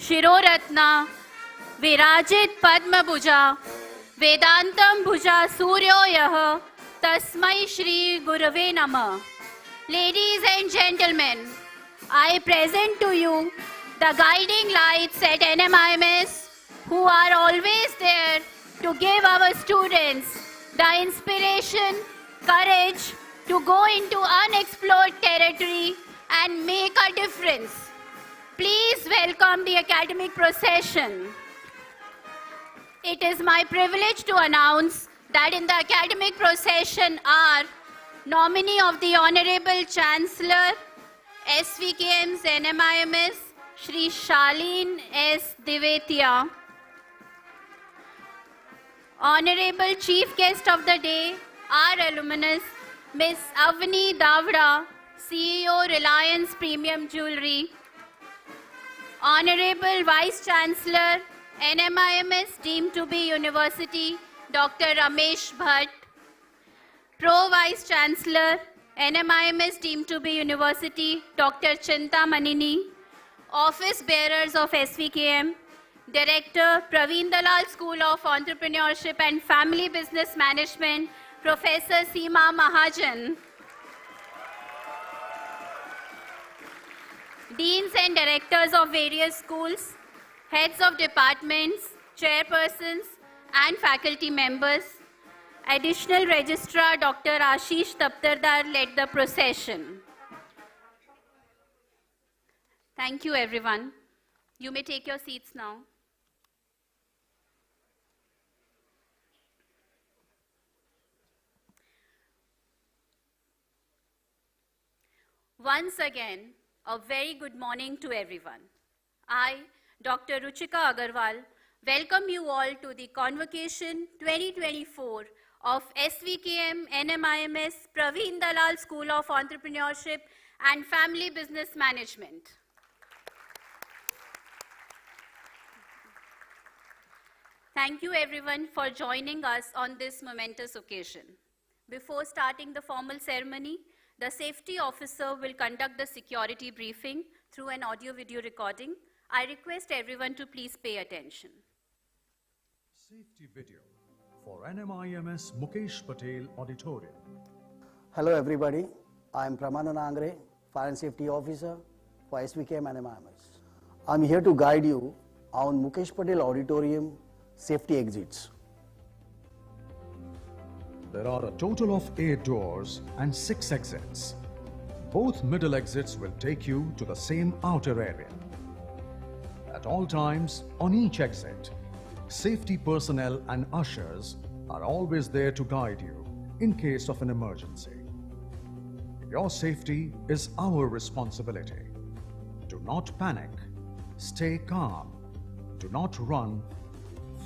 शिरोरत्ना विराजित पद्मभुजा वेदांतम भुजा सूर्यो यः तस्मै श्री गुरवे नमः. Ladies and gentlemen, I present to you the guiding lights at NMIMS who are always there to give our students the inspiration, courage to go into unexplored territory and make a difference. Please welcome the academic procession. It is my privilege to announce that in the academic procession are nominee of the Honorable Chancellor, SVKM's NMIMS, Shri Shaleen S. Divetia. Honorable Chief Guest of the Day, our alumnus, Ms. Avni Davda, CEO, Reliance Premium Jewelry. Honorable Vice Chancellor, NMIMS deemed to be University, Dr. Ramesh Bhatt. Pro Vice Chancellor, NMIMS deemed to be University, Dr. Chinta Manini. Office Bearers of SVKM, Director, Praveen Dalal School of Entrepreneurship and Family Business Management, Professor Seema Mahajan. Deans and Directors of various schools, Heads of Departments, Chairpersons and Faculty Members. Additional Registrar Dr. Ashish Taptardar led the procession. Thank you, everyone. You may take your seats now. Once again, a very good morning to everyone. I, Dr. Ruchika Agarwal, welcome you all to the Convocation 2024 of SVKM NMIMS Praveen Dalal School of Entrepreneurship and Family Business Management. Thank you everyone for joining us on this momentous occasion. Before starting the formal ceremony, the safety officer will conduct the security briefing through an audio-video recording. I request everyone to please pay attention. Safety video for NMIMS Mukesh Patel Auditorium. Hello everybody, I am Pramanana Angre, Fire and Safety Officer for SVKM NMIMS. I am here to guide you on Mukesh Patel Auditorium safety exits. There are a total of 8 doors and 6 exits. Both middle exits will take you to the same outer area. At all times, on each exit, safety personnel and ushers are always there to guide you in case of an emergency. Your safety is our responsibility. Do not panic. Stay calm. Do not run.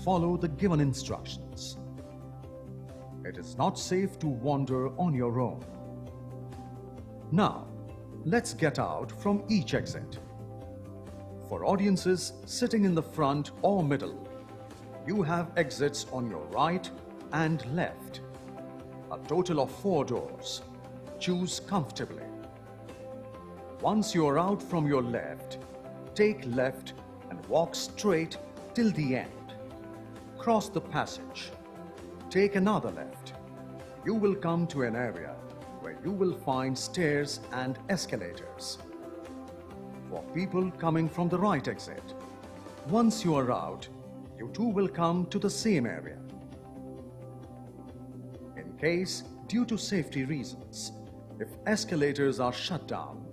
Follow the given instructions. It is not safe to wander on your own. Now, let's get out from each exit. For audiences sitting in the front or middle, you have exits on your right and left. A total of 4 doors. Choose comfortably. Once you are out from your left, take left and walk straight till the end. Cross the passage. Take another left. You will come to an area where you will find stairs and escalators. For people coming from the right exit, once you are out, you too will come to the same area. In case, due to safety reasons, if escalators are shut down,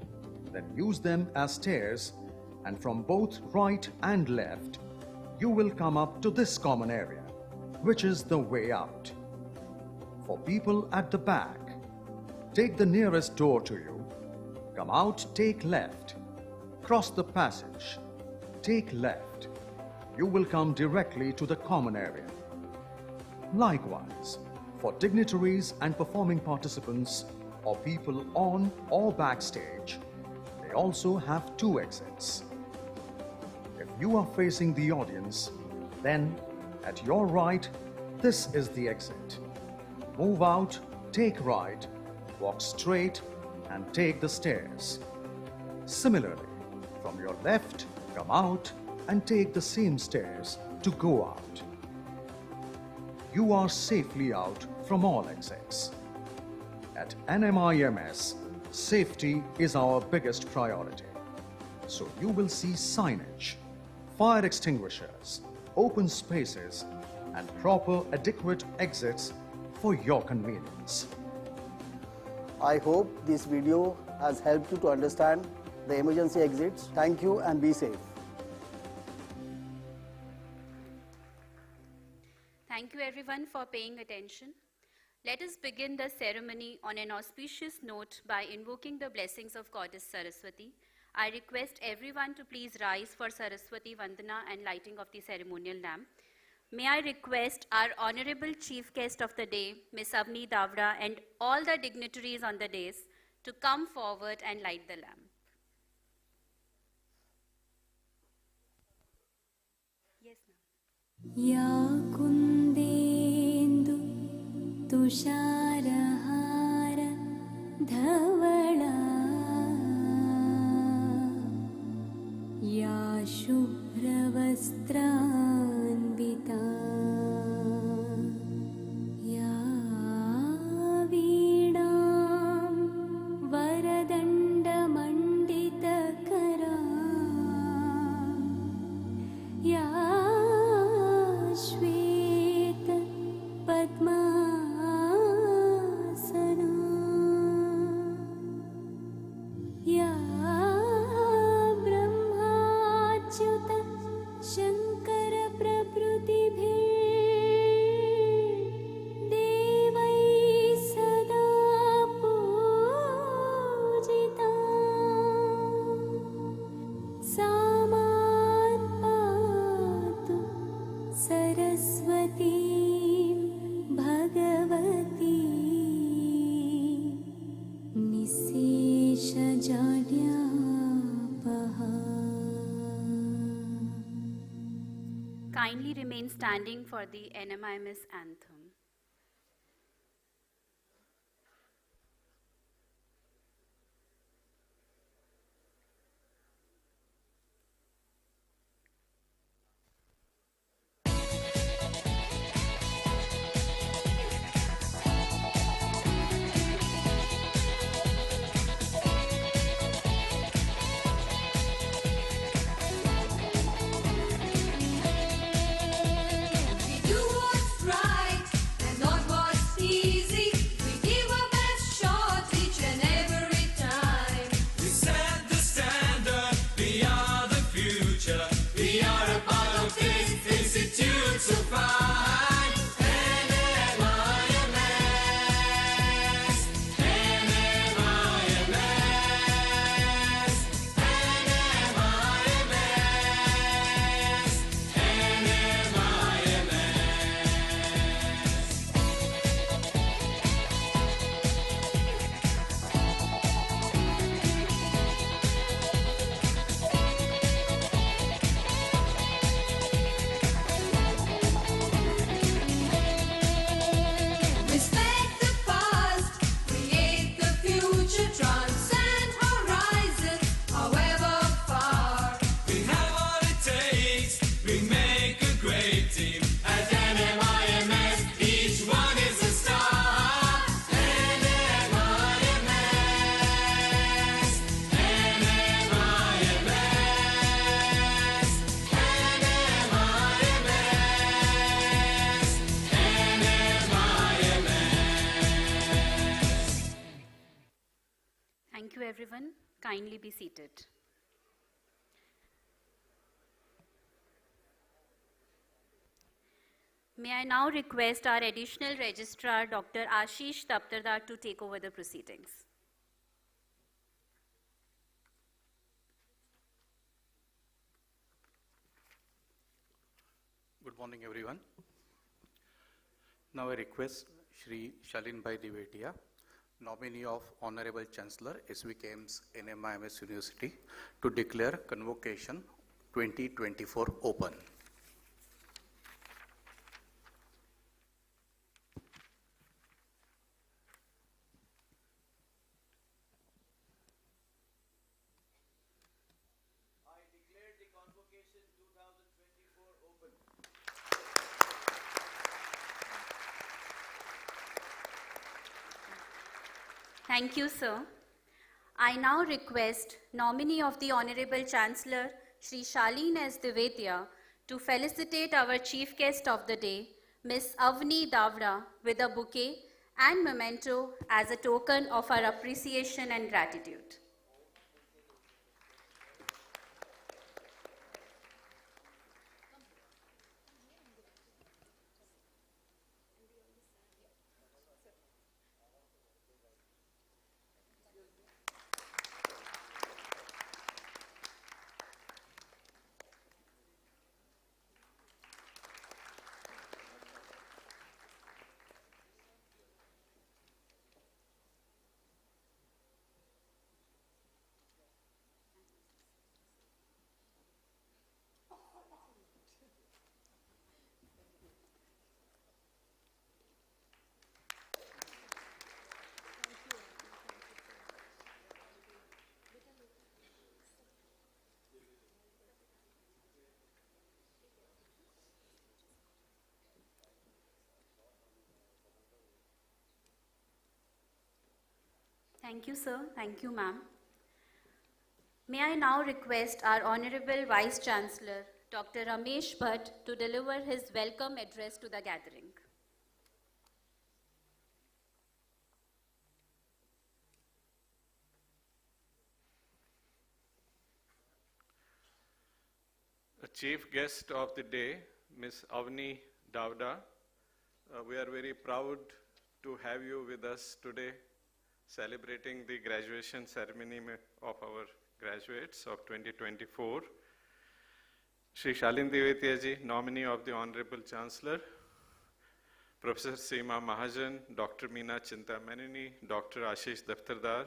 then use them as stairs, and from both right and left, you will come up to this common area, which is the way out. For people at the back, take the nearest door to you, come out, take left, cross the passage, take left. You will come directly to the common area. Likewise, for dignitaries and performing participants or people on or backstage, they also have 2 exits. If you are facing the audience, then at your right, this is the exit. Move out, take right, walk straight and take the stairs. Similarly, from your left, come out, and take the same stairs to go out. You are safely out from all exits. At NMIMS, safety is our biggest priority. So you will see signage, fire extinguishers, open spaces, and proper adequate exits for your convenience. I hope this video has helped you to understand the emergency exits. Thank you and be safe. Thank you everyone for paying attention. Let us begin the ceremony on an auspicious note by invoking the blessings of Goddess Saraswati. I request everyone to please rise for Saraswati Vandana and lighting of the ceremonial lamp. May I request our Honorable Chief Guest of the day, Ms. Avni Davda, and all the dignitaries on the dais to come forward and light the lamp. Yes, ma'am. या कुन्देन्दु तुषारहार धवला या शुभ्रवस्त्रान्विता या वीणां वरदण्डमण्डितकरा या श्वेत पद्मासना या ब्रह्माच्युत शङ्कर प्रभृतिभिः देवैः सदा पूजिता सा मां पातु Saraswati Bhagwati निःशेषजाड्यापहा. Kindly remain standing for the NMIMS anthem. We do what's right and not what's easy. We give our best shot each and every time. We set the standard, we are the future. We are a part of this institute so fine. NMIMS, NMIMS, Respect the past, create the future, transcend horizons, however far. We have what it takes, we make a great team. At NMIMS, each one is a star. NMIMS, NMIMS, NMIMS. Thank you everyone. Kindly be seated. May I now request our additional registrar, Dr. Ashish Taptardar, to take over the proceedings. Good morning, everyone. Now I request Shri Shalinbhai Divetia, nominee of Honorable Chancellor, SVKM's NMIMS University, to declare Convocation 2024 open. I declare the Convocation 2024 Thank you, sir. I now request nominee of the Honorable Chancellor, Shri Shaleen S. Divetya, to felicitate our chief guest of the day, Ms. Avni Davda, with a bouquet and memento as a token of our appreciation and gratitude. Thank you, sir. Thank you, ma'am. May I now request our Honorable Vice Chancellor, Dr. Ramesh Bhatt, to deliver his welcome address to the gathering. The chief guest of the day, Ms. Avni Davda. We are very proud to have you with us today, celebrating the graduation ceremony of our graduates of 2024. Shri Shaleen Divetya ji, nominee of the Honorable Chancellor, Professor Seema Mahajan, Dr. Meena Chintamanini, Dr. Ashish Daftardar,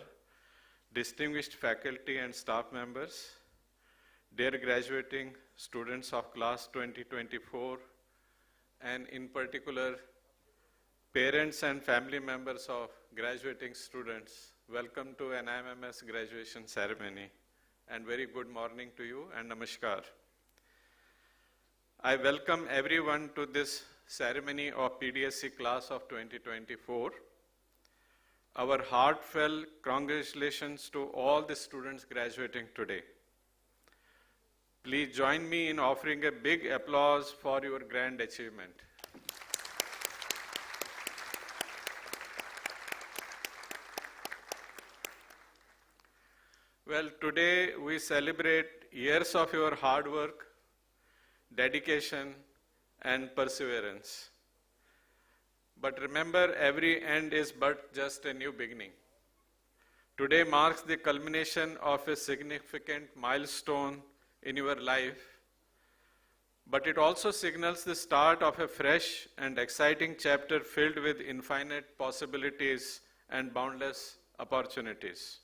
distinguished faculty and staff members, dear graduating students of class 2024, and in particular, parents and family members of graduating students, welcome to an IMMS graduation ceremony, and very good morning to you and namaskar. I welcome everyone to this ceremony of PDSC class of 2024. Our heartfelt congratulations to all the students graduating today. Please join me in offering a big applause for your grand achievement. Well, today we celebrate years of your hard work, dedication, and perseverance. But remember, every end is but just a new beginning. Today marks the culmination of a significant milestone in your life, but it also signals the start of a fresh and exciting chapter filled with infinite possibilities and boundless opportunities.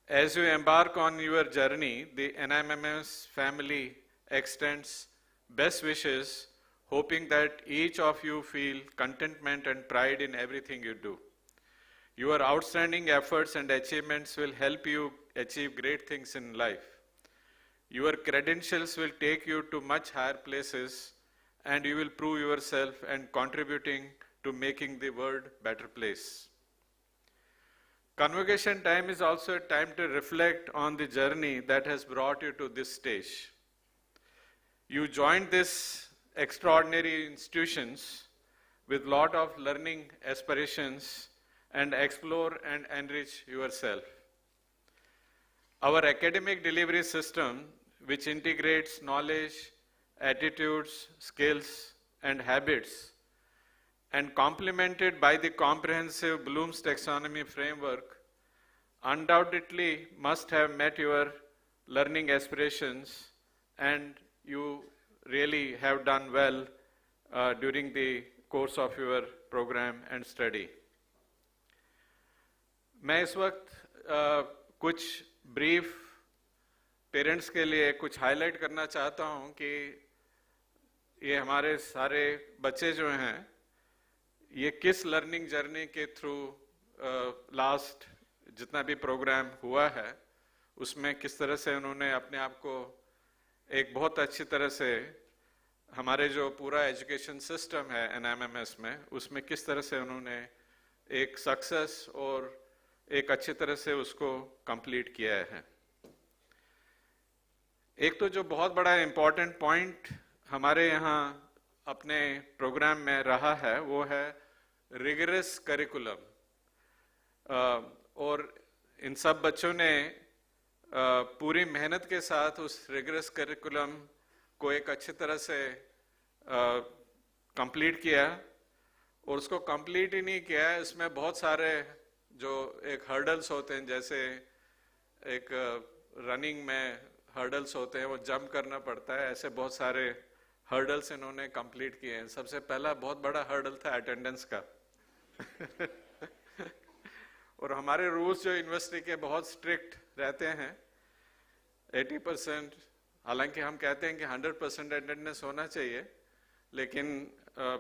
As you embark on your journey, the NIMMS family extends best wishes, hoping that each of you feel contentment and pride in everything you do. Your outstanding efforts and achievements will help you achieve great things in life. Your credentials will take you to much higher places, and you will prove yourself and contributing to making the world a better place. Convocation time is also a time to reflect on the journey that has brought you to this stage. You joined these extraordinary institutions with a lot of learning aspirations and explore and enrich yourself. Our academic delivery system, which integrates knowledge, attitudes, skills, and habits, and complemented by the comprehensive Bloom's taxonomy framework, undoubtedly must have met your learning aspirations, and you really have done well during the course of your program and study. मैं इस वक्त कुछ brief parents के लिए कुछ highlight करना चाहता हूं कि ये हमारे सारे बच्चे जो हैं ये किस लर्निंग जर्नी के थ्रू लास्ट जितना भी प्रोग्राम हुआ है उसमें किस तरह से उन्होंने अपने आप को एक बहुत अच्छी तरह से हमारे जो पूरा एजुकेशन सिस्टम है NMMS में, उसमें किस तरह से उन्होंने एक सक्सेस और एक अच्छी तरह से उसको कंप्लीट किया है। एक तो जो बहुत बड़ा इम्पोर्टेंट पॉइंट हमारे यहाँ अपने प्रोग्राम में रहा है वो है रिगरस करिकुलम, और इन सब बच्चों ने पूरी मेहनत के साथ उस रिगरस करिकुलम को एक अच्छी तरह से कंप्लीट किया, और उसको कंप्लीट ही नहीं किया, इसमें बहुत सारे जो एक हर्डल्स होते हैं, जैसे एक रनिंग में हर्डल्स होते हैं, वो जंप करना पड़ता है, ऐसे बहुत सारे हर्डल्स इन्होंने कंप्लीट किए हैं। सबसे पहला बहुत बड़ा हर्डल था अटेंडेंस का और हमारे रूल्स जो यूनिवर्सिटी के बहुत स्ट्रिक्ट रहते हैं, 80%, हालांकि हम कहते हैं कि 100% अटेंडेंस होना चाहिए, लेकिन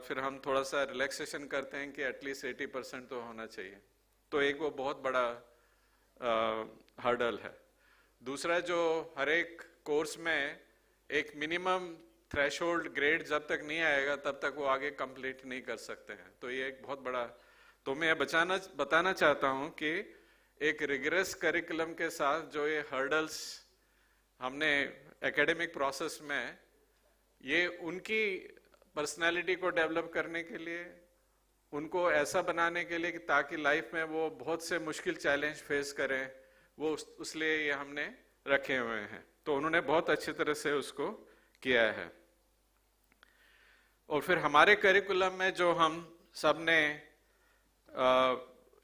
फिर हम थोड़ा सा रिलैक्सेशन करते हैं कि एटलीस्ट 80% तो होना चाहिए। तो एक वो बहुत बड़ा हर्डल है। दूसरा, जो हर एक कोर्स में एक मिनिमम थ्रेशोल्ड ग्रेड जब तक नहीं आएगा तब तक वो आगे कंप्लीट नहीं कर सकते हैं। तो ये एक बहुत बड़ा, तो मैं बताना चाहता हूँ कि एक रिगरस करिकुलम के साथ जो ये हर्डल्स हमने एकेडमिक प्रोसेस में, ये उनकी पर्सनालिटी को डेवलप करने के लिए, उनको ऐसा बनाने के लिए कि ताकि लाइफ में वो बहुत से मुश्किल चैलेंज फेस करें, वो उसलिए ये हमने रखे हुए हैं। तो उन्होंने बहुत अच्छी तरह से उसको किया है। और फिर हमारे करिकुलम में जो हम सब ने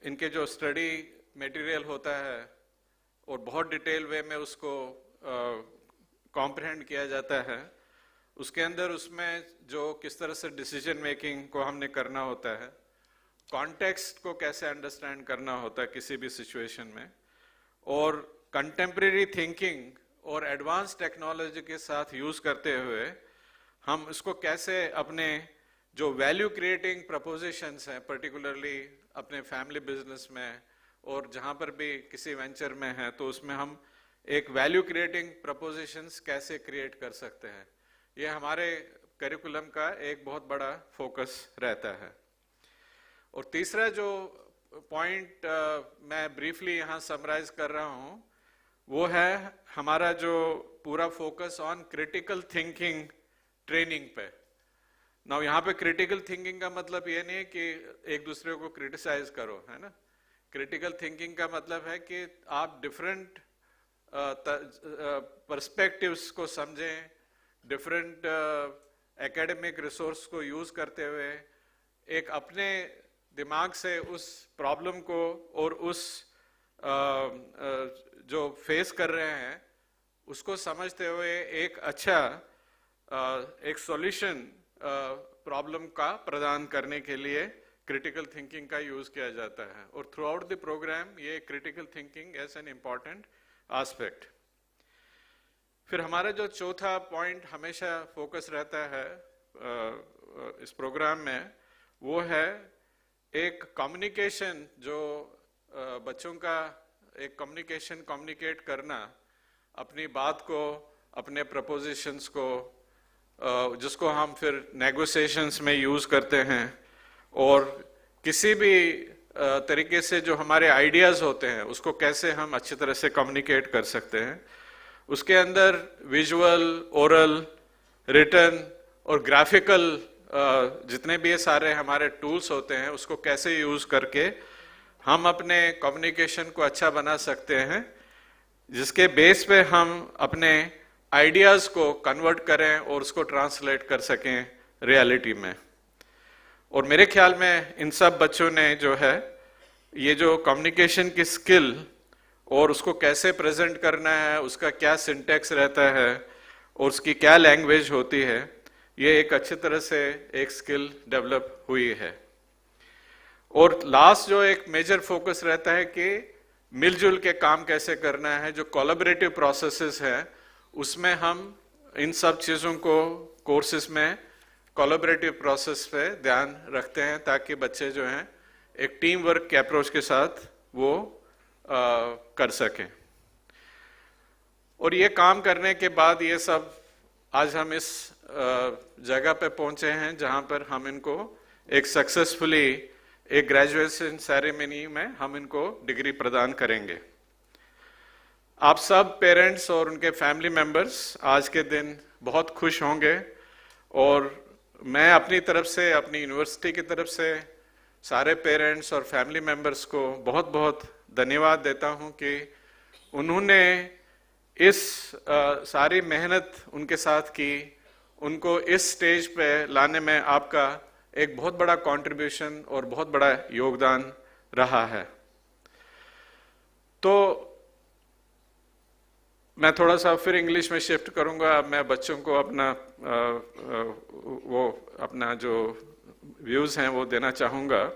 इनके जो स्टडी मटेरियल होता है और बहुत डिटेल वे में उसको कॉम्प्रहेंड किया जाता है, उसके अंदर उसमें जो किस तरह से डिसीजन मेकिंग को हमने करना होता है, कॉन्टेक्स्ट को कैसे अंडरस्टैंड करना होता है किसी भी सिचुएशन में, और कंटेम्प्रेरी थिंकिंग और एडवांस टेक्नोलॉजी के साथ यूज करते हुए हम इसको कैसे अपने जो वैल्यू क्रिएटिंग प्रपोजिशंस हैं, पर्टिकुलरली अपने फैमिली बिजनेस में और जहां पर भी किसी वेंचर में है, तो उसमें हम एक वैल्यू क्रिएटिंग प्रपोजिशंस कैसे क्रिएट कर सकते हैं, ये हमारे करिकुलम का एक बहुत बड़ा फोकस रहता है। और तीसरा जो पॉइंट मैं ब्रीफली यहाँ समराइज कर रहा हूँ, वो है हमारा जो पूरा focus on critical thinking training पे। नाउ यहाँ पे क्रिटिकल थिंकिंग का मतलब ये नहीं है कि एक दूसरे को क्रिटिसाइज करो, है ना। क्रिटिकल थिंकिंग का मतलब है कि आप डिफरेंट पर्सपेक्टिव्स को समझें, डिफरेंट एकेडमिक रिसोर्स को यूज करते हुए एक अपने दिमाग से उस प्रॉब्लम को और उस जो फेस कर रहे हैं उसको समझते हुए एक अच्छा एक सॉल्यूशन प्रॉब्लम का प्रदान करने के लिए क्रिटिकल थिंकिंग का यूज किया जाता है। और थ्रू आउट द प्रोग्राम ये critical thinking as an important aspect. फिर हमारा जो चौथा पॉइंट हमेशा फोकस रहता है इस प्रोग्राम में, वो है एक कम्युनिकेशन, जो बच्चों का एक कम्युनिकेशन, कम्युनिकेट करना अपनी बात को, अपने प्रपोजिशंस को, जिसको हम फिर नेगोशिएशंस में यूज करते हैं, और किसी भी तरीके से जो हमारे आइडियाज होते हैं उसको कैसे हम अच्छी तरह से कम्युनिकेट कर सकते हैं। उसके अंदर विजुअल, ओरल, रिटन और ग्राफिकल जितने भी ये सारे हमारे टूल्स होते हैं उसको कैसे यूज करके हम अपने कम्युनिकेशन को अच्छा बना सकते हैं, जिसके बेस पे हम अपने आइडियाज को कन्वर्ट करें और उसको ट्रांसलेट कर सकें रियलिटी में। और मेरे ख्याल में इन सब बच्चों ने जो है ये जो कम्युनिकेशन की स्किल और उसको कैसे प्रेजेंट करना है, उसका क्या सिंटेक्स रहता है और उसकी क्या लैंग्वेज होती है, ये एक अच्छी तरह से एक स्किल डेवलप हुई है। और लास्ट जो एक मेजर फोकस रहता है कि मिलजुल के काम कैसे करना है, जो कोलैबोरेटिव प्रोसेसेस है उसमें हम इन सब चीज़ों को कोर्सेज में कोलैबोरेटिव प्रोसेस पे ध्यान रखते हैं, ताकि बच्चे जो हैं एक टीम वर्क के अप्रोच के साथ वो कर सकें। और ये काम करने के बाद ये सब आज हम इस जगह पे पहुंचे हैं जहां पर हम इनको एक सक्सेसफुली एक ग्रेजुएशन सेरेमनी में हम इनको डिग्री प्रदान करेंगे। आप सब पेरेंट्स और उनके फैमिली मेंबर्स आज के दिन बहुत खुश होंगे और मैं अपनी तरफ से, अपनी यूनिवर्सिटी की तरफ से सारे पेरेंट्स और फैमिली मेंबर्स को बहुत बहुत धन्यवाद देता हूं कि उन्होंने इस सारी मेहनत उनके साथ की, उनको इस स्टेज पे लाने में आपका एक बहुत बड़ा कंट्रीब्यूशन और बहुत बड़ा योगदान रहा है। तो मैं थोड़ा सा फिर इंग्लिश में शिफ्ट करूंगा। मैं बच्चों को अपना जो व्यूज हैं वो देना चाहूंगा।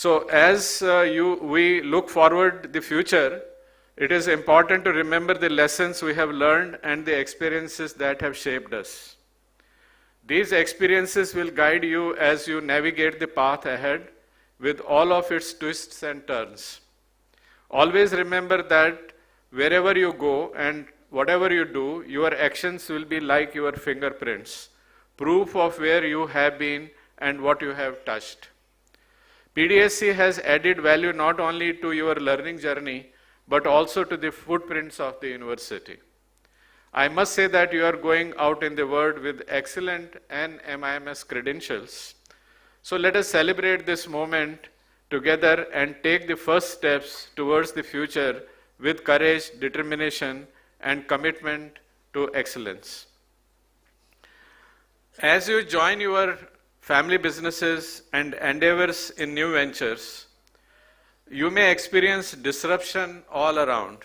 So as we look forward the future, it is important to remember the lessons we have learned and the experiences that have shaped us. These experiences will guide you as you navigate the path ahead with all of its twists and turns. Always remember that wherever you go and whatever you do, your actions will be like your fingerprints, proof of where you have been and what you have touched. PDSC has added value not only to your learning journey, but also to the footprints of the university. I must say that you are going out in the world with excellent NMIMS credentials. So let us celebrate this moment together and take the first steps towards the future with courage, determination, and commitment to excellence. As you join your family businesses and endeavors in new ventures, you may experience disruption all around.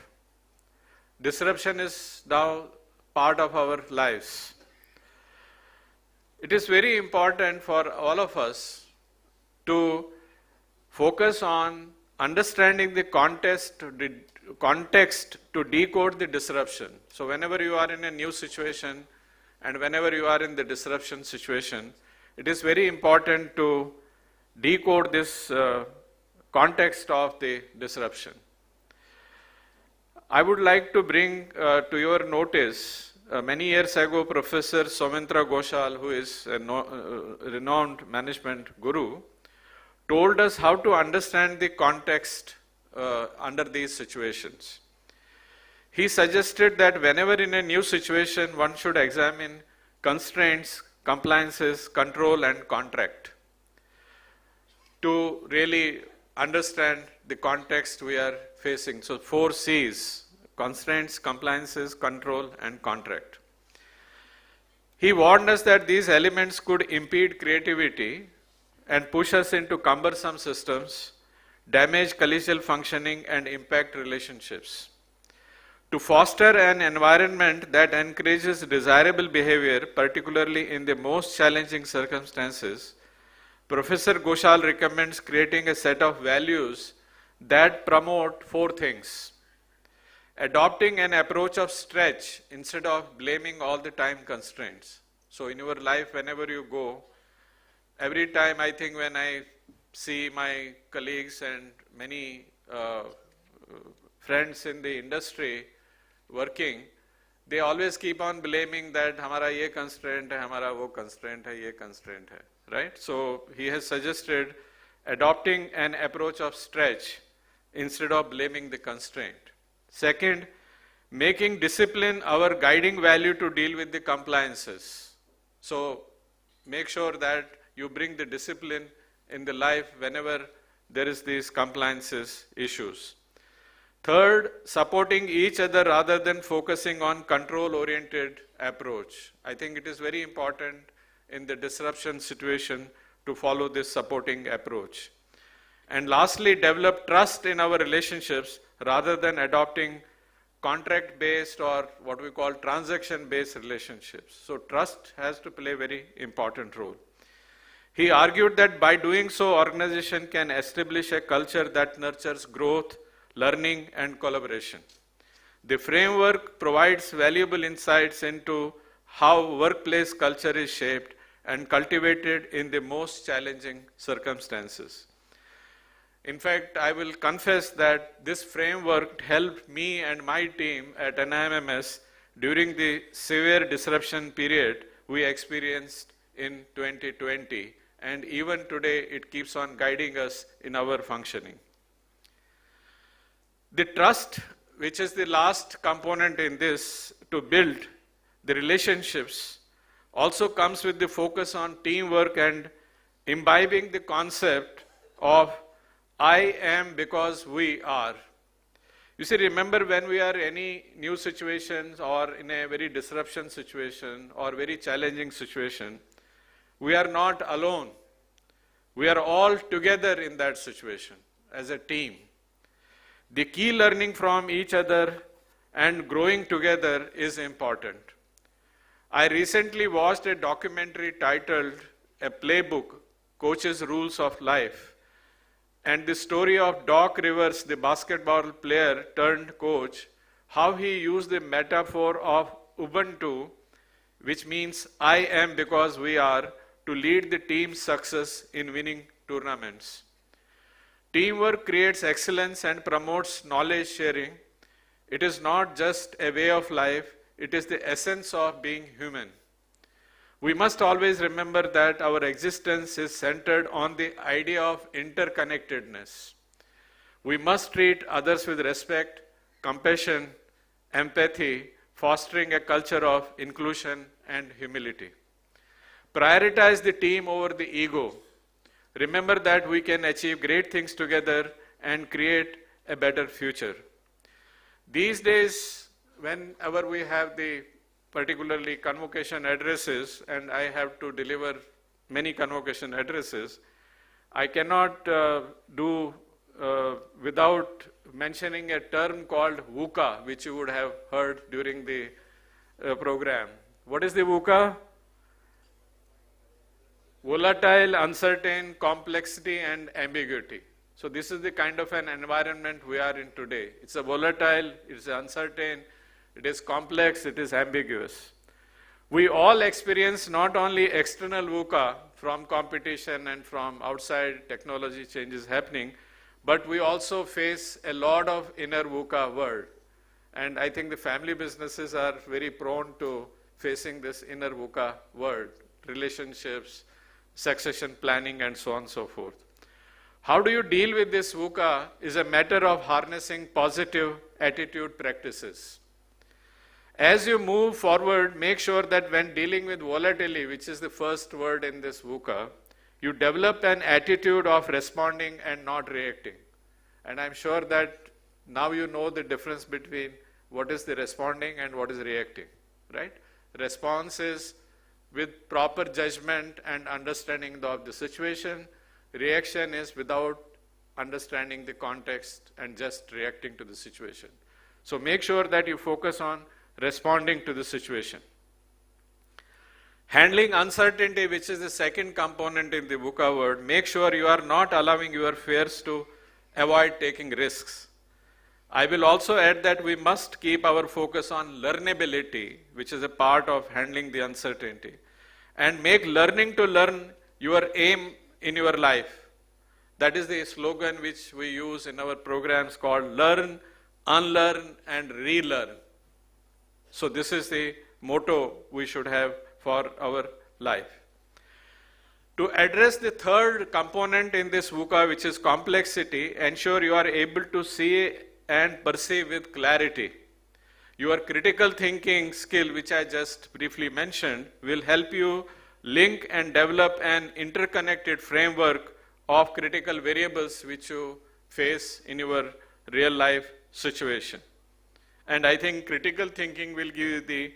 Disruption is now part of our lives. It is very important for all of us to focus on understanding the context to decode the disruption. So whenever you are in a new situation and whenever you are in the disruption situation, it is very important to decode this context of the disruption. I would like to bring to your notice, many years ago, Professor Soumitra Ghoshal, who is a renowned management guru, told us how to understand the context under these situations. He suggested that whenever in a new situation, one should examine constraints, compliances, control, and contract to really understand the context we are facing. So 4 C's: constraints, compliances, control, and contract. He warned us that these elements could impede creativity and push us into cumbersome systems, damage collegial functioning, and impact relationships. To foster an environment that encourages desirable behavior, particularly in the most challenging circumstances, Professor Ghoshal recommends creating a set of values that promote 4 things. Adopting an approach of stretch instead of blaming all the time constraints. So in your life, whenever you go, every time I think when I see my colleagues and many friends in the industry working, they always keep on blaming that hamara ye constraint hai, hamara wo constraint hai, ye constraint hai. Right? So he has suggested adopting an approach of stretch instead of blaming the constraint. Second, making discipline our guiding value to deal with the compliances. So make sure that you bring the discipline in the life whenever there is these compliances issues. Third, supporting each other rather than focusing on control-oriented approach. I think it is very important in the disruption situation to follow this supporting approach. And lastly, develop trust in our relationships rather than adopting contract-based or what we call transaction-based relationships. So trust has to play a very important role. He argued that by doing so, organization can establish a culture that nurtures growth, learning, and collaboration. The framework provides valuable insights into how workplace culture is shaped and cultivated in the most challenging circumstances. In fact, I will confess that this framework helped me and my team at NIMS during the severe disruption period we experienced in 2020, and even today it keeps on guiding us in our functioning. The trust, which is the last component in this to build the relationships, also comes with the focus on teamwork and imbibing the concept of I am because we are. You see, remember when we are in any new situations or in a very disruption situation or very challenging situation, we are not alone. We are all together in that situation as a team. The key learning from each other and growing together is important. I recently watched a documentary titled A Playbook, Coach's Rules of Life, and the story of Doc Rivers, the basketball player turned coach, how he used the metaphor of Ubuntu, which means I am because we are, to lead the team's success in winning tournaments. Teamwork creates excellence and promotes knowledge sharing. It is not just a way of life, it is the essence of being human. We must always remember that our existence is centered on the idea of interconnectedness. We must treat others with respect, compassion, empathy, fostering a culture of inclusion and humility. Prioritize the team over the ego. Remember that we can achieve great things together and create a better future. These days, whenever we have the particularly convocation addresses, and I have to deliver many convocation addresses, I cannot do without mentioning a term called VUCA, which you would have heard during the program. What is the VUCA? Volatile, uncertain, complexity, and ambiguity. So this is the kind of an environment we are in today. It's a volatile, it's uncertain, it is complex, it is ambiguous. We all experience not only external VUCA from competition and from outside technology changes happening, but we also face a lot of inner VUCA world. And I think the family businesses are very prone to facing this inner VUCA world, relationships, succession planning, and so on and so forth. How do you deal with this VUCA is a matter of harnessing positive attitude practices. As you move forward, make sure that when dealing with volatility, which is the first word in this VUCA, you develop an attitude of responding and not reacting. And I'm sure that now you know the difference between what is the responding and what is reacting, right? Response is with proper judgment and understanding of the situation. Reaction is without understanding the context and just reacting to the situation. So make sure that you focus on responding to the situation. Handling uncertainty, which is the second component in the VUCA word, make sure you are not allowing your fears to avoid taking risks. I will also add that we must keep our focus on learnability, which is a part of handling the uncertainty, and make learning to learn your aim in your life. That is the slogan which we use in our programs called learn, unlearn, and relearn. So this is the motto we should have for our life. To address the third component in this VUCA, which is complexity, ensure you are able to see and perceive with clarity. Your critical thinking skill, which I just briefly mentioned, will help you link and develop an interconnected framework of critical variables which you face in your real life situation. And I think critical thinking will give you the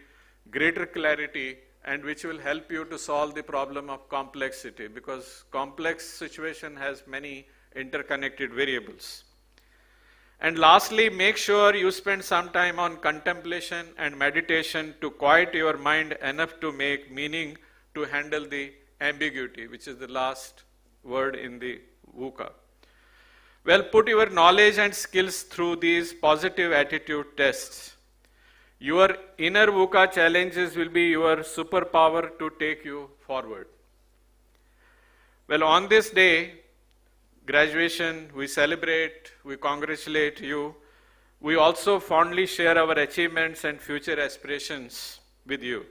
greater clarity and which will help you to solve the problem of complexity, because complex situation has many interconnected variables. And lastly, make sure you spend some time on contemplation and meditation to quiet your mind enough to make meaning to handle the ambiguity, which is the last word in the VUCA. Well, put your knowledge and skills through these positive attitude tests. Your inner VUCA challenges will be your superpower to take you forward. Well, on this day, graduation, we celebrate, we congratulate you. we also fondly share our achievements and future aspirations with you.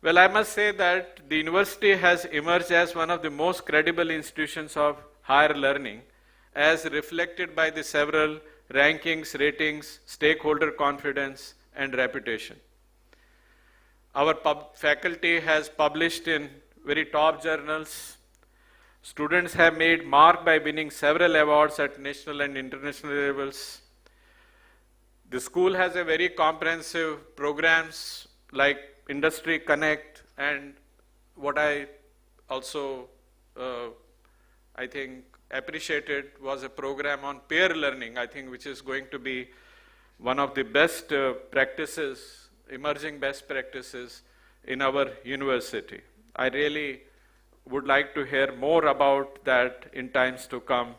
Well, I must say that the university has emerged as one of the most credible institutions of higher learning, as reflected by the several rankings, ratings, stakeholder confidence, and reputation. Our faculty has published in very top journals. Students have made mark by winning several awards at national and international levels. The school has a very comprehensive programs like Industry Connect, and what I also I think appreciated was a program on peer learning, I think, which is going to be one of the best practices, emerging best practices in our university. I really would like to hear more about that in times to come,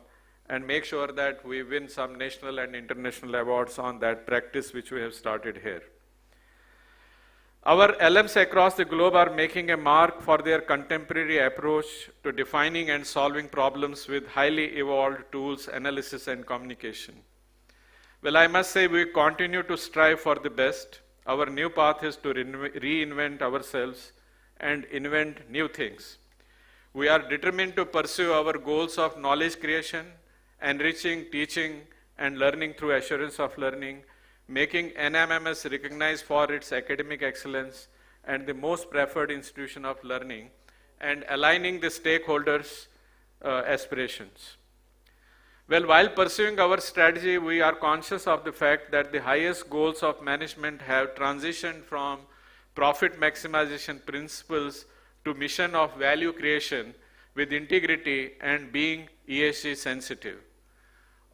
and make sure that we win some national and international awards on that practice which we have started here. Our alums across the globe are making a mark for their contemporary approach to defining and solving problems with highly evolved tools, analysis, and communication. Well, I must say we continue to strive for the best. Our new path is to reinvent ourselves and invent new things. We are determined to pursue our goals of knowledge creation, enriching, teaching, and learning through assurance of learning, making NMMS recognized for its academic excellence and the most preferred institution of learning, and aligning the stakeholders' aspirations. Well, while pursuing our strategy, we are conscious of the fact that the highest goals of management have transitioned from profit maximization principles to mission of value creation with integrity and being ESG sensitive.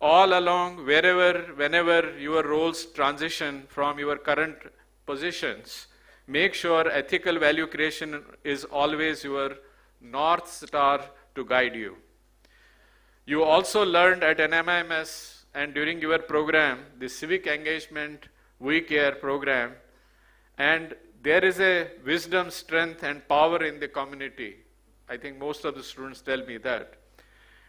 All along, whenever your roles transition from your current positions, make sure ethical value creation is always your North Star to guide you. You also learned at NMIMS and during your program, the Civic Engagement We Care program, and there is a wisdom, strength, and power in the community. I think most of the students tell me that.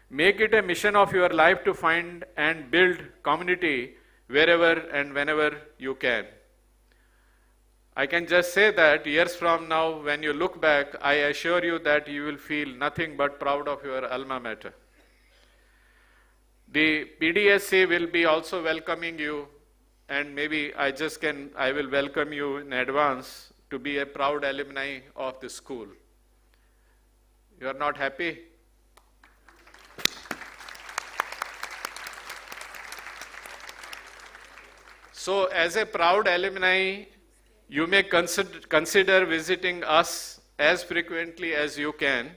Make it a mission of your life to find and build community wherever and whenever you can. I can just say that years from now, when you look back, I assure you that you will feel nothing but proud of your alma mater. The PDSC will be also welcoming you, and maybe I will welcome you in advance to be a proud alumni of the school. You are not happy? So, as a proud alumni, you may consider visiting us as frequently as you can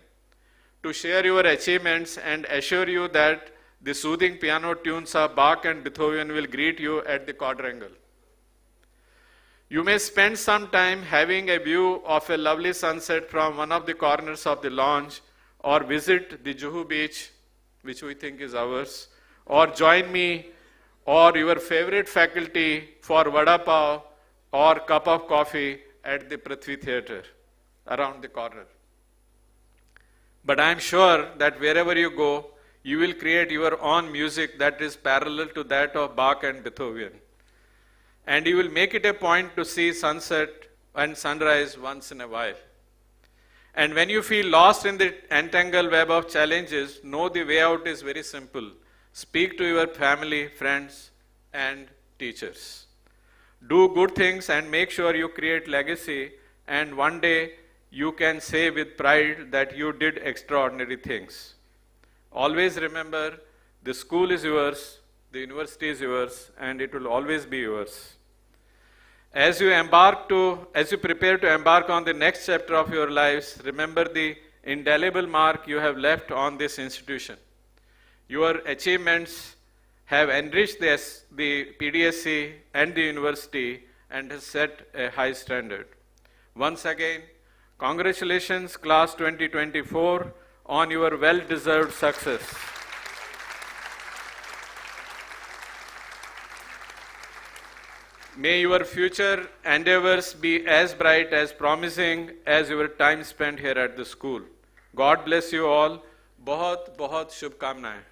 to share your achievements and assure you that the soothing piano tunes of Bach and Beethoven will greet you at the quadrangle. You may spend some time having a view of a lovely sunset from one of the corners of the lounge, or visit the Juhu beach, which we think is ours, or join me or your favorite faculty for vada pav or cup of coffee at the Prithvi Theatre around the corner. But I am sure that wherever you go, you will create your own music that is parallel to that of Bach and Beethoven. And you will make it a point to see sunset and sunrise once in a while. And when you feel lost in the entangled web of challenges, know the way out is very simple. Speak to your family, friends, and teachers. Do good things and make sure you create legacy, and one day you can say with pride that you did extraordinary things. Always remember, the school is yours, the university is yours, and it will always be yours. As you prepare to embark on the next chapter of your lives, remember the indelible mark you have left on this institution. Your achievements have enriched the PDSC and the university and has set a high standard. Once again, congratulations, Class 2024, on your well-deserved success. May your future endeavors be as bright, as promising as your time spent here at the school. God bless you all. बहुत बहुत शुभकामनाएं.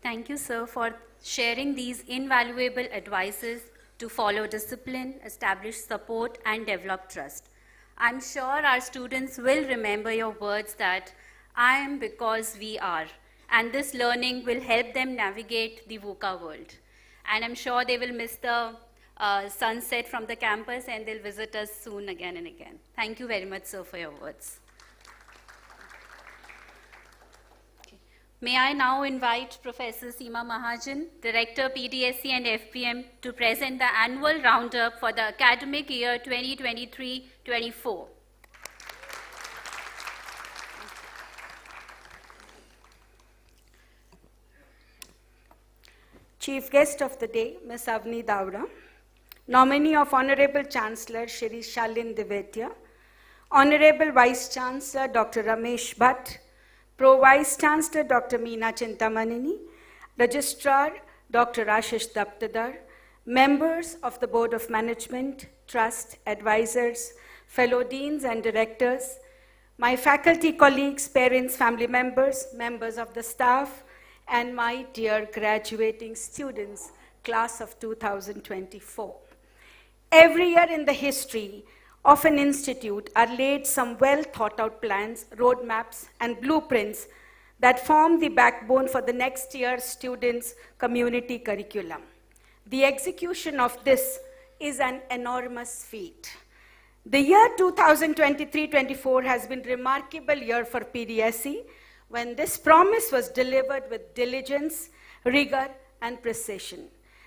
Thank you, sir, for sharing these invaluable advices to follow discipline, establish support, and develop trust. I'm sure our students will remember your words that I am because we are, and this learning will help them navigate the VUCA world. And I'm sure they will miss the sunset from the campus and they'll visit us soon again and again. Thank you very much, sir, for your words. May I now invite Professor Seema Mahajan, Director PDSC and FPM, to present the annual roundup for the academic year 2023-24. Chief Guest of the Day, Ms. Avni Davda, Nominee of Honorable Chancellor Shri Shalin Divetya, Honorable Vice Chancellor Dr. Ramesh Bhatt, Pro Vice Chancellor Dr. Meena Chintamanini, Registrar Dr. Ashish Daptadar, members of the Board of Management, Trust, advisors, fellow deans and directors, my faculty colleagues, parents, family members, members of the staff, and my dear graduating students, class of 2024. Every year in the history of an institute are laid some well thought out plans, roadmaps, and blueprints that form the backbone for the next year's students' community curriculum. The execution of this is an enormous feat. The year 2023-24 has been a remarkable year for PDSC when this promise was delivered with diligence, rigor, and precision.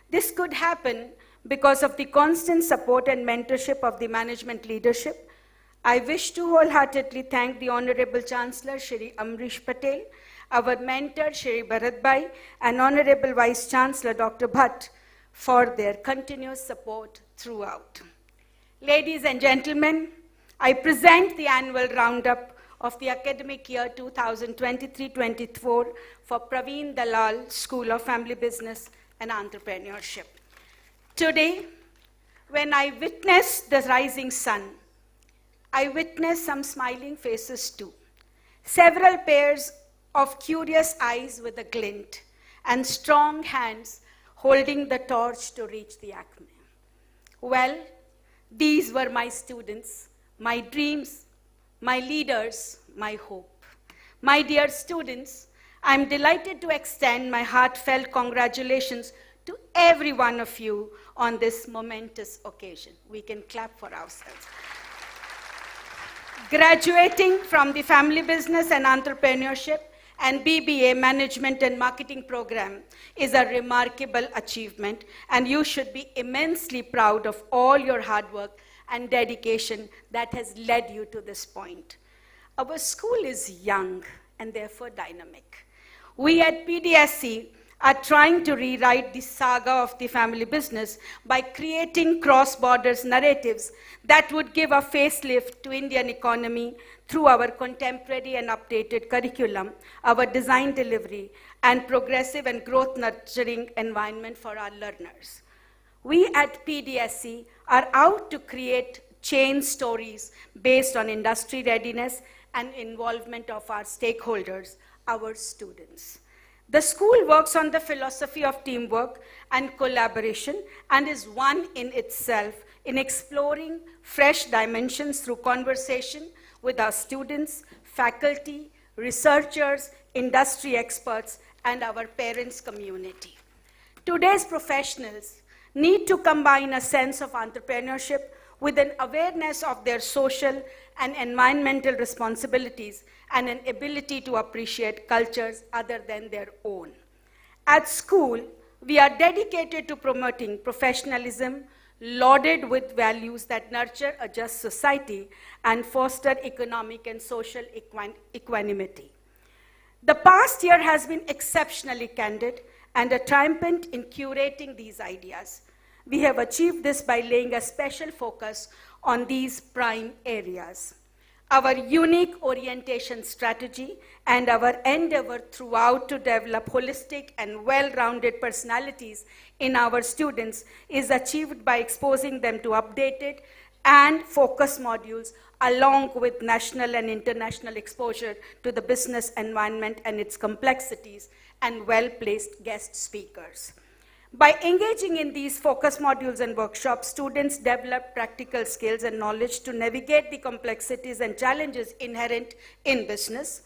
This could happen because of the constant support and mentorship of the management leadership. I wish to wholeheartedly thank the Honorable Chancellor, Shri Amrish Patel, our mentor, Shri Bharat Bhai, and Honorable Vice Chancellor, Dr. Bhatt, for their continuous support throughout. Ladies and gentlemen, I present the annual roundup of the academic year 2023-24 for Praveen Dalal School of Family Business and Entrepreneurship. Today, when I witness the rising sun, I witness some smiling faces too. Several pairs of curious eyes with a glint and strong hands holding the torch to reach the acme. Well, these were my students, my dreams, my leaders, my hope. My dear students, I'm delighted to extend my heartfelt congratulations to every one of you on this momentous occasion. We can clap for ourselves. Graduating from the Family Business and Entrepreneurship and BBA Management and Marketing program is a remarkable achievement, and you should be immensely proud of all your hard work and dedication that has led you to this point. Our school is young and therefore dynamic. We at PDSC are trying to rewrite the saga of the family business by creating cross-border narratives that would give a facelift to Indian economy through our contemporary and updated curriculum, our design delivery, and progressive and growth nurturing environment for our learners. We at PDSC are out to create change stories based on industry readiness and involvement of our stakeholders, our students. The school works on the philosophy of teamwork and collaboration and is one in itself in exploring fresh dimensions through conversation with our students, faculty, researchers, industry experts, and our parents' community. Today's professionals need to combine a sense of entrepreneurship with an awareness of their social and environmental responsibilities and an ability to appreciate cultures other than their own. At school, we are dedicated to promoting professionalism, lauded with values that nurture a just society and foster economic and social equanimity. The past year has been exceptionally candid and a triumphant in curating these ideas. We have achieved this by laying a special focus on these prime areas. Our unique orientation strategy and our endeavor throughout to develop holistic and well-rounded personalities in our students is achieved by exposing them to updated and focus modules along with national and international exposure to the business environment and its complexities and well-placed guest speakers. By engaging in these focus modules and workshops, students develop practical skills and knowledge to navigate the complexities and challenges inherent in business.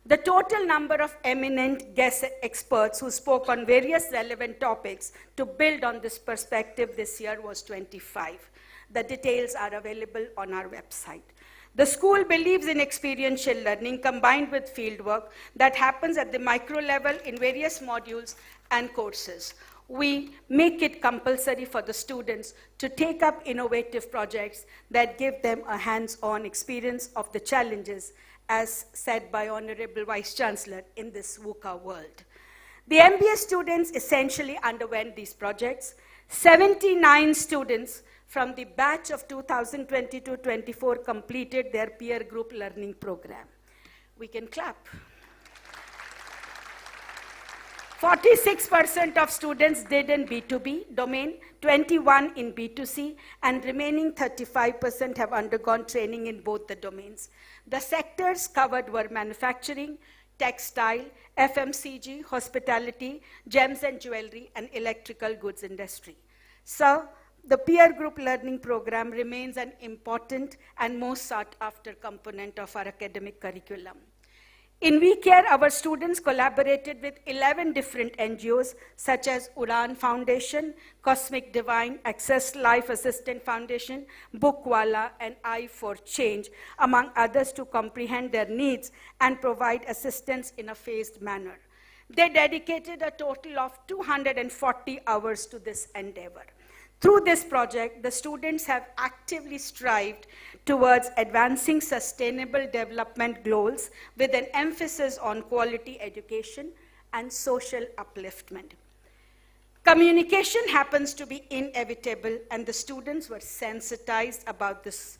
The total number of eminent guest experts who spoke on various relevant topics to build on this perspective this year was 25. The details are available on our website. The school believes in experiential learning combined with fieldwork that happens at the micro level in various modules and courses. We make it compulsory for the students to take up innovative projects that give them a hands-on experience of the challenges, as said by Honorable Vice Chancellor, in this VUCA world. The MBA students essentially underwent these projects. 79 students from the batch of 2022-24 completed their peer group learning program. We can clap. 46% of students did in B2B domain, 21 in B2C, and remaining 35% have undergone training in both the domains. The sectors covered were manufacturing, textile, FMCG, hospitality, gems and jewelry, and electrical goods industry. So, the peer group learning program remains an important and most sought after component of our academic curriculum. In WeCare, our students collaborated with 11 different NGOs such as Uran Foundation, Cosmic Divine, Access Life Assistant Foundation, Bookwala, and I for Change, among others, to comprehend their needs and provide assistance in a phased manner. They dedicated a total of 240 hours to this endeavor. Through this project, the students have actively strived towards advancing sustainable development goals with an emphasis on quality education and social upliftment. Communication happens to be inevitable, and the students were sensitized about this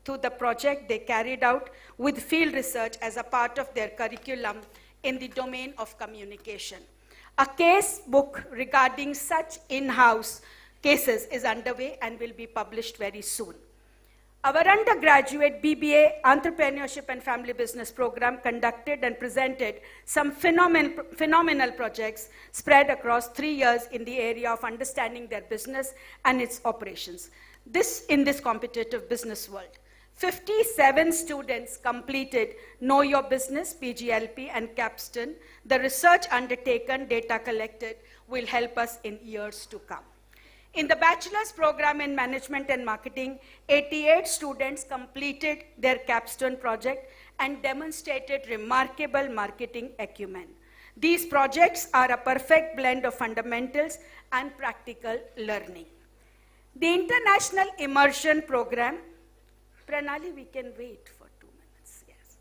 through the project they carried out with field research as a part of their curriculum in the domain of communication. A case book regarding such in-house cases is underway and will be published very soon. Our undergraduate BBA Entrepreneurship and Family Business program conducted and presented some phenomenal projects spread across 3 years in the area of understanding their business and its operations. In this competitive business world. 57 students completed Know Your Business, PGLP, and Capstone. The research undertaken, data collected, will help us in years to come. In the bachelor's program in Management and Marketing, 88 students completed their capstone project and demonstrated remarkable marketing acumen. These projects are a perfect blend of fundamentals and practical learning. The International Immersion Program, Pranali, we can wait for 2 minutes, yes.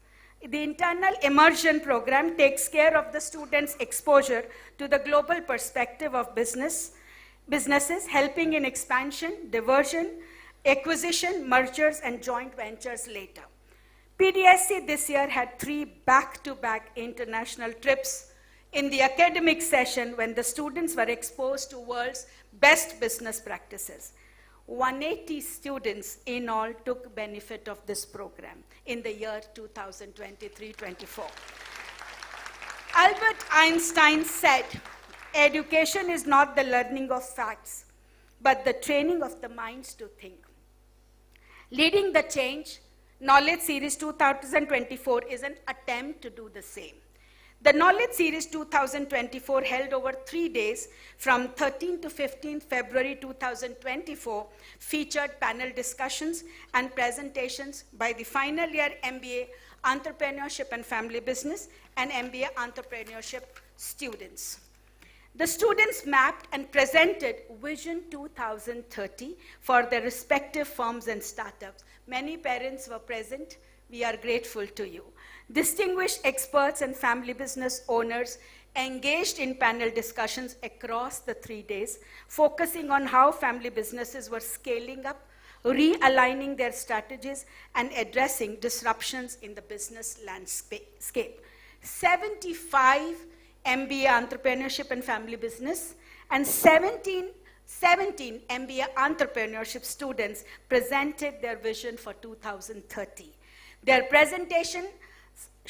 The Internal Immersion Program takes care of the students' exposure to the global perspective of businesses, helping in expansion, diversion, acquisition, mergers, and joint ventures later. PDSC this year had 3 back-to-back international trips in the academic session when the students were exposed to world's best business practices. 180 students in all took benefit of this program in the year 2023-24. Albert Einstein said, "Education is not the learning of facts, but the training of the minds to think." Leading the Change Knowledge Series 2024 is an attempt to do the same. The Knowledge Series 2024 held over 3 days from 13 to 15 February 2024 featured panel discussions and presentations by the final year MBA Entrepreneurship and Family Business and MBA Entrepreneurship students. The students mapped and presented Vision 2030 for their respective firms and startups. Many parents were present. We are grateful to you. Distinguished experts and family business owners engaged in panel discussions across the 3 days, focusing on how family businesses were scaling up, realigning their strategies, and addressing disruptions in the business landscape. 75 MBA Entrepreneurship and Family Business and 17 MBA Entrepreneurship students presented their vision for 2030. Their presentation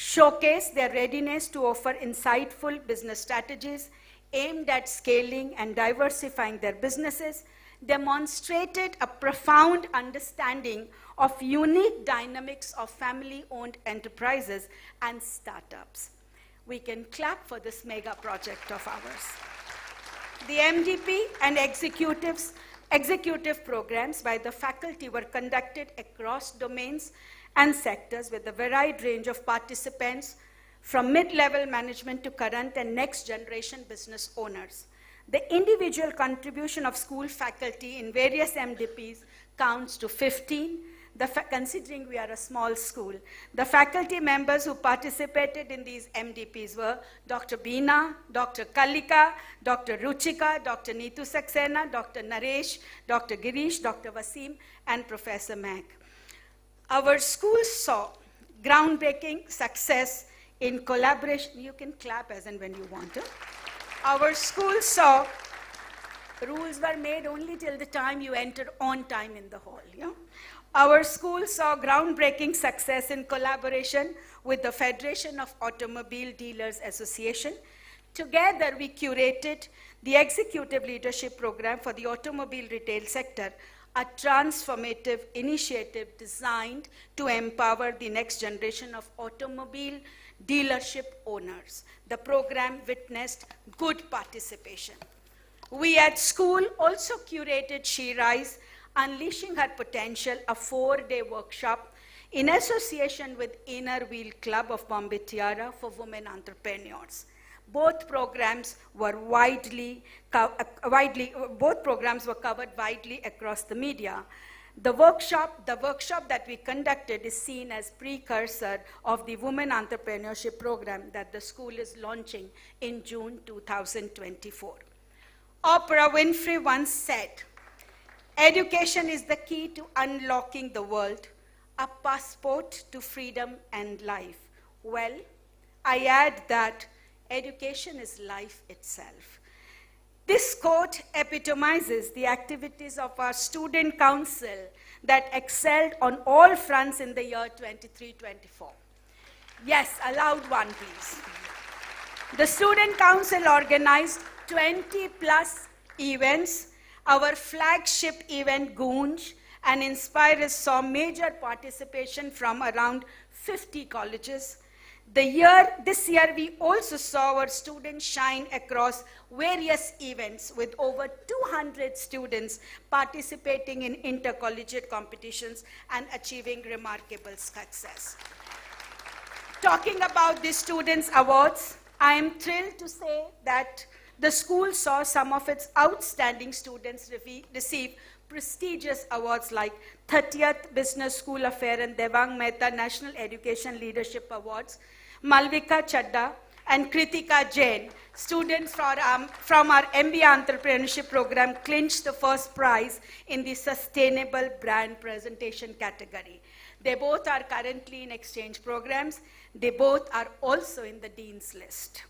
showcased their readiness to offer insightful business strategies aimed at scaling and diversifying their businesses, demonstrated a profound understanding of unique dynamics of family-owned enterprises and startups. We can clap for this mega project of ours. The MDP and executive programs by the faculty were conducted across domains and sectors with a varied range of participants, from mid-level management to current and next generation business owners. The individual contribution of school faculty in various MDPs counts to 15. Considering we are a small school, the faculty members who participated in these MDPs were Dr. Beena, Dr. Kallika, Dr. Ruchika, Dr. Neetu Saxena, Dr. Naresh, Dr. Girish, Dr. Wasim, and Professor Meg. Our school saw groundbreaking success in collaboration. You can clap as and when you want to. Our school saw rules were made only till the time you enter on time in the hall. Yeah? Our school saw groundbreaking success in collaboration with the Federation of Automobile Dealers Association. Together, we curated the Executive Leadership Program for the automobile retail sector, a transformative initiative designed to empower the next generation of automobile dealership owners. The program witnessed good participation. We at school also curated She Rise, Unleashing Her Potential, a 4-day workshop in association with Inner Wheel Club of Bombay Tiara for women entrepreneurs. Both programs were covered widely across the media. The workshop that we conducted is seen as precursor of the Women Entrepreneurship Program that the school is launching in June 2024. Oprah Winfrey once said, "Education is the key to unlocking the world, a passport to freedom and life." Well, I add that education is life itself. This quote epitomizes the activities of our student council that excelled on all fronts in the year 23-24. Yes, a loud one, please. The student council organized 20 plus events. Our flagship event, Goonj and Inspire, saw major participation from around 50 colleges. This year, we also saw our students shine across various events with over 200 students participating in intercollegiate competitions and achieving remarkable success. Talking about the Students' Awards, I am thrilled to say that the school saw some of its outstanding students receive prestigious awards like 30th Business School Affair and Devang Mehta National Education Leadership Awards. Malvika Chadda and Kritika Jain, students from our MBA Entrepreneurship Program, clinched the first prize in the Sustainable Brand Presentation category. They both are currently in exchange programs. They both are also in the Dean's list.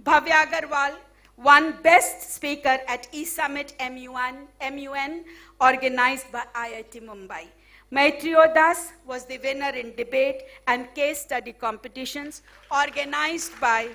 Bhavya Agarwal won Best Speaker at eSummit MUN organized by IIT Mumbai. Maitriyo Das was the winner in debate and case study competitions organized by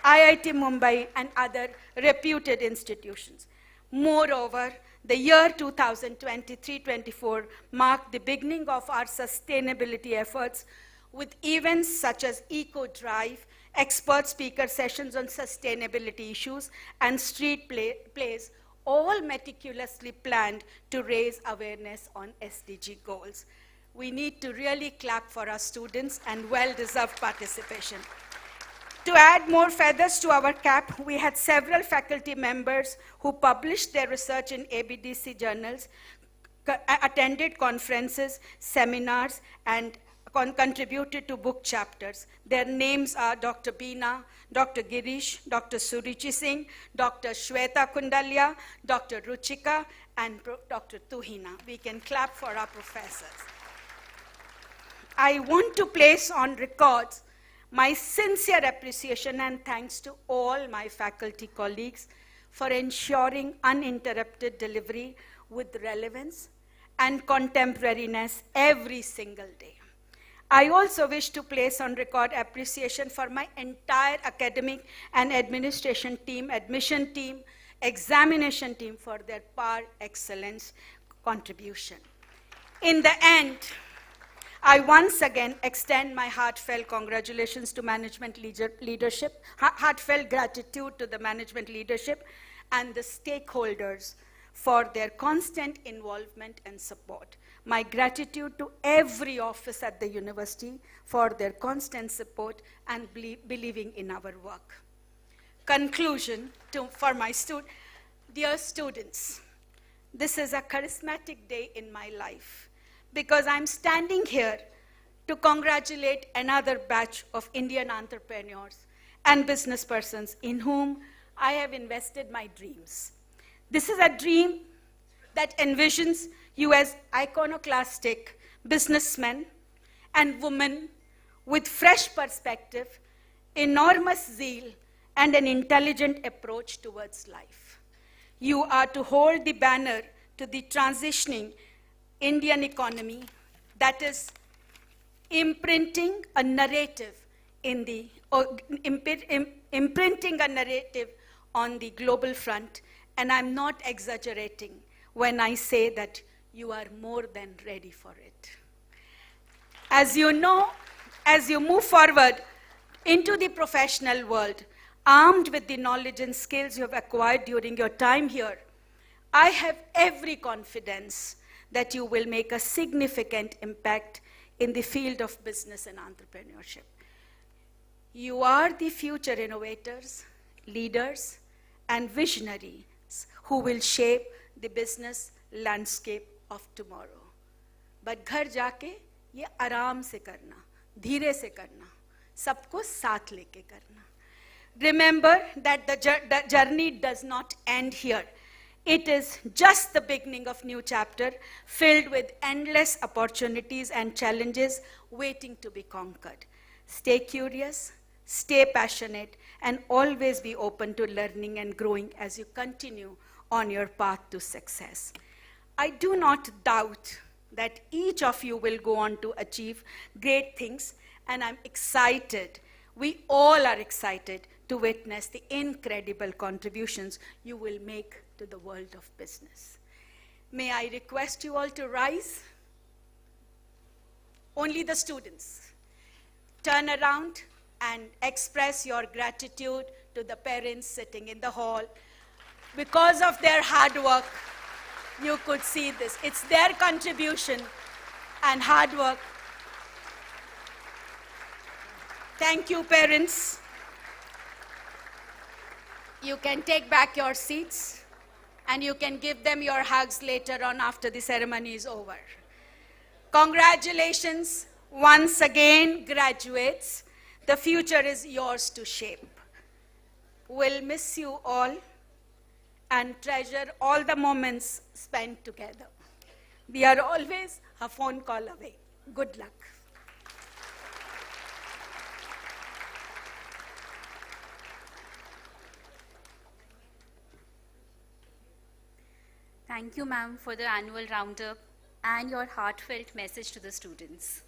IIT Mumbai and other reputed institutions. Moreover, the year 2023-24 marked the beginning of our sustainability efforts with events such as Eco Drive, expert speaker sessions on sustainability issues, and street plays, all meticulously planned to raise awareness on SDG goals. We need to really clap for our students and well-deserved participation. To add more feathers to our cap, we had several faculty members who published their research in ABDC journals, attended conferences, seminars, and contributed to book chapters. Their names are Dr. Beena, Dr. Girish, Dr. Surichi Singh, Dr. Shweta Kundalya, Dr. Ruchika, and Dr. Tuhina. We can clap for our professors. I want to place on records my sincere appreciation and thanks to all my faculty colleagues for ensuring uninterrupted delivery with relevance and contemporariness every single day. I also wish to place on record appreciation for my entire academic and administration team, admission team, examination team for their par excellence contribution. In the end, I once again extend my heartfelt congratulations to management leadership, heartfelt gratitude to the management leadership and the stakeholders for their constant involvement and support. My gratitude to every office at the university for their constant support and believing in our work. Conclusion for my dear students, this is a charismatic day in my life because I'm standing here to congratulate another batch of Indian entrepreneurs and business persons in whom I have invested my dreams. This is a dream that envisions you as iconoclastic businessmen and women with fresh perspective, enormous zeal, and an intelligent approach towards life. You are to hold the banner to the transitioning Indian economy that is imprinting a narrative on the global front, and I'm not exaggerating when I say that you are more than ready for it. As you know, as you move forward into the professional world, armed with the knowledge and skills you have acquired during your time here, I have every confidence that you will make a significant impact in the field of business and entrepreneurship. You are the future innovators, leaders, and visionaries who will shape the business landscape of tomorrow. But घर जाके ये आराम से करना, धीरे से करना, सबको साथ लेके करना. Remember that the journey does not end here. It is just the beginning of new chapter filled with endless opportunities and challenges waiting to be conquered. Stay curious, stay passionate, and always be open to learning and growing as you continue on your path to success. I do not doubt that each of you will go on to achieve great things, and I'm excited, we all are excited to witness the incredible contributions you will make to the world of business. May I request you all to rise? Only the students. Turn around and express your gratitude to the parents sitting in the hall. Because of their hard work, you could see this. It's their contribution and hard work. Thank you, parents. You can take back your seats and you can give them your hugs later on after the ceremony is over. Congratulations once again, graduates. The future is yours to shape. We'll miss you all and treasure all the moments spent together. We are always a phone call away. Good luck. Thank you, ma'am, for the annual roundup and your heartfelt message to the students.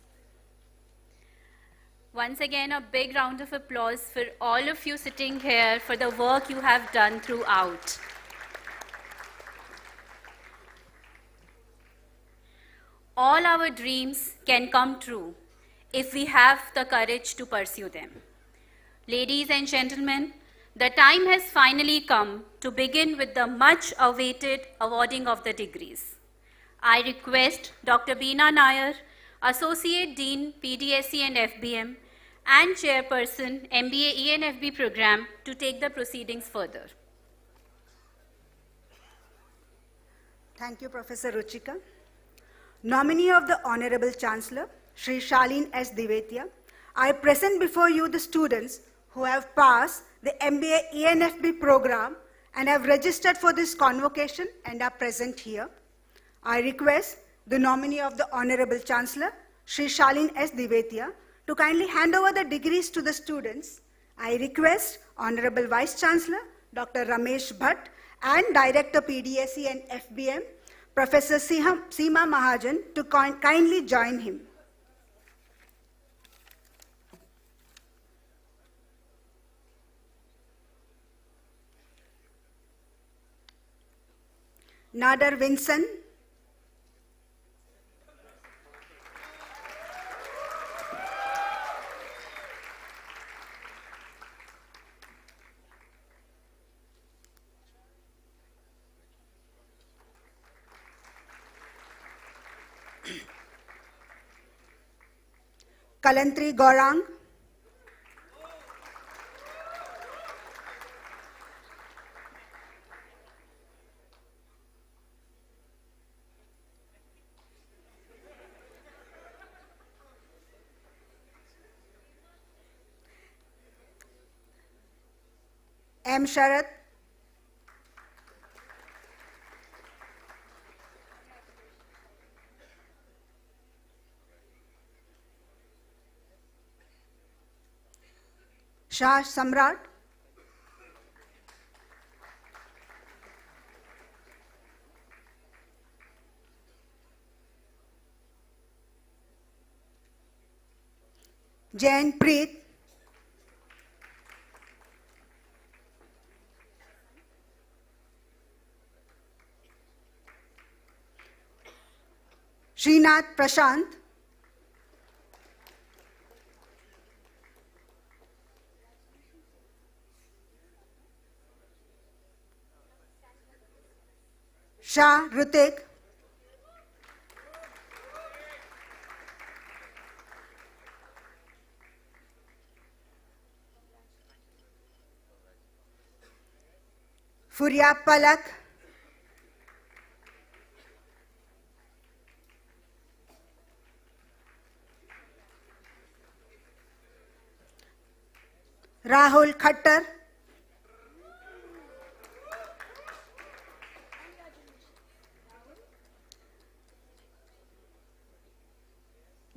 Once again, a big round of applause for all of you sitting here for the work you have done throughout. All our dreams can come true if we have the courage to pursue them. Ladies and gentlemen, the time has finally come to begin with the much-awaited awarding of the degrees. I request Dr. Beena Nair, Associate Dean, PDSC and FBM, and Chairperson, MBA ENFB program, to take the proceedings further. Thank you, Professor Ruchika. Nominee of the Honorable Chancellor, Shri Shalin S. Divetia, I present before you the students who have passed the MBA ENFB program and have registered for this convocation and are present here. I request the nominee of the Honorable Chancellor, Shri Shalin S. Divetia, to kindly hand over the degrees to the students. I request Honorable Vice Chancellor, Dr. Ramesh Bhatt, and Director PDSC and FBM, Professor Seema Mahajan, to kindly join him. Nader Vincent, Kalantri Gaurang, M. Sharat, Shah Samrat, Jain Preet, Srinath Prashant, Shah Rutik, Furia Palak, Rahul Khattar,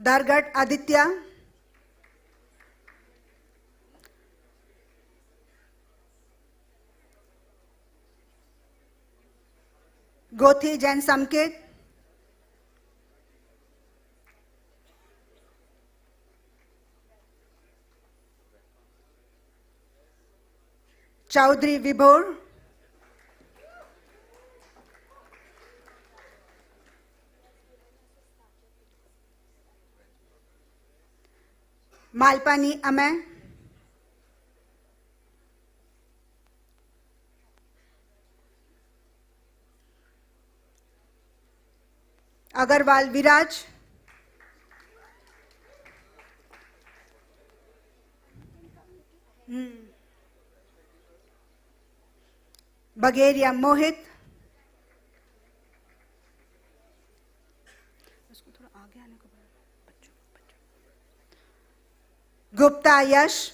Dargat Aditya, Gothi Jain Samket, Chaudhry Vibhor, Malpani Amay, Agarwal Viraj, Bagheria Mohit, Gupta Yash,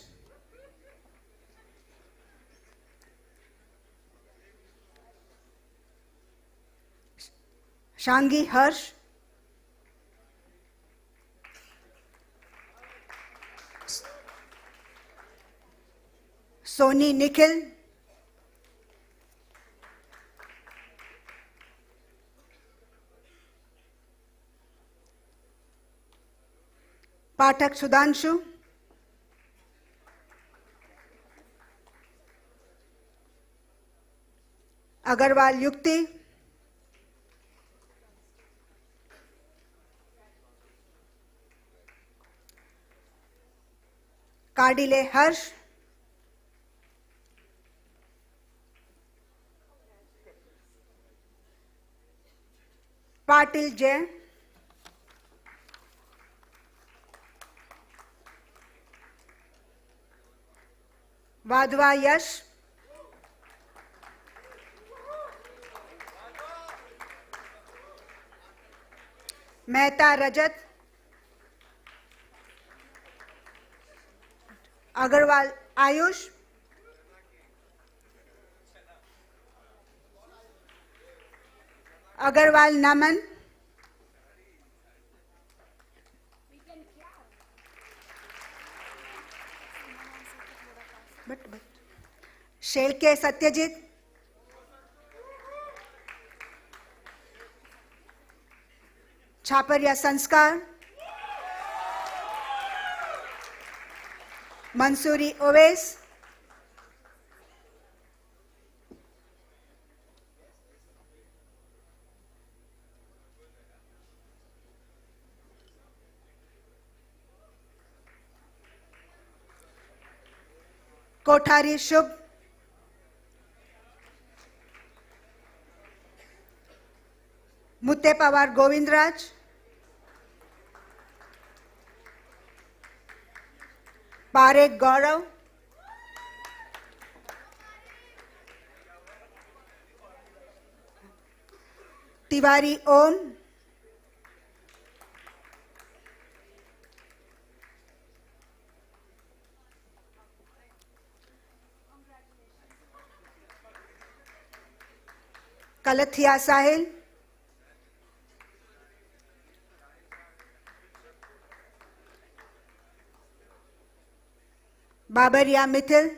Shangi Harsh, Soni Nikhil, Pathak Sudhanshu, Agarwal Yukti, Kadile Harsh, Patil Jay, Vadhwa Yash, Mehta Rajat, Agarwal Ayush, Agarwal Naman, Shelke Satyajit, Chaparya Sanskar, Mansuri Owais, Kothari Shubh, Mutte Pawar Govindraj, Parekh Gaurav, Tiwari Om, Kalathia Sahil, Babaria Mithil,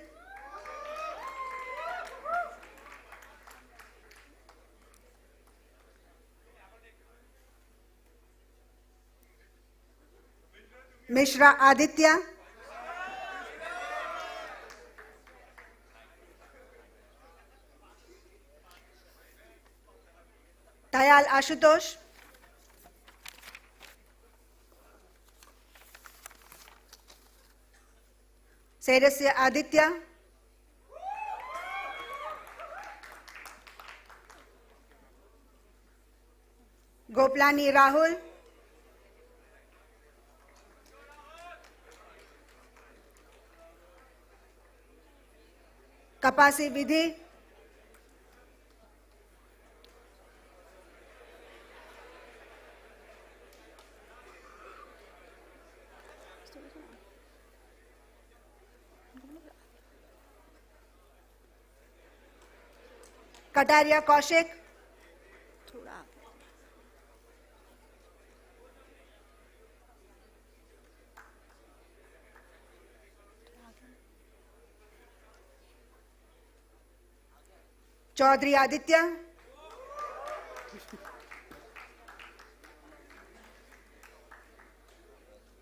Mishra Aditya, Dayal Ashutosh, Serasya Aditya, Goplani Rahul, Kapasi Vidhi, Kataria Kaushik, Chaudhary Aditya,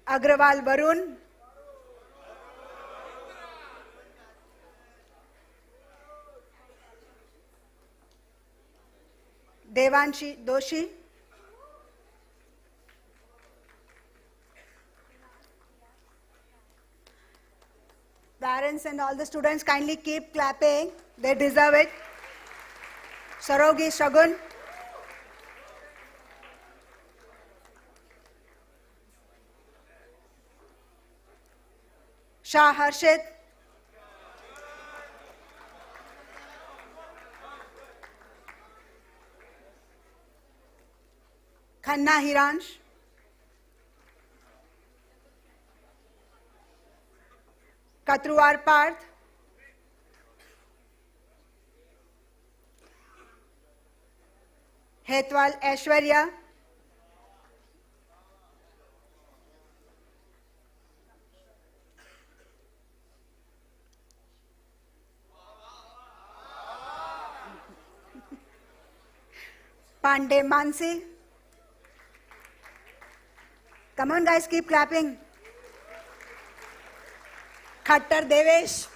Agrawal Varun, Devanshi Doshi, parents and all the students kindly keep clapping, they deserve it. Sarogi Shagun, Shah Harshit, Khanna Hiransh, Katruwar Parth, Hetwal Aishwarya, Pandey Mansi. Come on guys, keep clapping. Khattar Devesh,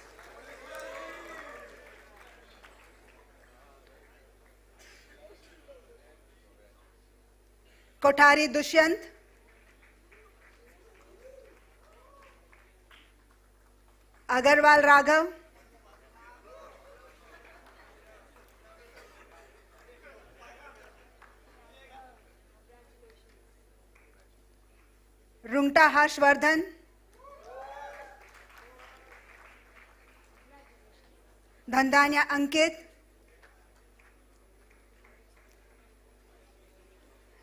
Kothari Dushyant, Agarwal Raghav, Rungta Harshvardhan, Dhandanya Ankit,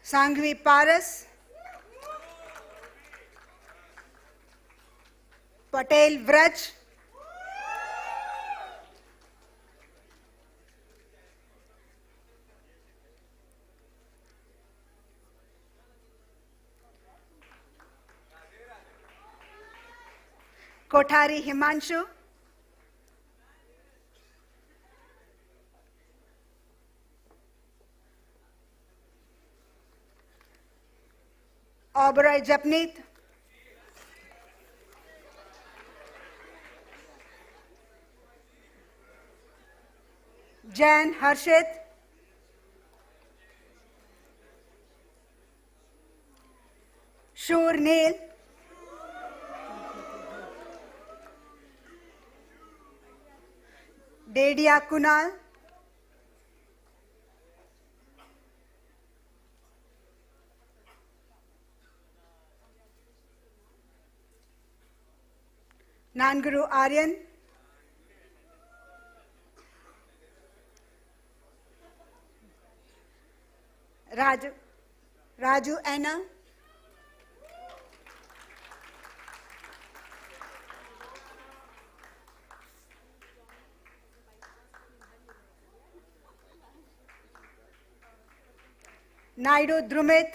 Sanghvi Paras, Patel Vraj, Kothari Himanshu, Oberoi Japneet, Jan Harshit, Shur Neil, Dedia Kunal, Nanguru Aryan, Raju Anna, Naidu Drumit,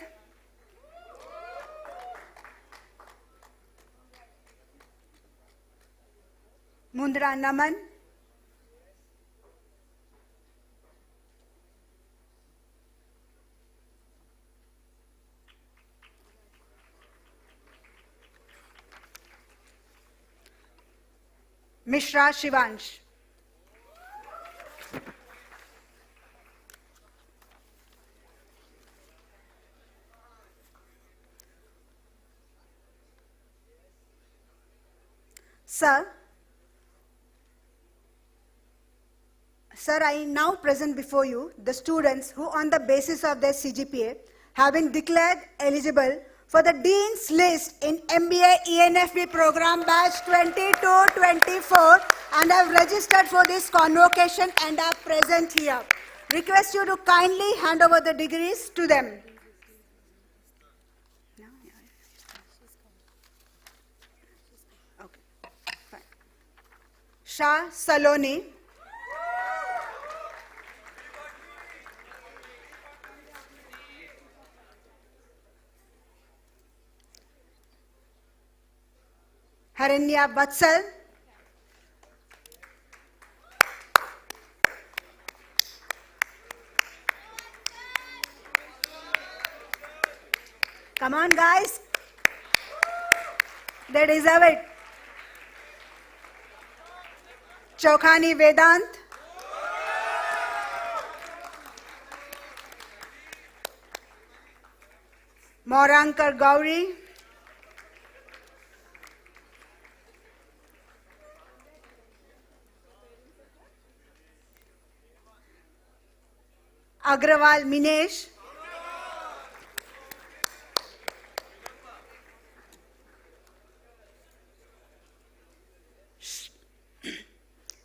Mundra Naman, Mishra Shivansh. Sir, I now present before you the students who on the basis of their CGPA have been declared eligible for the Dean's List in MBA ENFB program batch 22-24 and have registered for this convocation and are present here. Request you to kindly hand over the degrees to them. Okay, fine. Shah Saloni, Haranya Batsal, come on guys, they deserve it. Chokhani Vedant, Morankar Gauri, Agrawal Minesh,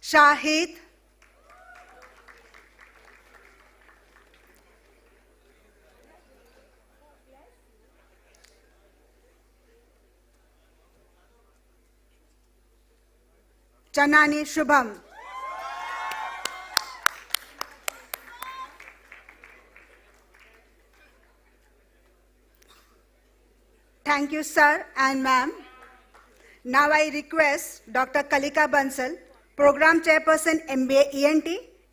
Shahid, Chanani Shubham, thank you, sir and ma'am. Now I request Dr. Kalika Bansal, Program Chairperson MBA ENT,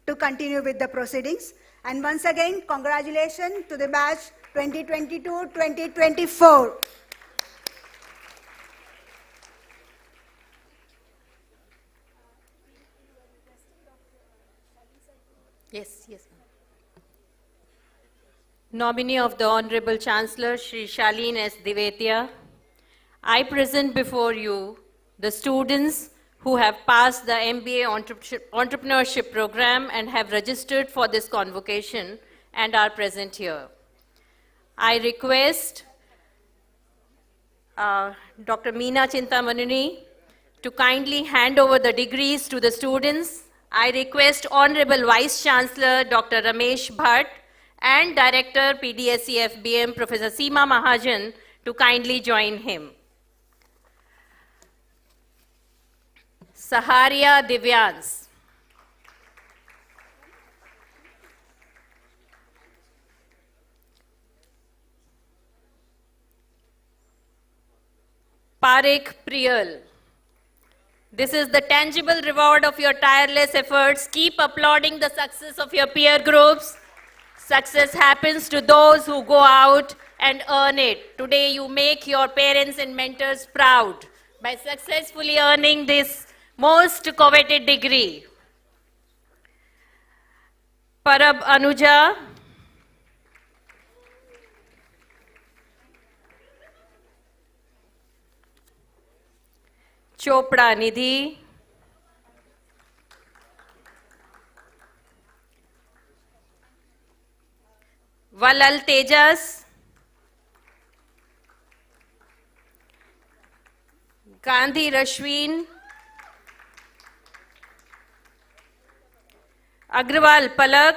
to continue with the proceedings. And once again, congratulations to the batch 2022-2024. Yes, yes. Nominee of the Honorable Chancellor, Shri Shalin S. Divetia, I present before you the students who have passed the MBA Entrepreneurship program and have registered for this convocation and are present here. I request Dr. Meena Chintamanuni to kindly hand over the degrees to the students. I request Honorable Vice Chancellor Dr. Ramesh Bhatt and Director PDSE FBM Professor Seema Mahajan to kindly join him. Saharia Divyans. Parekh Priyal. This is the tangible reward of your tireless efforts. Keep applauding the success of your peer groups. Success happens to those who go out and earn it. Today you make your parents and mentors proud by successfully earning this most coveted degree. Parab Anuja, Chopra Nidhi, Valal Tejas, Gandhi Rashwin, Agrawal Palak,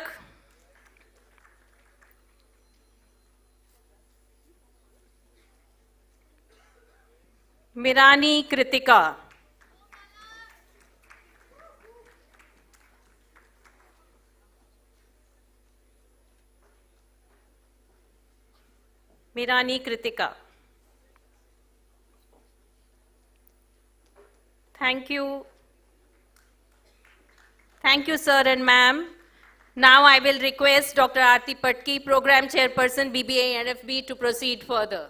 Mirani Kritika. Mirani Kritika. Thank you. Thank you, sir and ma'am. Now I will request Dr. Aarti Patki, Program Chairperson, BBA NFB, to proceed further.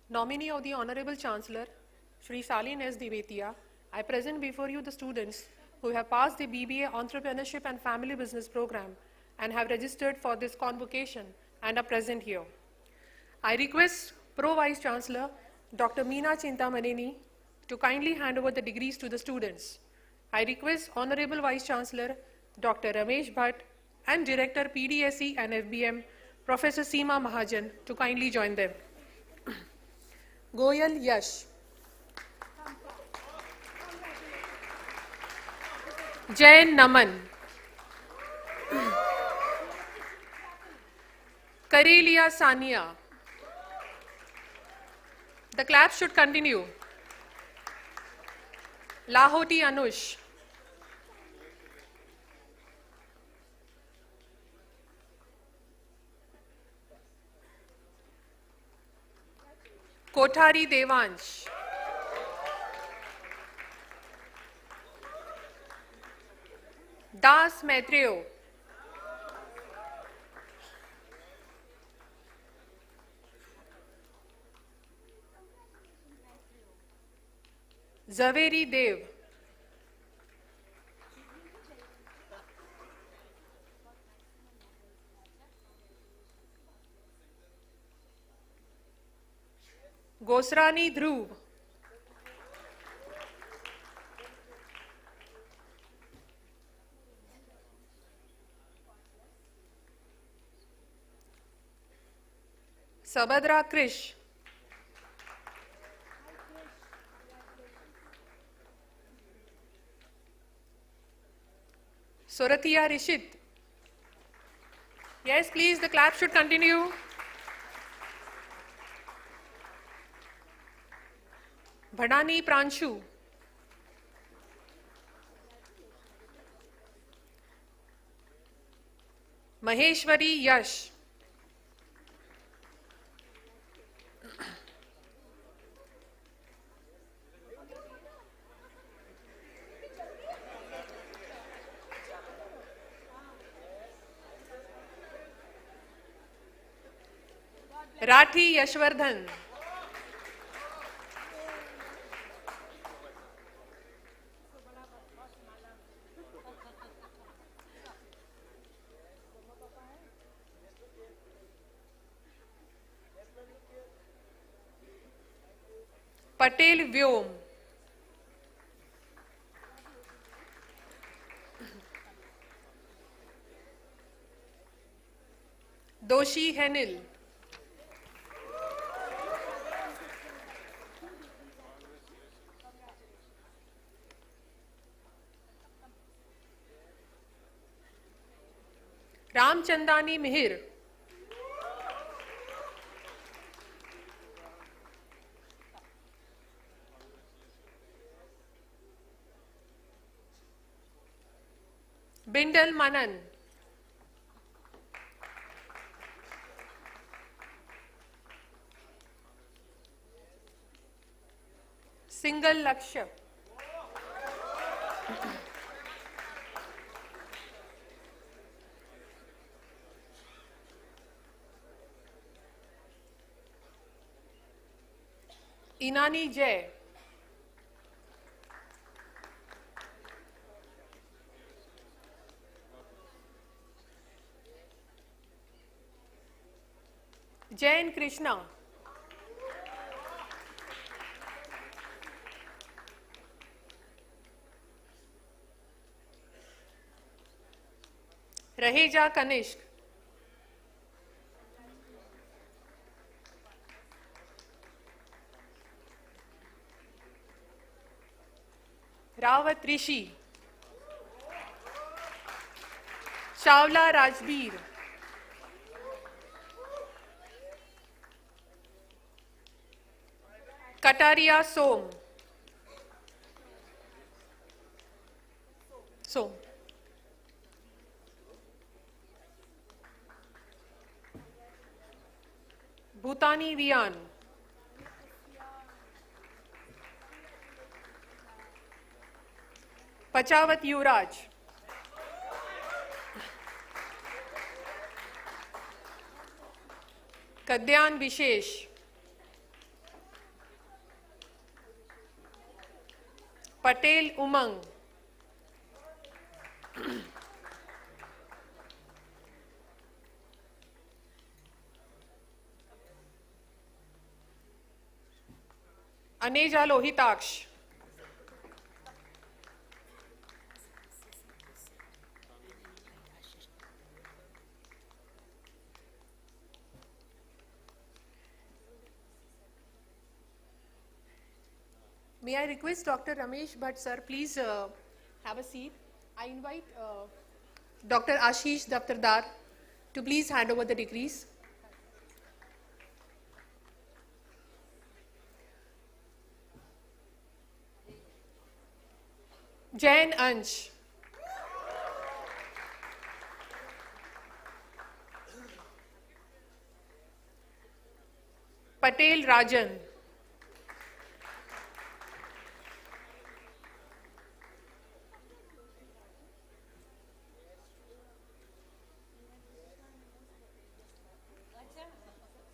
Nominee of the Honorable Chancellor, Shri Shalin S. Divetia, I present before you the students who have passed the BBA Entrepreneurship and Family Business program and have registered for this convocation and are present here. I request Pro Vice Chancellor, Dr. Meena Chintamaneni, to kindly hand over the degrees to the students. I request Honorable Vice Chancellor, Dr. Ramesh Bhatt, and Director PDSE and FBM, Professor Seema Mahajan, to kindly join them. Goyal Yash. Jain Naman. Karelia Sania. The clap should continue. Lahoti Anush. Kothari Devansh. Das Maitreo. Zaveri Dev. Gosrani Dhruv. Sabadra Krish. Soratia Rishit. Yes, please, the clap should continue. Bhadani Pranshu. Maheshwari Yash. Rathi Yashwardhan. Patel Vyom. Doshi Henil. Ramchandani Mihir. Bindal Manan. Single Lakshya. Inani Jay. Jain Krishna. Raheja Kanishk, Rawat Rishi, Chawla Rajbir, Kataria Som, Bhutani Vian, Pachawat Yuvraj, Kadyan Vishesh, Patel Umang, Aneja Lohitaksh, May I request Dr. Ramesh Bhatt sir, please have a seat. I invite Dr. Ashish Daftardar to please hand over the degrees. Jain Ansh, Patel Rajan,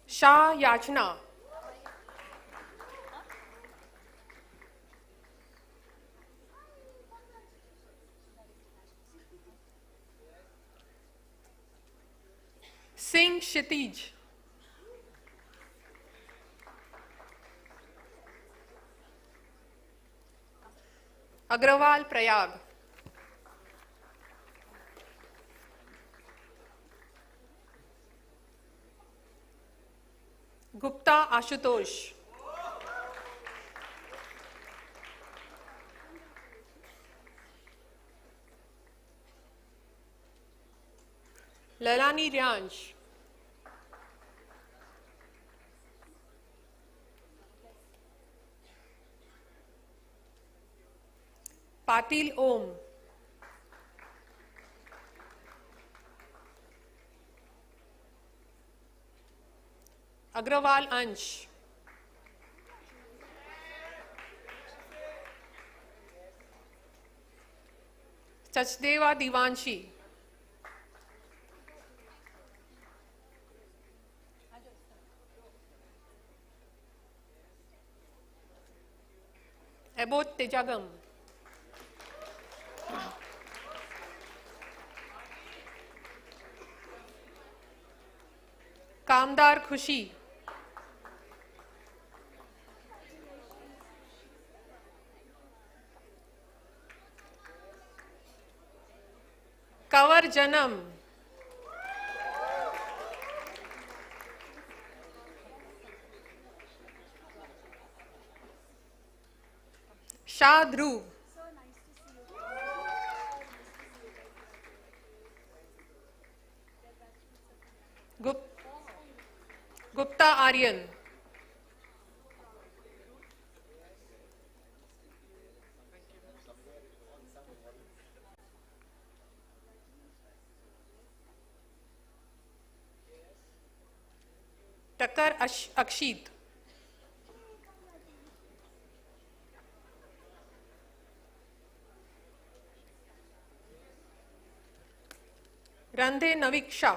Shah Yachna, Singh Kshitij, Agrawal Prayag, Gupta Ashutosh, Lalani Ryansh, Patil Om, Agrawal Ansh, Sachdeva Divanshi, Abod Tejagam, Kamdar Khushi, Kavar Janam, Shah Dhruv, Gupta Aryan, Takar Akshit, Randhe Naviksha,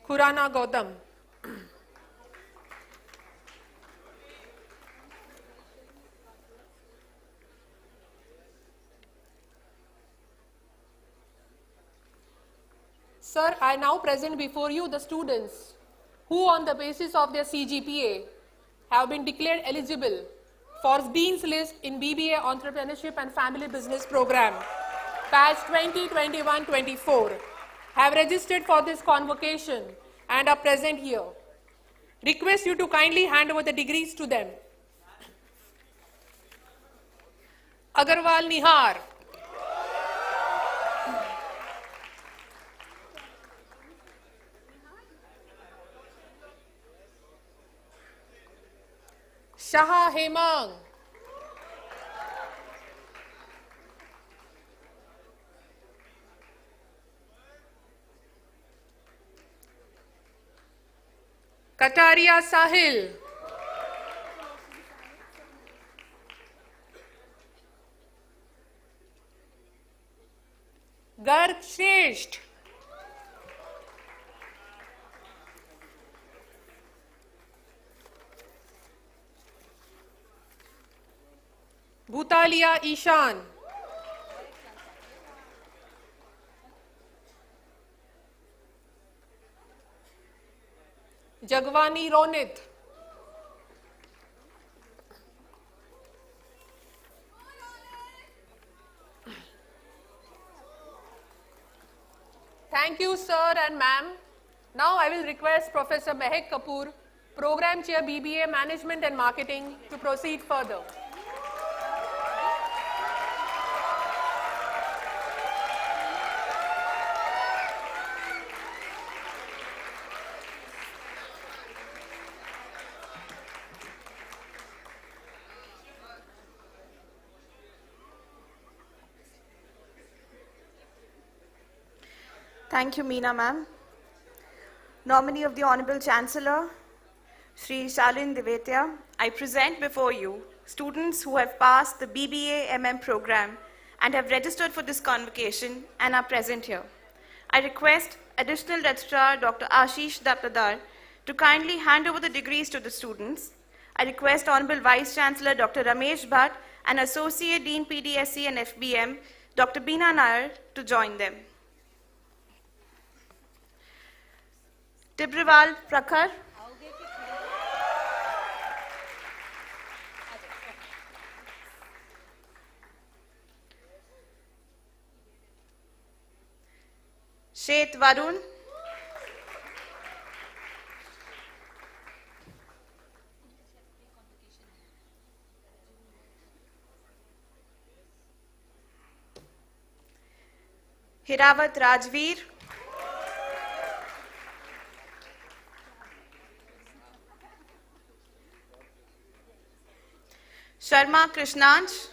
Khurana Gautam, Sir, I now present before you the students who on the basis of their CGPA have been declared eligible for Dean's List in BBA Entrepreneurship and Family Business Program, batch 2021-24, have registered for this convocation and are present here. Request you to kindly hand over the degrees to them. Agarwal Nihar. Shaha Hemang. Kataria Sahil. Garg Shresht. Bhutalia Ishan. Jagwani Ronit. Thank you, sir and ma'am. Now I will request Professor Mehek Kapoor, Program Chair BBA Management and Marketing, to proceed further. Thank you, Meena ma'am. Nominee of the Honorable Chancellor, Shri Shalin Divetya, I present before you students who have passed the BBA MM program and have registered for this convocation and are present here. I request Additional Registrar Dr. Ashish Daptadar to kindly hand over the degrees to the students. I request Honorable Vice Chancellor Dr. Ramesh Bhatt and Associate Dean PDSC and FBM Dr. Beena Nair to join them. Tibriwal Prakhar. Shet Varun. Hirawat Rajveer. Sharma Krishnanj.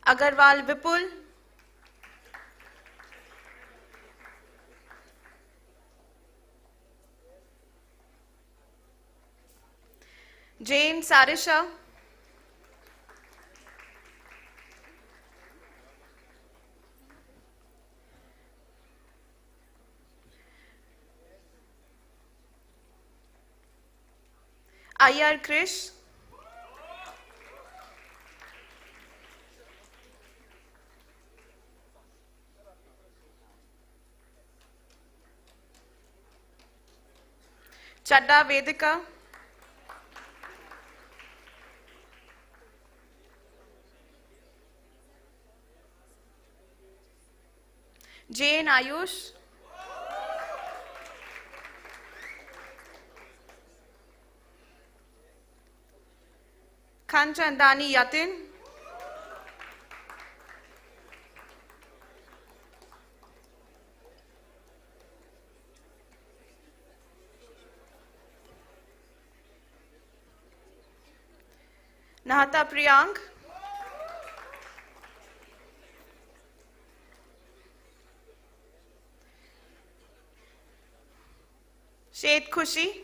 Agarwal Vipul. Jane Sarisha. Ayar Krish. Chadda Vedika. Jane Ayush. Kanchandani Yatin. Nahata Priyank. Shet Khushi.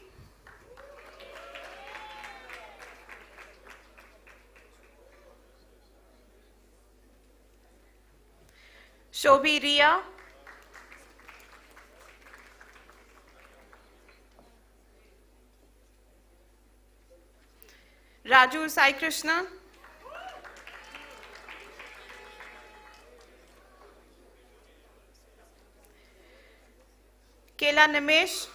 Shobhi Ria, Raju Sai Krishna, Kela Nimesh,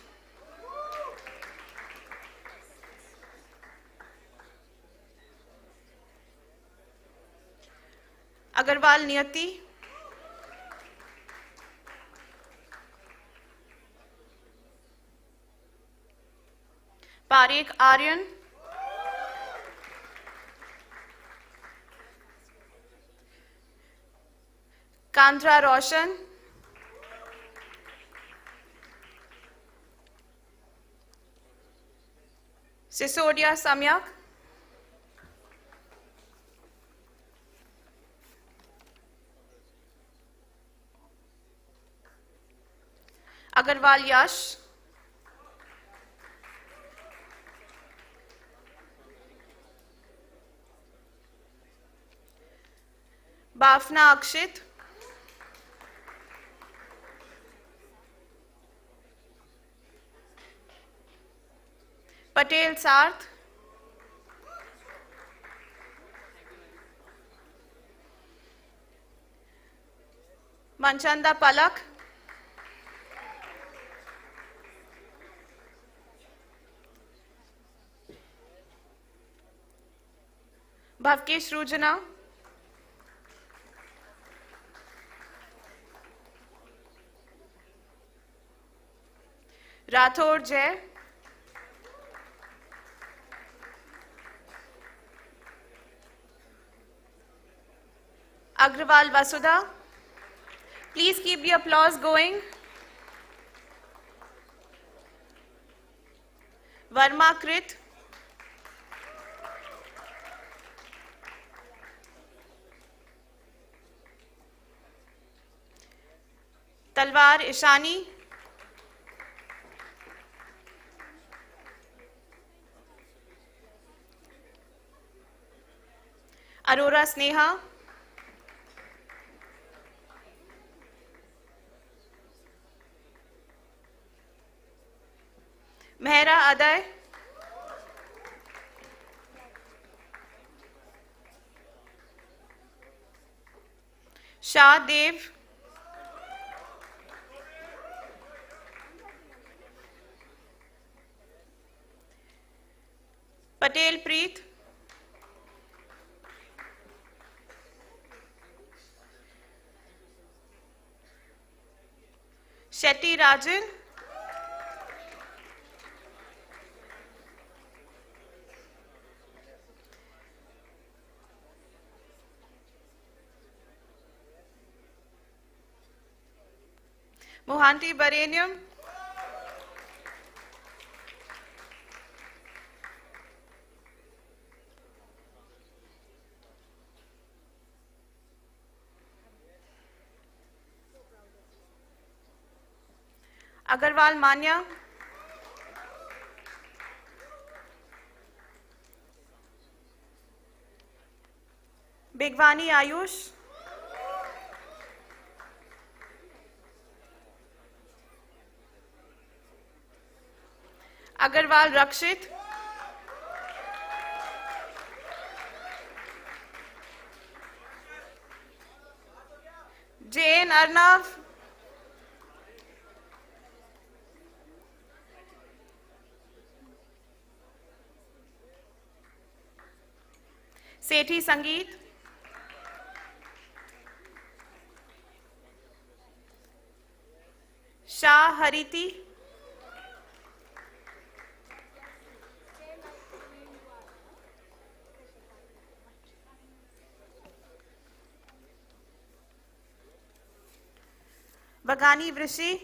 Agarwal Niyati, Parekh Aryan, Kandra Roshan, Sisodia Samyak, Agarwal Yash, Bafna Akshit, Patel Sarth, Manchanda Palak, Bhavkesh Rujana, Rathod Jay, Agrawal Vasudha. Please keep the applause going. Varma Krit, Talwar Ishani, Arora Sneha, Mehra Aday, Shah Dev, Patel Preet, Shetty Rajan, Mohanty Barenium, Agarwal Manya, Bigwani Ayush, Agarwal Rakshit, Jane Arnav, Sethi Sangeet, Shah Hariti, Bagani Vrishi,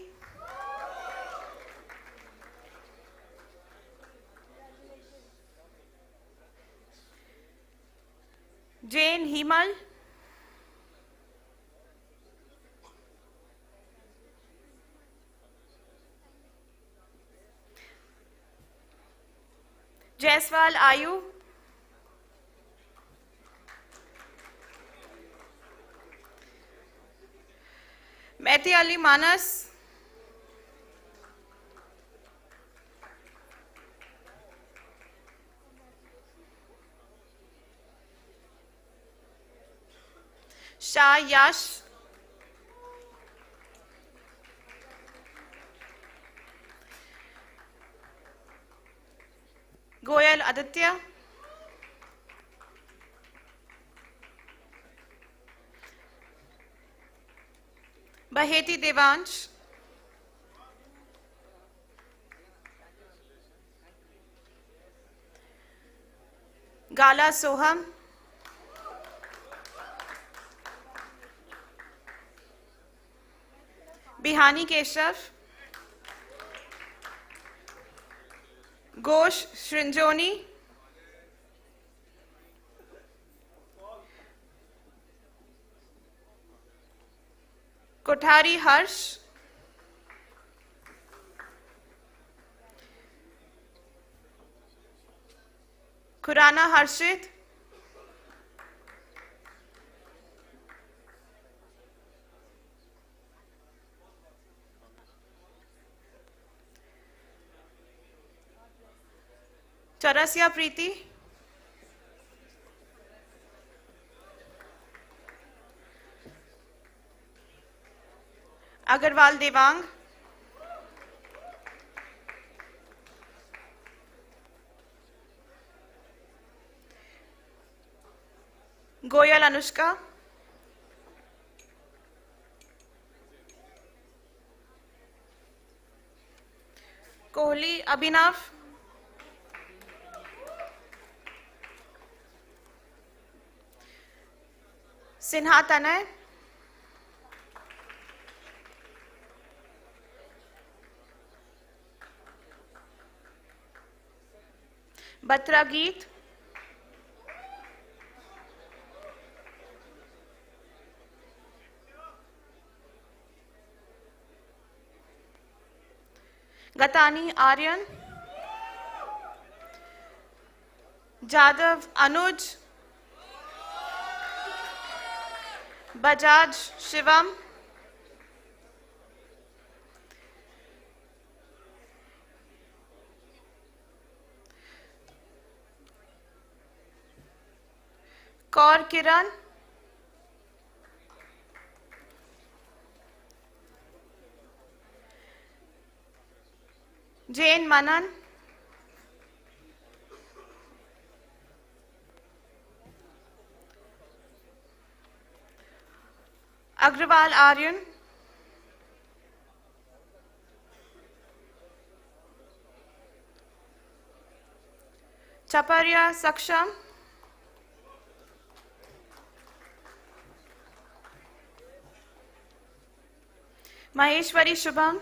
Jane Himal, Jaiswal Ayu, Eti Ali Manas, Shah Yash, Goyal Aditya, Baheti Devansh, Gala Soham, Bihani Keshav, Ghosh Shrinjoni, Kothari Harsh, Khurana Harshit, Charasya Preeti, Agarwal Devang, Goyal Anushka, Kohli Abhinav, Sinha Tanay, Batra Geet, Gatani Aryan, Jadav Anuj, Bajaj Shivam, Kaur Kiran, Jane Manan, Agrawal Aryan, Chaparia Saksham, Maheshwari Shubham,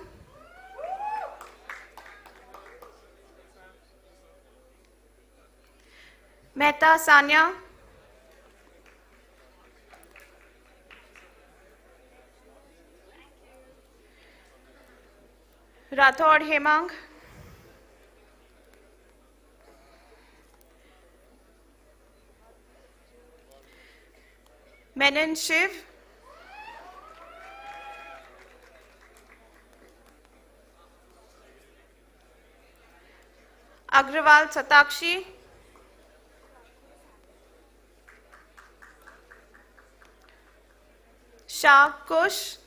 Mehta Sanya, Rathod Hemang, Menon Shiv, Agrawal Satakshi, Shah Kush,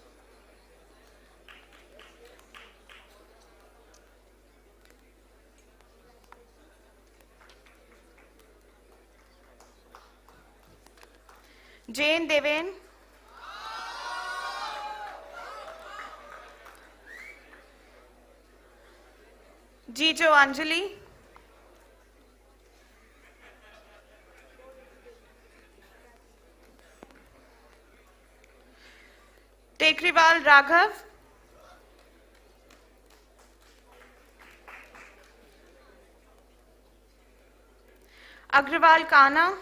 Jane Deven, Jijo Anjali, Tekriwal Raghav, Agrawal Kana,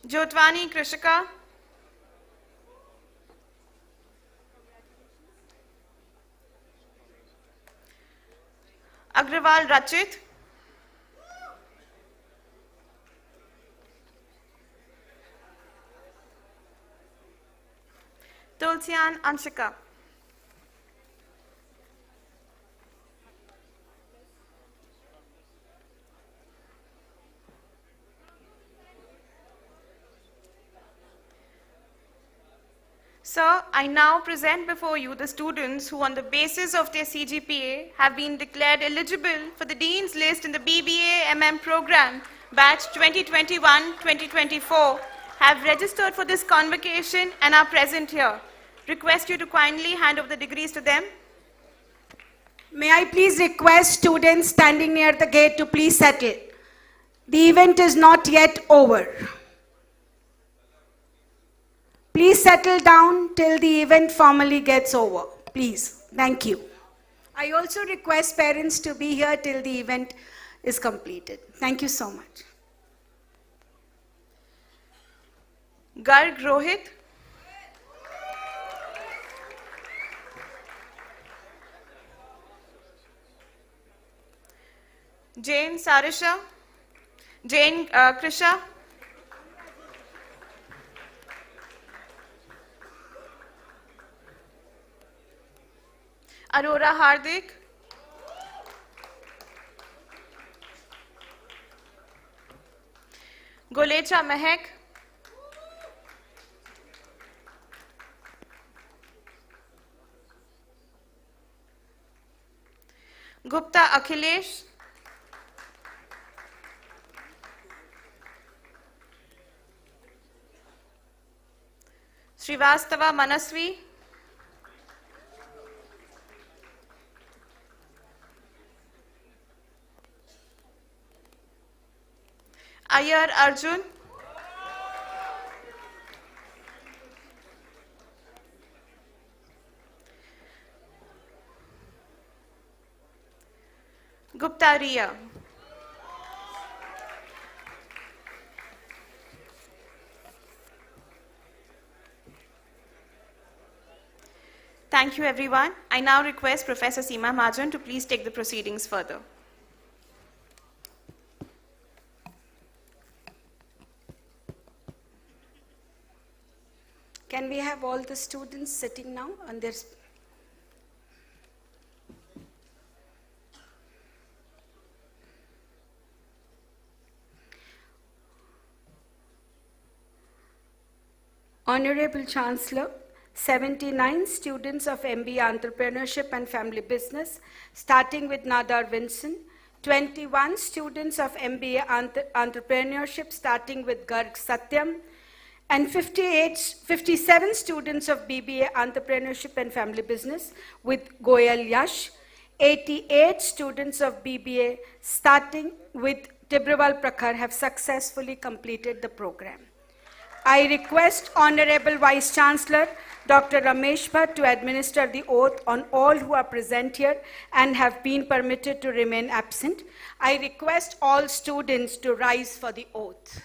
Jotwani Krishika, Agrawal Rachit, Voltian Anshika. Sir, I now present before you the students who on the basis of their CGPA have been declared eligible for the Dean's List in the BBA MM program, batch 2021-2024, have registered for this convocation and are present here. Request you to kindly hand over the degrees to them. May I please request students standing near the gate to please settle. The event is not yet over. Please settle down till the event formally gets over. Please. Thank you. I also request parents to be here till the event is completed. Thank you so much. Garg Rohit. Jane Sarisha. Jane Krisha. Aurora Hardik. Golecha Mehek. Gupta Akhilesh. Srivastava Manasvi. Ayar Arjun. Gupta Riya. Thank you, everyone. I now request Professor Seema Mahajan to please take the proceedings further. Can we have all the students sitting now on their... Honorable Chancellor, 79 students of MBA Entrepreneurship and Family Business, starting with Nadar Vincent, 21 students of MBA Entrepreneurship, starting with Garg Satyam, and 57 students of BBA Entrepreneurship and Family Business with Goyal Yash, 88 students of BBA starting with Tibrewal Prakhar have successfully completed the program. I request Honorable Vice Chancellor Dr. Ramesh Bhatt to administer the oath on all who are present here and have been permitted to remain absent. I request all students to rise for the oath.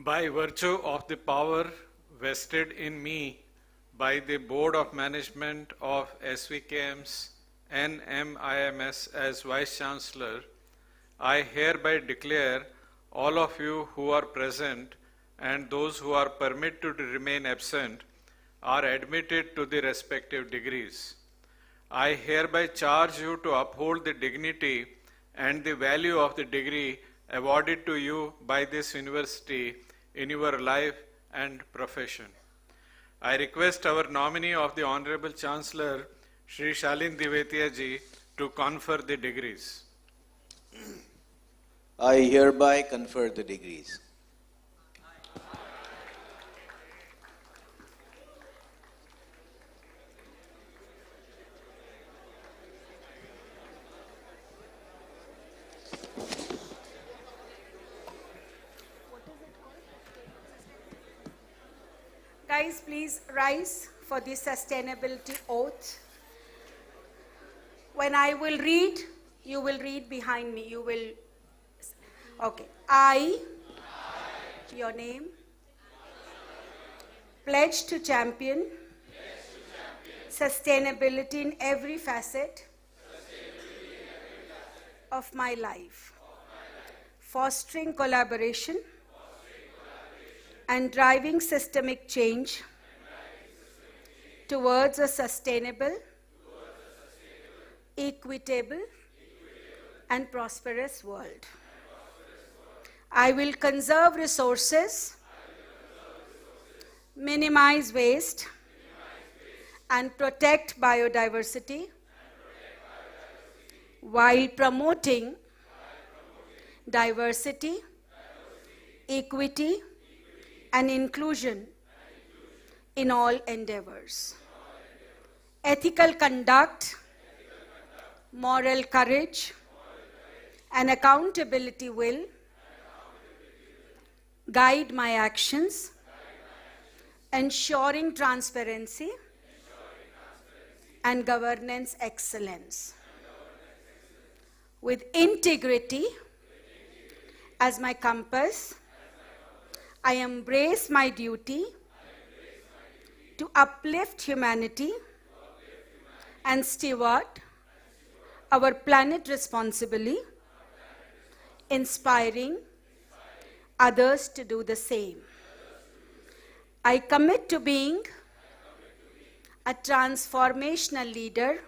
By virtue of the power vested in me by the Board of Management of SVKM's NMIMS as Vice Chancellor, I hereby declare all of you who are present and those who are permitted to remain absent are admitted to the respective degrees. I hereby charge you to uphold the dignity and the value of the degree awarded to you by this university in your life and profession. I request our nominee of the Honorable Chancellor, Shri Shalin Divetia ji, to confer the degrees. I hereby confer the degrees. Guys, please rise for the sustainability oath. When I will read, you will read behind me. You will. Okay. I, your name, pledge to champion sustainability in every facet of my life, fostering collaboration and driving systemic change towards a sustainable, equitable, and prosperous world. I will conserve resources, minimize waste, and protect biodiversity while promoting diversity, equity, and inclusion in all endeavors. Ethical conduct, moral courage, and accountability will guide my actions, ensuring transparency and governance excellence. With integrity as my compass, I embrace my duty to uplift humanity and steward our planet responsibly, inspiring others to do the same. I commit to being a transformational leader,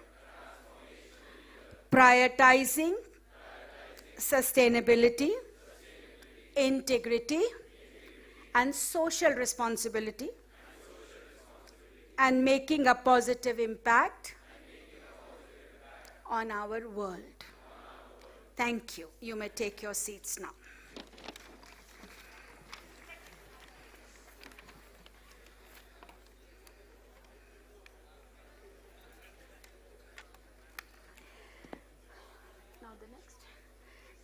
prioritizing sustainability, integrity, and social responsibility, and making a positive impact on our world. Thank you. You may take your seats now. Now the next.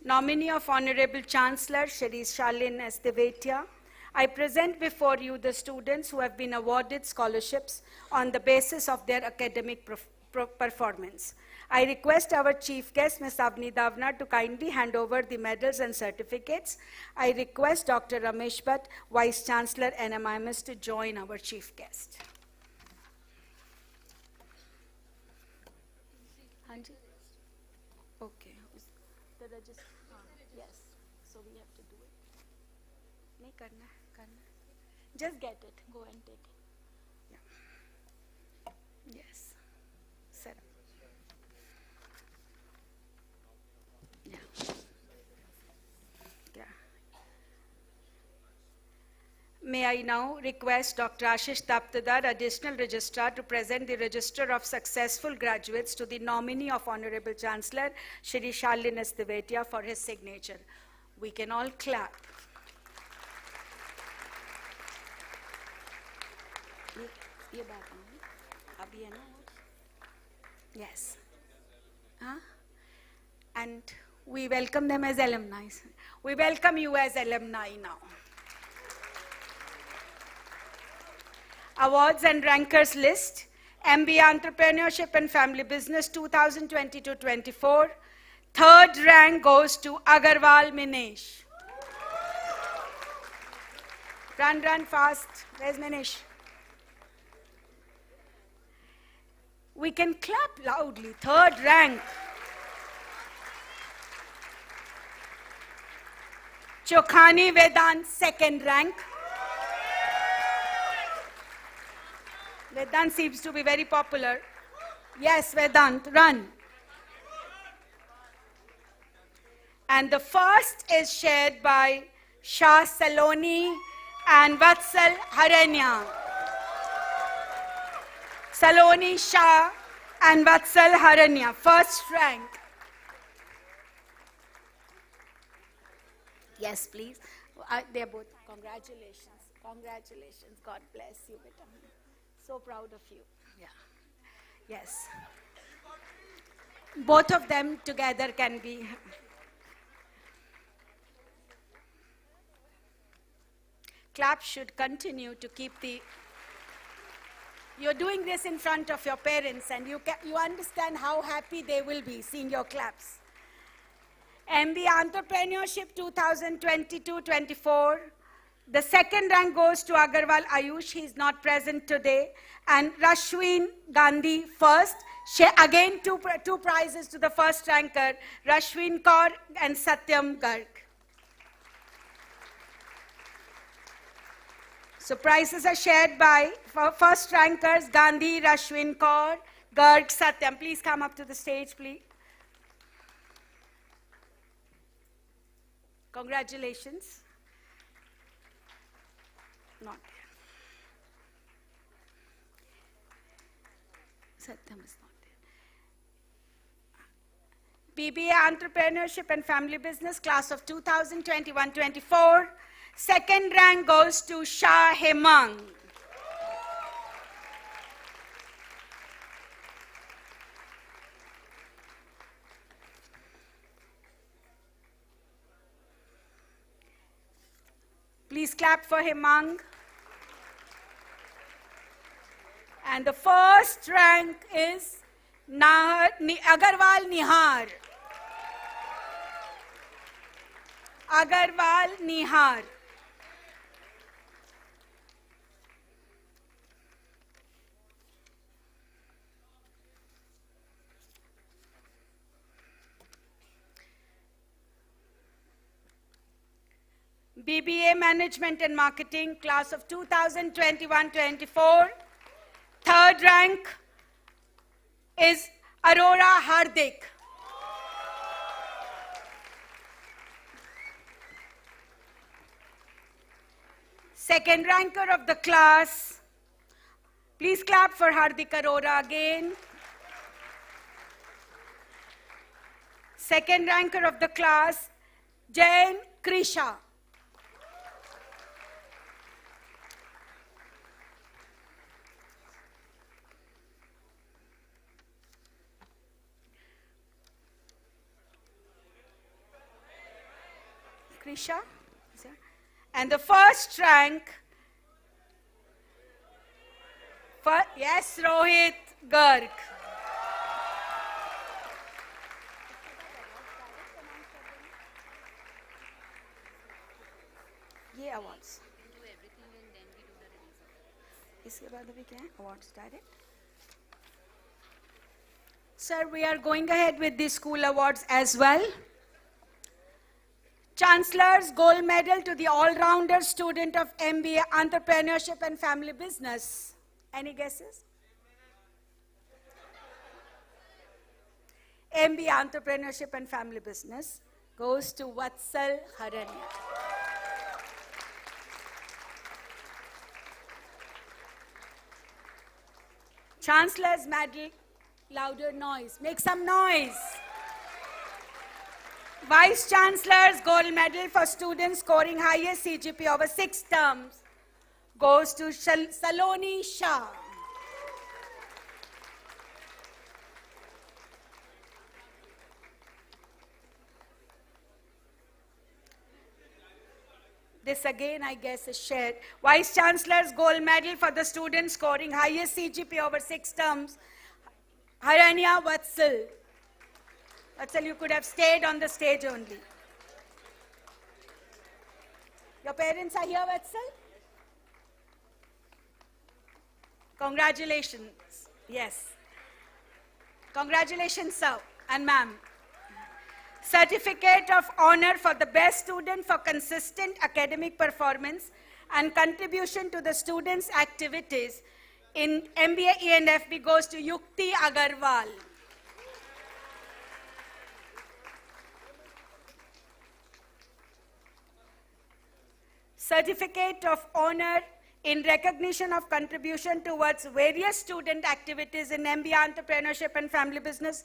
Nominee of Honorable Chancellor, Shri Shalin S. Divetia, I present before you the students who have been awarded scholarships on the basis of their academic performance. I request our chief guest, Ms. Avni Davna, to kindly hand over the medals and certificates. I request Dr. Ramesh Bhatt, Vice Chancellor, NMIMS, to join our chief guest. Hanji? Okay. The register? Yes. So we have to do it. Nahi karna. Just get it. Go and take it. Yeah. Yes. Set up. Yeah. Yeah. May I now request Dr. Ashish Taptadar, Additional Registrar, to present the Register of Successful Graduates to the nominee of Honorable Chancellor, Shri Shalin S. Divetia, for his signature. We can all clap. ये बात नहीं अभी है ना yes and we welcome them as alumni. We welcome you as alumni now. Awards and rankers list. MBA Entrepreneurship and Family Business 2022-24. Third rank goes to Agarwal Minesh. Run fast. Where's Minesh? We can clap loudly. Third rank. Chokhani Vedant, second rank. Vedant seems to be very popular. Yes, Vedant, run. And the first is shared by Shah Saloni and Vatsal Haranya. Saloni Shah and Vatsal Haranya, first rank. Yes, please. They're both. Congratulations. Congratulations. God bless you, beta. So proud of you. Yeah. Yes. Both of them together can be. Clap should continue to keep the. You're doing this in front of your parents, and you understand how happy they will be seeing your claps. MBA Entrepreneurship 2022-24. The second rank goes to Agarwal Ayush. He is not present today. And Rashwin Gandhi first. Again, two prizes to the first ranker, Rashwin Kaur and Satyam Garg. So prizes are shared by first rankers, Gandhi, Rashwin Kaur, Garg, Satyam. Please come up to the stage, please. Congratulations. Not there. Satyam is not there. BBA Entrepreneurship and Family Business, class of 2021-24. Second rank goes to Shah Hemang. Please clap for Hemang. And the first rank is Agarwal Nihar. Agarwal Nihar. BBA Management and Marketing, class of 2021-24. Third rank is Arora Hardik. Second ranker of the class. Please clap for Hardik Arora again. Second ranker of the class, Jain Krisha. Krisha. And the first rank, yes, Rohit Garg. ये awards. इसके बाद अभी क्या है? Awards direct. Sir, we are going ahead with the school awards as well. Chancellor's Gold Medal to the all-rounder student of MBA Entrepreneurship and Family Business. Any guesses? MBA Entrepreneurship and Family Business goes to Vatsal Haranya. Chancellor's medal, louder noise. Make some noise. Vice Chancellor's Gold Medal for students scoring highest CGP over 6 terms goes to Saloni Shah. This again, I guess, is shared. Vice Chancellor's Gold Medal for the students scoring highest CGP over 6 terms, Haranya Vatsal. Vatsal, you could have stayed on the stage only. Your parents are here, Vatsal? Congratulations. Yes. Congratulations, sir and ma'am. Certificate of Honor for the Best Student for Consistent Academic Performance and Contribution to the Students' Activities in MBA ENFB goes to Yukti Agarwal. Certificate of Honor in recognition of contribution towards various student activities in MBA Entrepreneurship and Family Business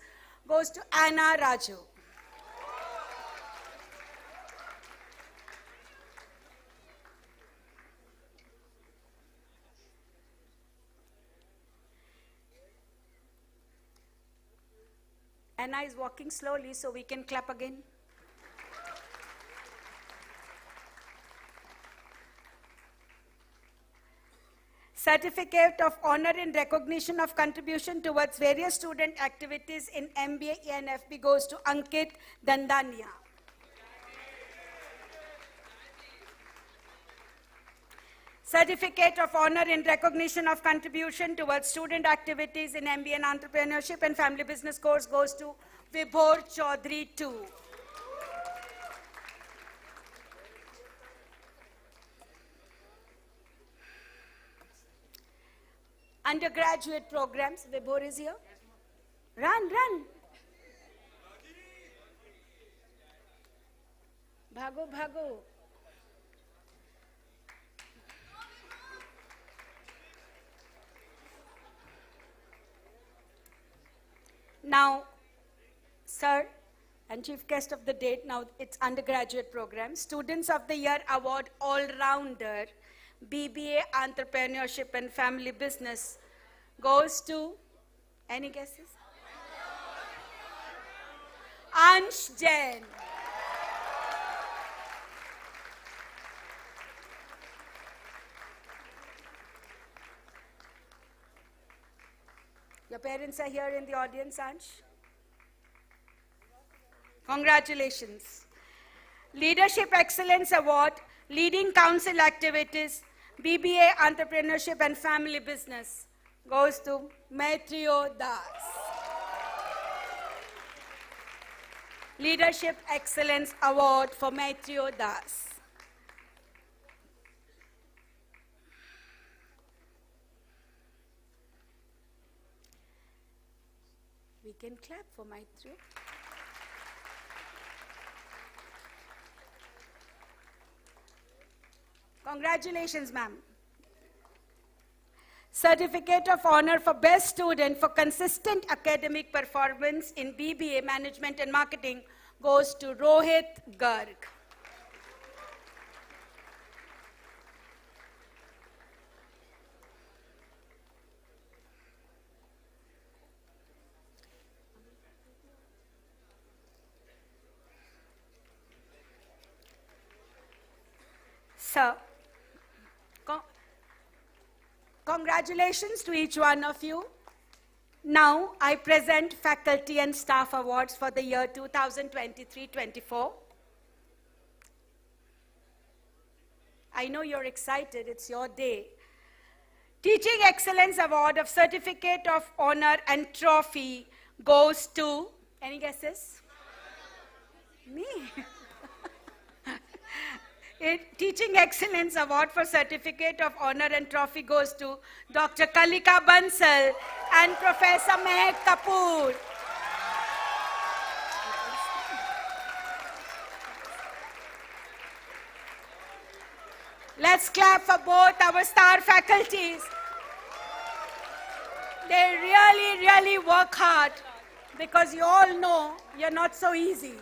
goes to Anna Raju. Anna is walking slowly, so we can clap again. Certificate of Honor in Recognition of Contribution towards various student activities in MBA ENFP goes to Ankit Dandania. Certificate of Honor in Recognition of Contribution towards student activities in MBA and Entrepreneurship and Family Business course goes to Vibhor Chaudhary 2. Undergraduate programs, Vibhor is here. Run, run. Bhago, bhago. Now, sir and chief guest of the day, now it's undergraduate program. Students of the Year Award All-Rounder, BBA Entrepreneurship and Family Business goes to, any guesses? Ansh Jain. Your parents are here in the audience, Ansh. Congratulations. Leadership Excellence Award, Leading Council Activities, BBA Entrepreneurship and Family Business goes to Maitreyo Das. Leadership Excellence Award for Maitreyo Das. We can clap for Maitreyo. Congratulations, ma'am. Certificate of Honor for Best Student for Consistent Academic Performance in BBA Management and Marketing goes to Rohit Garg. Sir, congratulations to each one of you. Now I present Faculty and Staff Awards for the year 2023-24. I know you're excited, it's your day. Teaching Excellence Award of Certificate of Honor and Trophy goes to, any guesses? Me. Teaching Excellence Award for Certificate of Honor and Trophy goes to Dr. Kalika Bansal and Professor Mehak Kapoor. Let's clap for both our star faculties. They really, really work hard because you all know you're not so easy.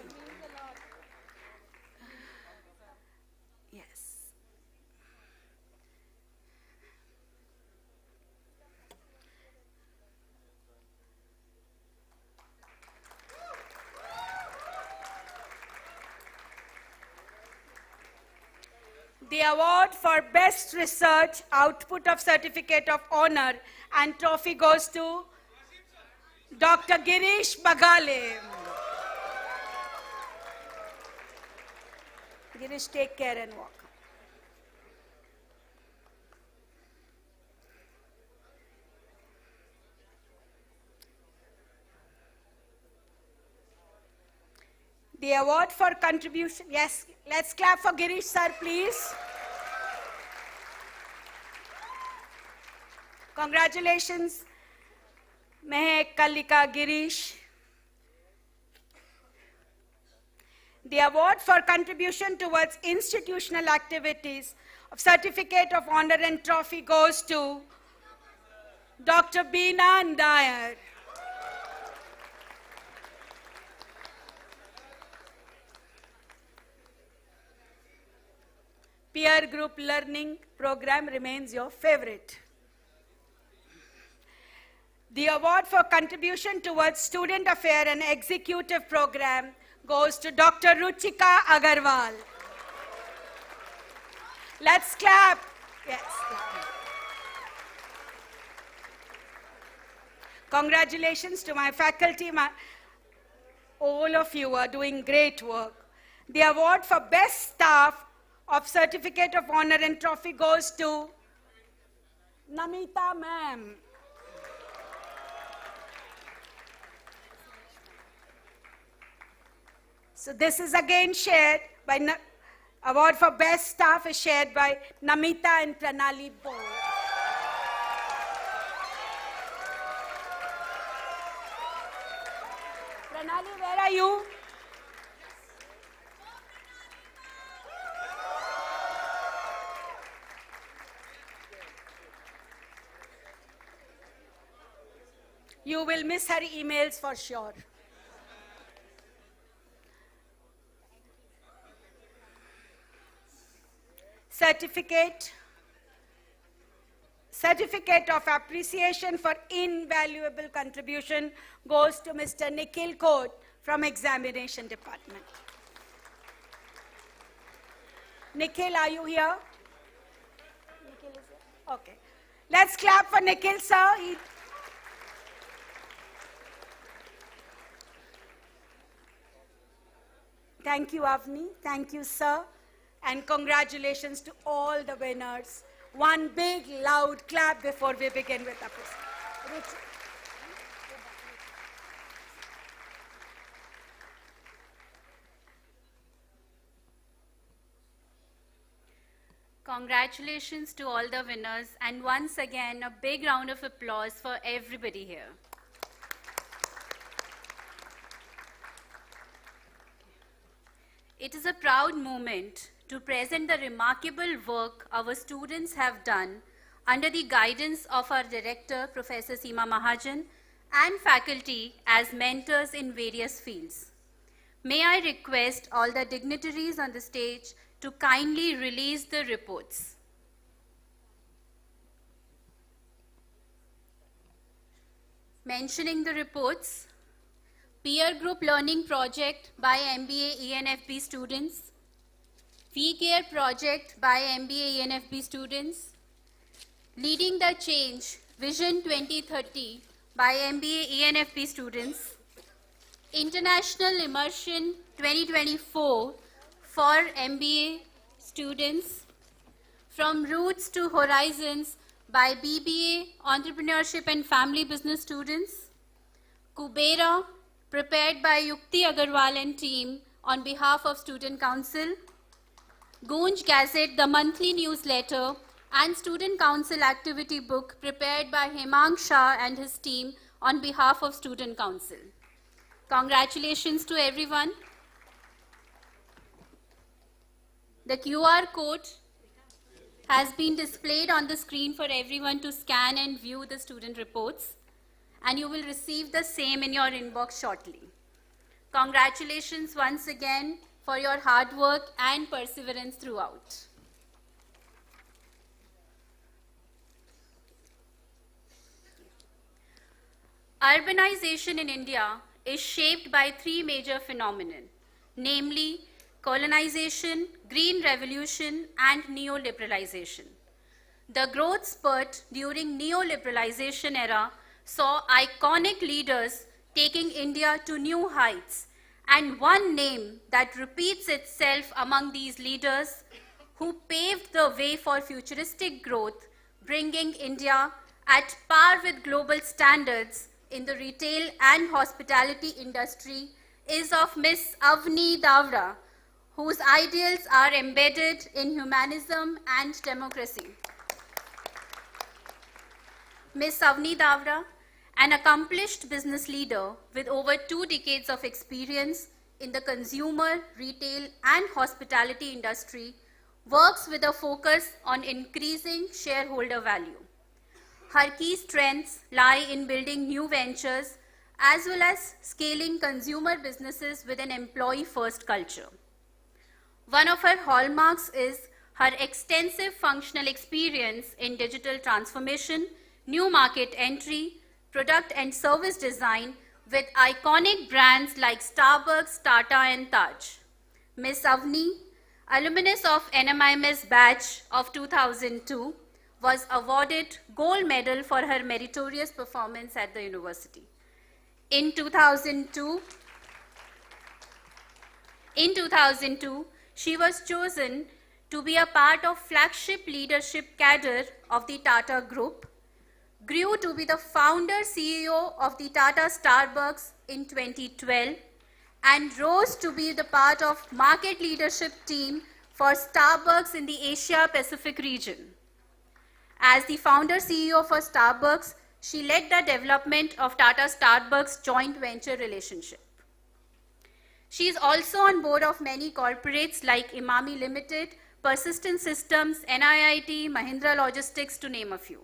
The award for Best Research Output of Certificate of Honor and Trophy goes to Dr. Girish Bagale. Girish, take care and walk. The award for contribution, yes, let's clap for Girish sir, please. Congratulations, Mehak, Kalika, Girish. The award for contribution towards institutional activities of Certificate of Honor and Trophy goes to Dr. Beena Nair. Peer group learning program remains your favorite. The award for contribution towards student affair and executive program goes to Dr. Ruchika Agarwal. Let's clap. Yes. Congratulations to my faculty. All of you are doing great work. The award for best staff of Certificate of Honor and Trophy goes to Namita ma'am. So this is again shared by, award for best staff is shared by Namita and Pranali both. Pranali, where are you? You will miss her emails for sure. Certificate of Appreciation for Invaluable Contribution goes to Mr. Nikhil Koth from Examination Department. Nikhil, are you here? Nikhil is here? Okay. Let's clap for Nikhil, sir. Thank you, Avni. Thank you, sir. And congratulations to all the winners. One big, loud clap before we begin with our presentation. Congratulations to all the winners, and once again, a big round of applause for everybody here. It is a proud moment to present the remarkable work our students have done under the guidance of our director, Professor Seema Mahajan, and faculty as mentors in various fields. May I request all the dignitaries on the stage to kindly release the reports. Mentioning the reports, Peer Group Learning Project by MBA ENFB students, We-Care Project by MBA ENFB students, Leading the Change Vision 2030 by MBA ENFB students, International Immersion 2024 for MBA students, From Roots to Horizons by BBA Entrepreneurship and Family Business students, Kubera, prepared by Yukti Agarwal and team on behalf of Student Council, Goonj Gazette, the monthly newsletter, and Student Council activity book prepared by Hemang Shah and his team on behalf of Student Council. Congratulations to everyone. The QR code has been displayed on the screen for everyone to scan and view the student reports, and you will receive the same in your inbox shortly. Congratulations once again for your hard work and perseverance throughout. Urbanization in India is shaped by three major phenomena, namely colonization, green revolution, and neoliberalization. The growth spurt during neoliberalization era saw iconic leaders taking India to new heights, and one name that repeats itself among these leaders who paved the way for futuristic growth, bringing India at par with global standards in the retail and hospitality industry, is of Miss Avni Davda, whose ideals are embedded in humanism and democracy. Miss Avni Davda, an accomplished business leader with over 2 decades of experience in the consumer, retail, and hospitality industry, works with a focus on increasing shareholder value. Her key strengths lie in building new ventures as well as scaling consumer businesses with an employee-first culture. One of her hallmarks is her extensive functional experience in digital transformation, new market entry, product and service design with iconic brands like Starbucks, Tata and Taj. Ms. Avni, alumnus of NMIMS batch of 2002, was awarded gold medal for her meritorious performance at the university. In 2002, she was chosen to be a part of flagship leadership cadre of the Tata Group, grew to be the founder CEO of the Tata Starbucks in 2012, and rose to be the part of market leadership team for Starbucks in the Asia Pacific region. As the founder CEO for Starbucks, she led the development of Tata Starbucks joint venture relationship. She is also on board of many corporates like Imami Limited, Persistent Systems, NIIT, Mahindra Logistics, to name a few.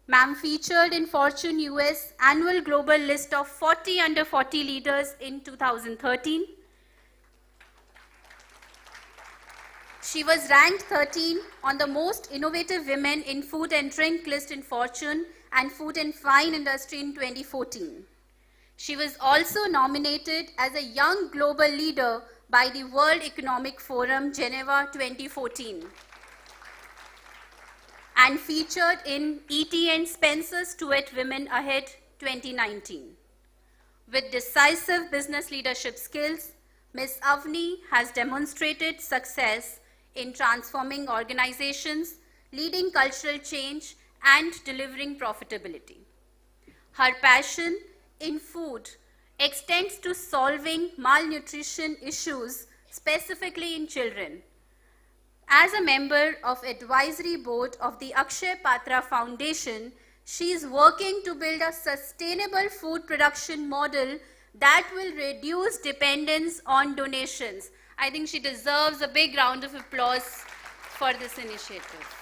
Ma'am featured in Fortune US annual global list of 40 under 40 leaders in 2013. She was ranked 13 on the most innovative women in food and drink list in Fortune and food and wine industry in 2014. She was also nominated as a young global leader by the World Economic Forum, Geneva 2014, and featured in ET and Spencer's Duet Women Ahead 2019. With decisive business leadership skills, Ms. Avni has demonstrated success in transforming organizations, leading cultural change, and delivering profitability. Her passion in food extends to solving malnutrition issues, specifically in children. As a member of advisory board of the Akshay Patra Foundation, she is working to build a sustainable food production model that will reduce dependence on donations. I think she deserves a big round of applause for this initiative.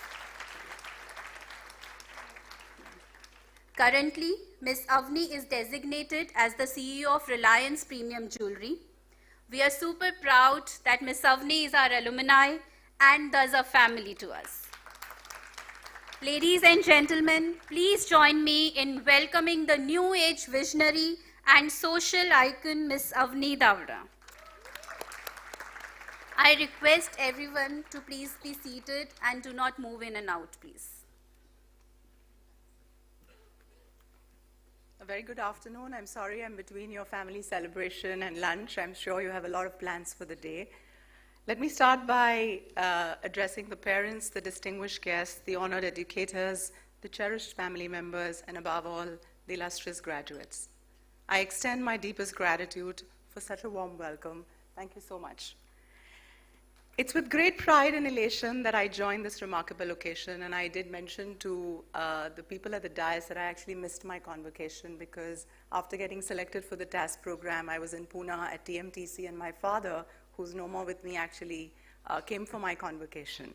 Currently, Ms. Avni is designated as the CEO of Reliance Premium Jewelry. We are super proud that Ms. Avni is our alumni and thus a family to us. Ladies and gentlemen, please join me in welcoming the new age visionary and social icon, Ms. Avni Davda. I request everyone to please be seated and do not move in and out, please. A very good afternoon. I'm sorry I'm between your family celebration and lunch. I'm sure you have a lot of plans for the day. Let me start by addressing the parents, the distinguished guests, the honored educators, the cherished family members, and above all, the illustrious graduates. I extend my deepest gratitude for such a warm welcome. Thank you so much. It's with great pride and elation that I joined this remarkable occasion, and I did mention to the people at the dais that I actually missed my convocation because after getting selected for the TAS program, I was in Pune at TMTC, and my father, who's no more with me, actually came for my convocation.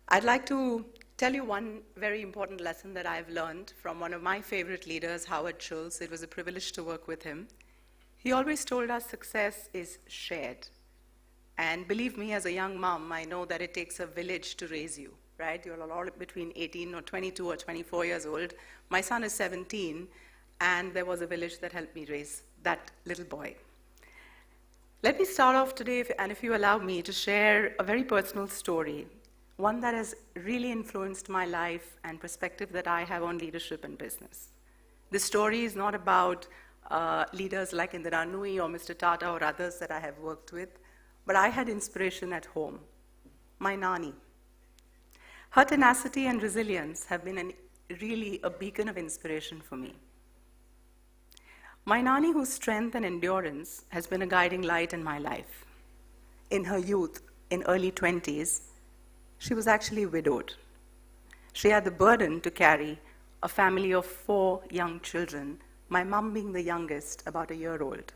I'd like to tell you one very important lesson that I've learned from one of my favorite leaders, Howard Schultz. It was a privilege to work with him. He always told us success is shared. And believe me, as a young mom, I know that it takes a village to raise you, right? You're all between 18 or 22 or 24 years old. My son is 17, and there was a village that helped me raise that little boy. Let me start off today, if you allow me, to share a very personal story, one that has really influenced my life and perspective that I have on leadership and business. This story is not about leaders like Indira Nui or Mr. Tata or others that I have worked with, but I had inspiration at home, my Nani. Her tenacity and resilience have been really a beacon of inspiration for me. My Nani, whose strength and endurance has been a guiding light in my life. In her youth, in early 20s, she was actually widowed. She had the burden to carry a family of 4 young children, my mom being the youngest, about a year old.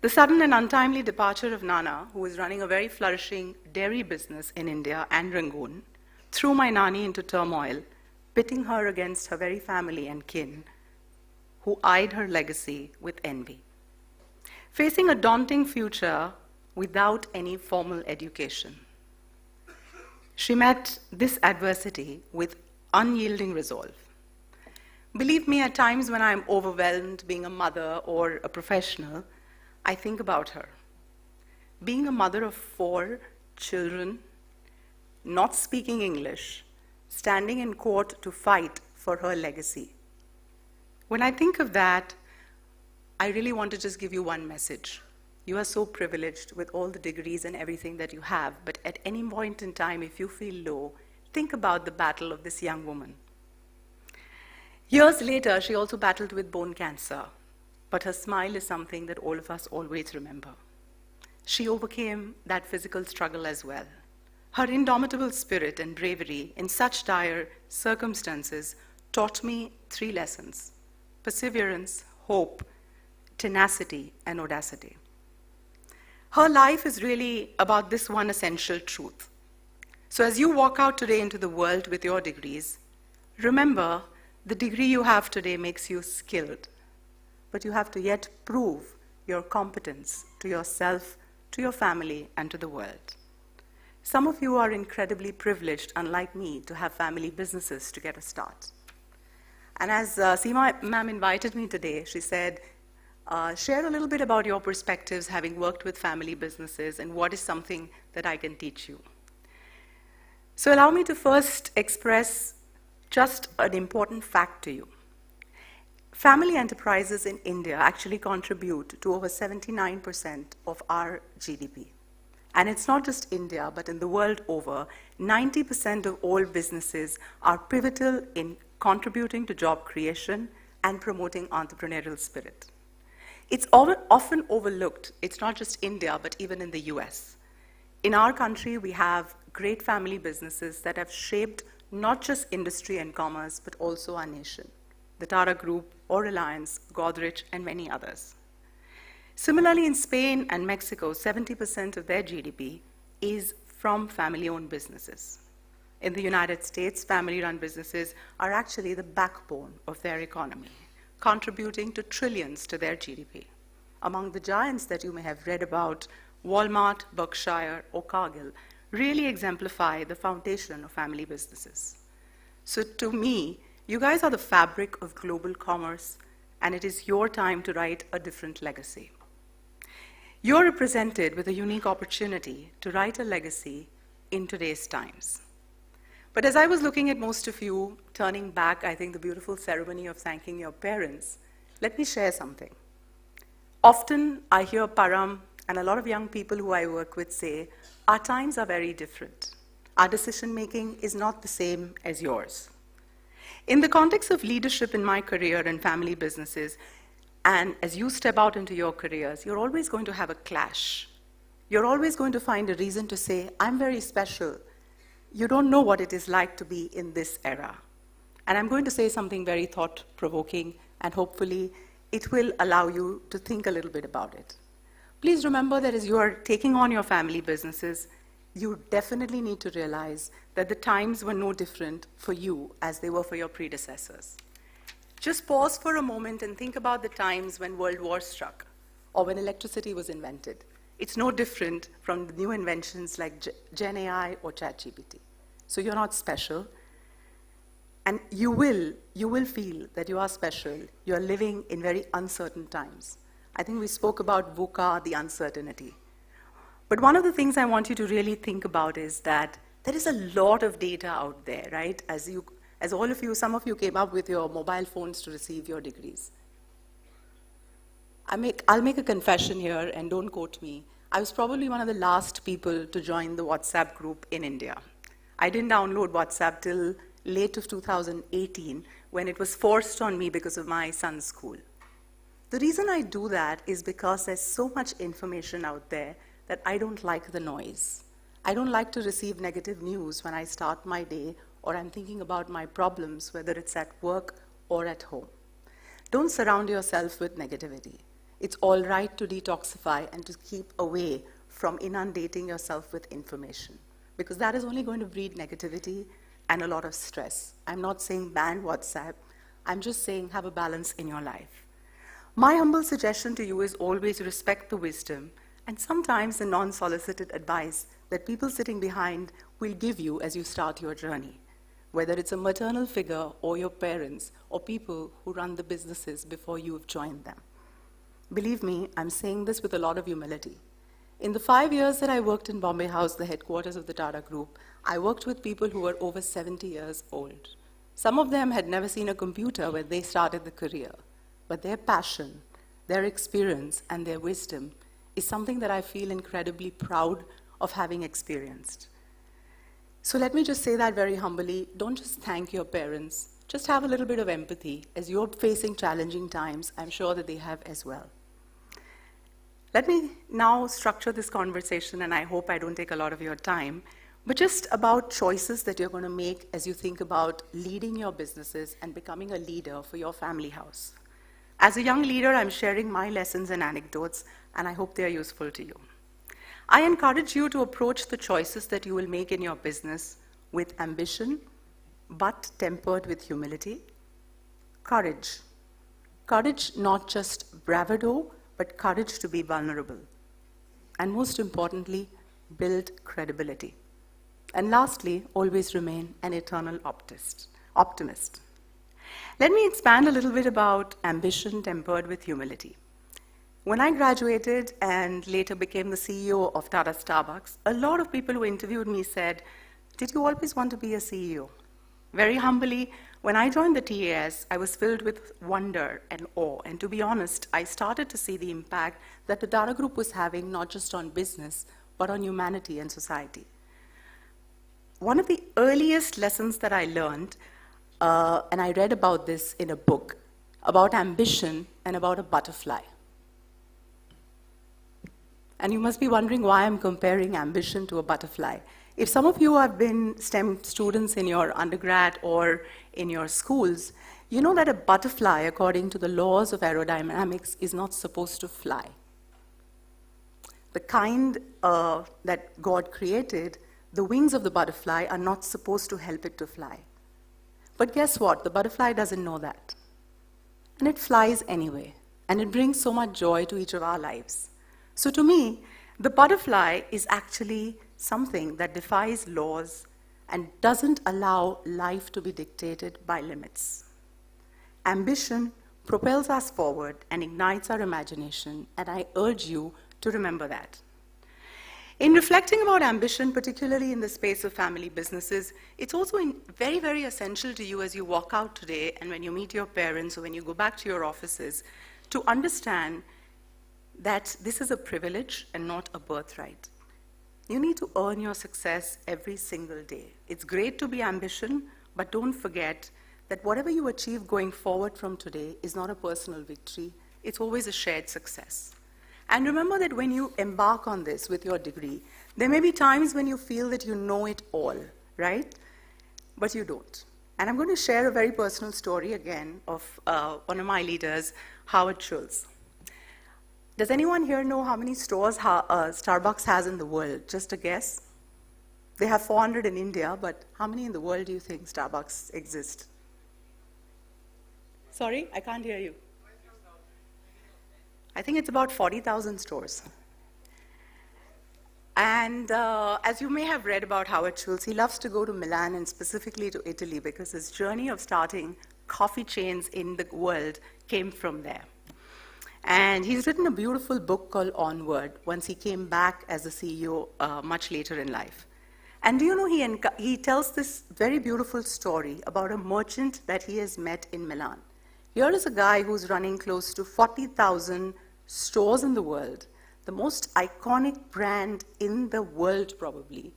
The sudden and untimely departure of Nana, who was running a very flourishing dairy business in India and Rangoon, threw my Nani into turmoil, pitting her against her very family and kin, who eyed her legacy with envy. Facing a daunting future without any formal education, she met this adversity with unyielding resolve. Believe me, at times when I'm overwhelmed being a mother or a professional, I think about her. Being a mother of 4 children, not speaking English, standing in court to fight for her legacy. When I think of that, I really want to just give you one message. You are so privileged with all the degrees and everything that you have, but at any point in time, if you feel low, think about the battle of this young woman. Years later, she also battled with bone cancer, but her smile is something that all of us always remember. She overcame that physical struggle as well. Her indomitable spirit and bravery in such dire circumstances taught me 3 lessons: perseverance, hope, tenacity, and audacity. Her life is really about this one essential truth. So as you walk out today into the world with your degrees, remember the degree you have today makes you skilled, but you have to yet prove your competence to yourself, to your family, and to the world. Some of you are incredibly privileged, unlike me, to have family businesses to get a start. And as Seema ma'am invited me today, she said, share a little bit about your perspectives having worked with family businesses and what is something that I can teach you. So allow me to first express just an important fact to you. Family enterprises in India actually contribute to over 79% of our GDP. And it's not just India, but in the world over, 90% of all businesses are pivotal in contributing to job creation and promoting entrepreneurial spirit. It's often overlooked. It's not just India, but even in the US. In our country, we have great family businesses that have shaped not just industry and commerce, but also our nation. The Tata Group, or Reliance, Godrej, and many others. Similarly, in Spain and Mexico, 70% of their GDP is from family-owned businesses. In the United States, family-run businesses are actually the backbone of their economy, contributing to trillions to their GDP. Among the giants that you may have read about, Walmart, Berkshire, or Cargill really exemplify the foundation of family businesses. So to me, you guys are the fabric of global commerce, and it is your time to write a different legacy. You're represented with a unique opportunity to write a legacy in today's times. But as I was looking at most of you, turning back, I think, the beautiful ceremony of thanking your parents, let me share something. Often I hear Param and a lot of young people who I work with say, our times are very different. Our decision-making is not the same as yours. In the context of leadership in my career and family businesses, and as you step out into your careers, you're always going to have a clash. You're always going to find a reason to say, I'm very special. You don't know what it is like to be in this era. And I'm going to say something very thought-provoking, and hopefully it will allow you to think a little bit about it. Please remember that as you are taking on your family businesses, you definitely need to realize that the times were no different for you as they were for your predecessors. Just pause for a moment and think about the times when World War struck or when electricity was invented. It's no different from the new inventions like Gen AI or ChatGPT. So you're not special. And you will feel that you are special. You're living in very uncertain times. I think we spoke about VUCA, the uncertainty. But one of the things I want you to really think about is that there is a lot of data out there, right? As all of you, some of you came up with your mobile phones to receive your degrees. I'll make a confession here, and don't quote me. I was probably one of the last people to join the WhatsApp group in India. I didn't download WhatsApp till late of 2018, when it was forced on me because of my son's school. The reason I do that is because there's so much information out there that I don't like the noise. I don't like to receive negative news when I start my day or I'm thinking about my problems, whether it's at work or at home. Don't surround yourself with negativity. It's all right to detoxify and to keep away from inundating yourself with information, because that is only going to breed negativity and a lot of stress. I'm not saying ban WhatsApp. I'm just saying have a balance in your life. My humble suggestion to you is always respect the wisdom and sometimes the non-solicited advice that people sitting behind will give you as you start your journey, whether it's a maternal figure or your parents or people who run the businesses before you have joined them. Believe me, I'm saying this with a lot of humility. In the 5 years that I worked in Bombay House, the headquarters of the Tata Group, I worked with people who were over 70 years old. Some of them had never seen a computer when they started the career, but their passion, their experience, and their wisdom is something that I feel incredibly proud of having experienced. So let me just say that very humbly. Don't just thank your parents. Just have a little bit of empathy. As you're facing challenging times, I'm sure that they have as well. Let me now structure this conversation, and I hope I don't take a lot of your time, but just about choices that you're going to make as you think about leading your businesses and becoming a leader for your family house. As a young leader, I'm sharing my lessons and anecdotes, and I hope they are useful to you. I encourage you to approach the choices that you will make in your business with ambition, but tempered with humility. Courage. Courage, not just bravado, but courage to be vulnerable. And most importantly, build credibility. And lastly, always remain an eternal optimist. Let me expand a little bit about ambition tempered with humility. When I graduated and later became the CEO of Tata Starbucks, a lot of people who interviewed me said, "Did you always want to be a CEO?" Very humbly, when I joined the TAS, I was filled with wonder and awe. And to be honest, I started to see the impact that the Tata Group was having not just on business, but on humanity and society. One of the earliest lessons that I learned, and I read about this in a book, about ambition and about a butterfly. And you must be wondering why I'm comparing ambition to a butterfly. If some of you have been STEM students in your undergrad or in your schools, you know that a butterfly, according to the laws of aerodynamics, is not supposed to fly. The kind that God created, the wings of the butterfly are not supposed to help it to fly. But guess what? The butterfly doesn't know that. And it flies anyway. And it brings so much joy to each of our lives. So to me, the butterfly is actually something that defies laws and doesn't allow life to be dictated by limits. Ambition propels us forward and ignites our imagination, and I urge you to remember that. In reflecting about ambition, particularly in the space of family businesses, it's also very, very essential to you as you walk out today and when you meet your parents or when you go back to your offices to understand that this is a privilege and not a birthright. You need to earn your success every single day. It's great to be ambitious, but don't forget that whatever you achieve going forward from today is not a personal victory. It's always a shared success. And remember that when you embark on this with your degree, there may be times when you feel that you know it all, right? But you don't. And I'm going to share a very personal story again of one of my leaders, Howard Schultz. Does anyone here know how many stores Starbucks has in the world? Just a guess? They have 400 in India, but how many in the world do you think Starbucks exist? Sorry, I can't hear you. I think it's about 40,000 stores. And as you may have read about Howard Schultz, he loves to go to Milan and specifically to Italy because his journey of starting coffee chains in the world came from there. And he's written a beautiful book called Onward once he came back as a CEO much later in life. And do you know, he tells this very beautiful story about a merchant that he has met in Milan. Here is a guy who's running close to 40,000 stores in the world, the most iconic brand in the world probably.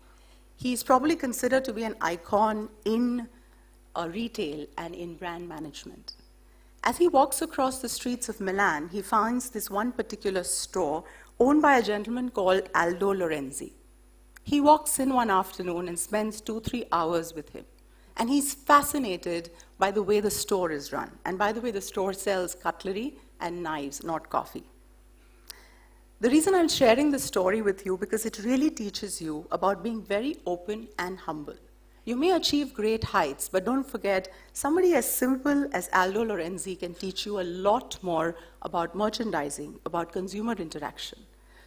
He's probably considered to be an icon in retail and in brand management. As he walks across the streets of Milan, he finds this one particular store owned by a gentleman called Aldo Lorenzi. He walks in one afternoon and spends 2-3 hours with him. And he's fascinated by the way the store is run. And by the way, the store sells cutlery and knives, not coffee. The reason I'm sharing this story with you because it really teaches you about being very open and humble. You may achieve great heights, but don't forget, somebody as simple as Aldo Lorenzi can teach you a lot more about merchandising, about consumer interaction.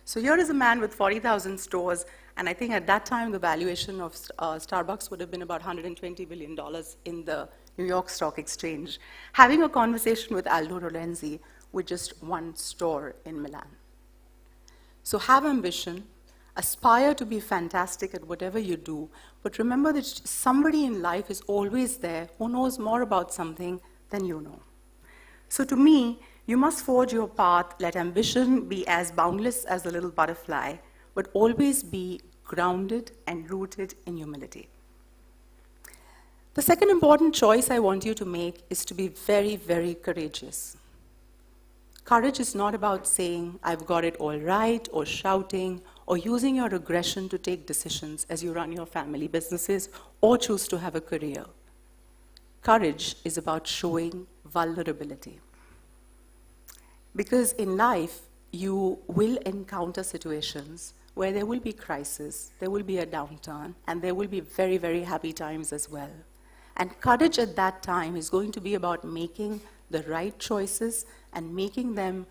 So here is a man with 40,000 stores, and I think at that time the valuation of Starbucks would have been about $120 billion in the New York Stock Exchange, having a conversation with Aldo Lorenzi with just one store in Milan. So have ambition, aspire to be fantastic at whatever you do, but remember that somebody in life is always there who knows more about something than you know. So to me, you must forge your path, let ambition be as boundless as the little butterfly, but always be grounded and rooted in humility. The second important choice I want you to make is to be very, very courageous. Courage is not about saying, I've got it all right, or shouting, or using your aggression to take decisions as you run your family businesses or choose to have a career. Courage is about showing vulnerability. Because in life, you will encounter situations where there will be crisis, there will be a downturn, and there will be very, very happy times as well. And courage at that time is going to be about making the right choices and making them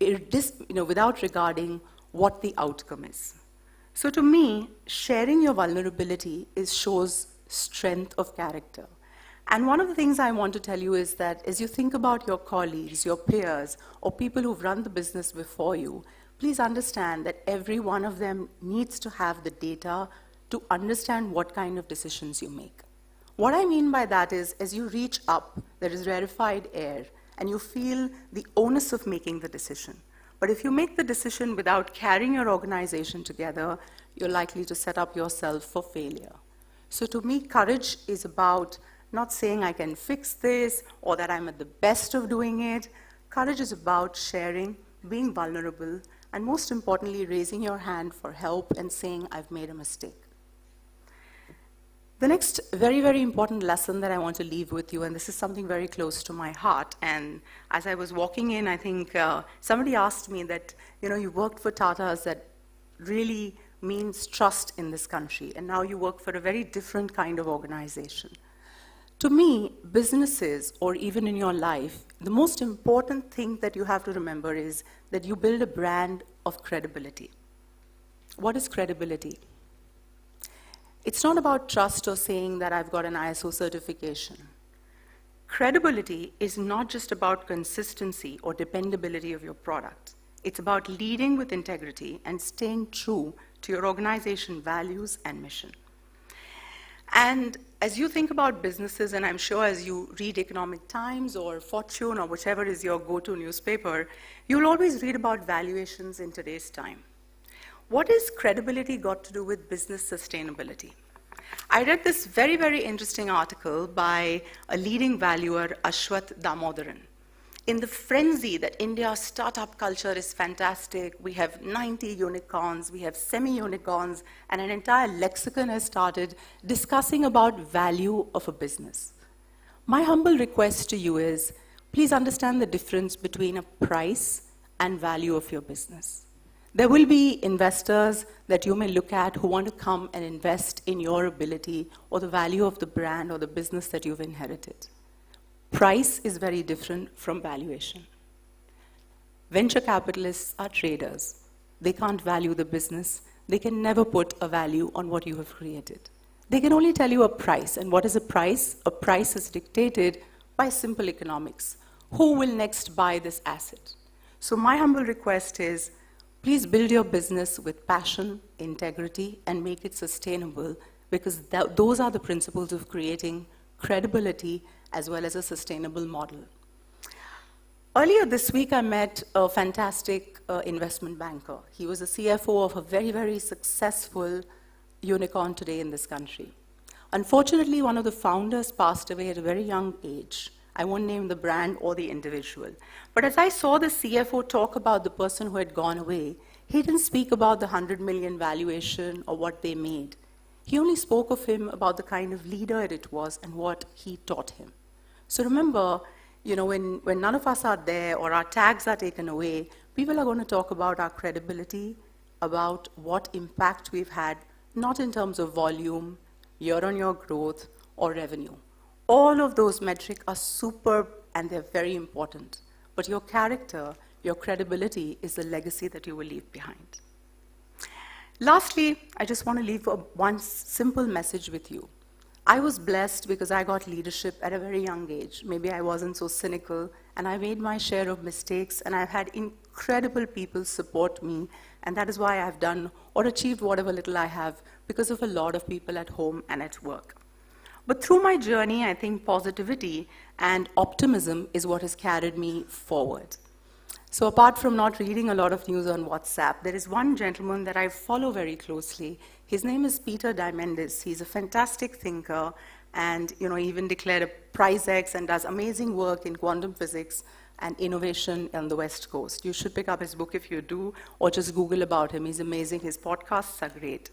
without regarding what the outcome is. So to me, sharing your vulnerability shows strength of character. And one of the things I want to tell you is that as you think about your colleagues, your peers, or people who've run the business before you, please understand that every one of them needs to have the data to understand what kind of decisions you make. What I mean by that is, as you reach up, there is rarefied air, and you feel the onus of making the decision. But if you make the decision without carrying your organization together, you're likely to set up yourself for failure. So to me, courage is about not saying I can fix this or that I'm at the best of doing it. Courage is about sharing, being vulnerable, and most importantly, raising your hand for help and saying, I've made a mistake. The next very, very important lesson that I want to leave with you, and this is something very close to my heart, and as I was walking in, I think somebody asked me that, you worked for Tata's, that really means trust in this country, and now you work for a very different kind of organization. To me, businesses, or even in your life, the most important thing that you have to remember is that you build a brand of credibility. What is credibility? It's not about trust or saying that I've got an ISO certification. Credibility is not just about consistency or dependability of your product. It's about leading with integrity and staying true to your organization values and mission. And as you think about businesses, and I'm sure as you read Economic Times or Fortune or whichever is your go-to newspaper, you'll always read about valuations in today's time. What has credibility got to do with business sustainability? I read this very, very interesting article by a leading valuer, Ashwath Damodaran. In the frenzy that India's startup culture is fantastic, we have 90 unicorns, we have semi-unicorns, and an entire lexicon has started discussing about value of a business. My humble request to you is, please understand the difference between a price and value of your business. There will be investors that you may look at who want to come and invest in your ability or the value of the brand or the business that you've inherited. Price is very different from valuation. Venture capitalists are traders. They can't value the business. They can never put a value on what you have created. They can only tell you a price. And what is a price? A price is dictated by simple economics. Who will next buy this asset? So my humble request is, please build your business with passion, integrity, and make it sustainable, because those are the principles of creating credibility as well as a sustainable model. Earlier this week, I met a fantastic investment banker. He was a CFO of a very, very successful unicorn today in this country. Unfortunately, one of the founders passed away at a very young age. I won't name the brand or the individual. But as I saw the CFO talk about the person who had gone away, he didn't speak about the 100 million valuation or what they made. He only spoke of him about the kind of leader it was and what he taught him. So remember, when none of us are there or our tags are taken away, People are going to talk about our credibility, about what impact we've had, not in terms of volume, year-on-year growth, or revenue. All of those metrics are superb and they're very important. But your character, your credibility is the legacy that you will leave behind. Lastly, I just want to leave one simple message with you. I was blessed because I got leadership at a very young age. Maybe I wasn't so cynical, and I made my share of mistakes, and I've had incredible people support me, and that is why I've done or achieved whatever little I have because of a lot of people at home and at work. But through my journey, I think positivity and optimism is what has carried me forward. So apart from not reading a lot of news on WhatsApp, there is one gentleman that I follow very closely. His name is Peter Diamandis. He's a fantastic thinker, and he even declared a Prize X and does amazing work in quantum physics and innovation on the West Coast. You should pick up his book if you do, or just Google about him. He's amazing. His podcasts are great.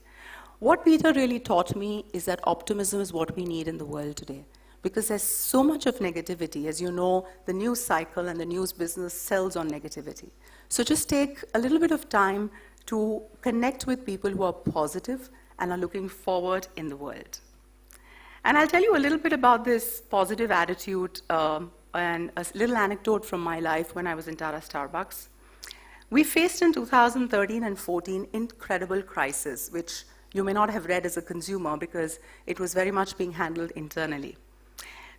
What Peter really taught me is that optimism is what we need in the world today. Because there's so much of negativity. As you know, the news cycle and the news business sells on negativity. So just take a little bit of time to connect with people who are positive and are looking forward in the world. And I'll tell you a little bit about this positive attitude and a little anecdote from my life when I was in Tata Starbucks. We faced in 2013 and 14 incredible crisis, which you may not have read as a consumer because it was very much being handled internally.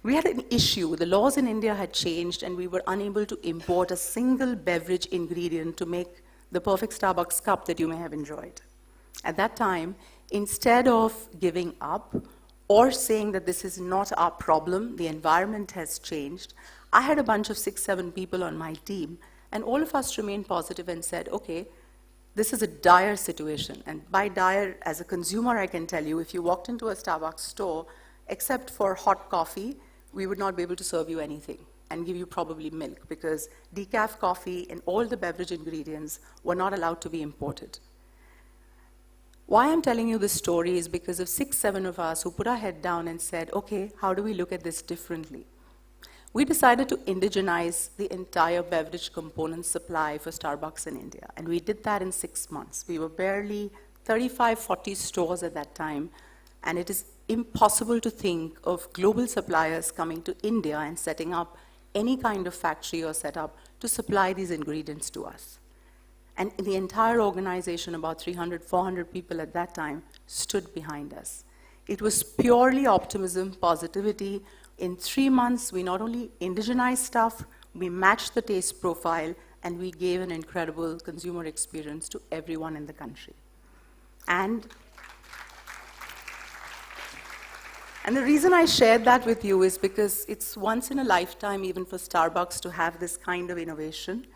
We had an issue. The laws in India had changed, and we were unable to import a single beverage ingredient to make the perfect Starbucks cup that you may have enjoyed. At that time, instead of giving up or saying that this is not our problem, the environment has changed, I had a bunch of 6, 7 people on my team, and all of us remained positive and said, okay, this is a dire situation. And by dire, as a consumer, I can tell you, if you walked into a Starbucks store, except for hot coffee, we would not be able to serve you anything and give you probably milk, because decaf coffee and all the beverage ingredients were not allowed to be imported. Why I'm telling you this story is because of 6, 7 of us who put our head down and said, okay, how do we look at this differently? We decided to indigenize the entire beverage component supply for Starbucks in India, and we did that in 6 months. We were barely 35, 40 stores at that time, and it is impossible to think of global suppliers coming to India and setting up any kind of factory or setup to supply these ingredients to us. And the entire organization, about 300, 400 people at that time, stood behind us. It was purely optimism, positivity. In 3 months, we not only indigenized stuff, we matched the taste profile, and we gave an incredible consumer experience to everyone in the country. And the reason I shared that with you is because it's once in a lifetime, even for Starbucks, to have this kind of innovation.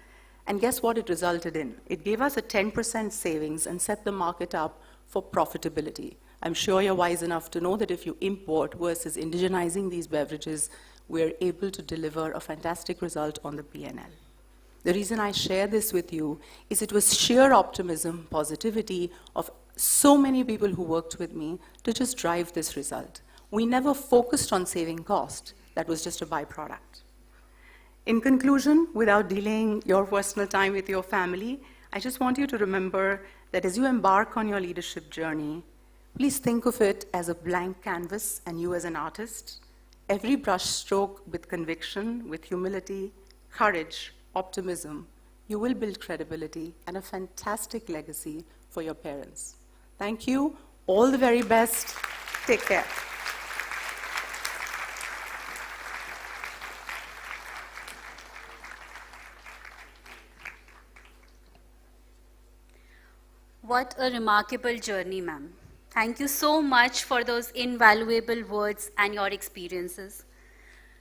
And guess what it resulted in? It gave us a 10% savings and set the market up for profitability. I'm sure you're wise enough to know that if you import versus indigenizing these beverages, we're able to deliver a fantastic result on the P&L. The reason I share this with you is it was sheer optimism, positivity of so many people who worked with me to just drive this result. We never focused on saving cost. That was just a byproduct. In conclusion, without delaying your personal time with your family, I just want you to remember that as you embark on your leadership journey, please think of it as a blank canvas and you as an artist. Every brush stroke with conviction, with humility, courage, optimism, you will build credibility and a fantastic legacy for your parents. Thank you. All the very best. Take care. What a remarkable journey, ma'am. Thank you so much for those invaluable words and your experiences.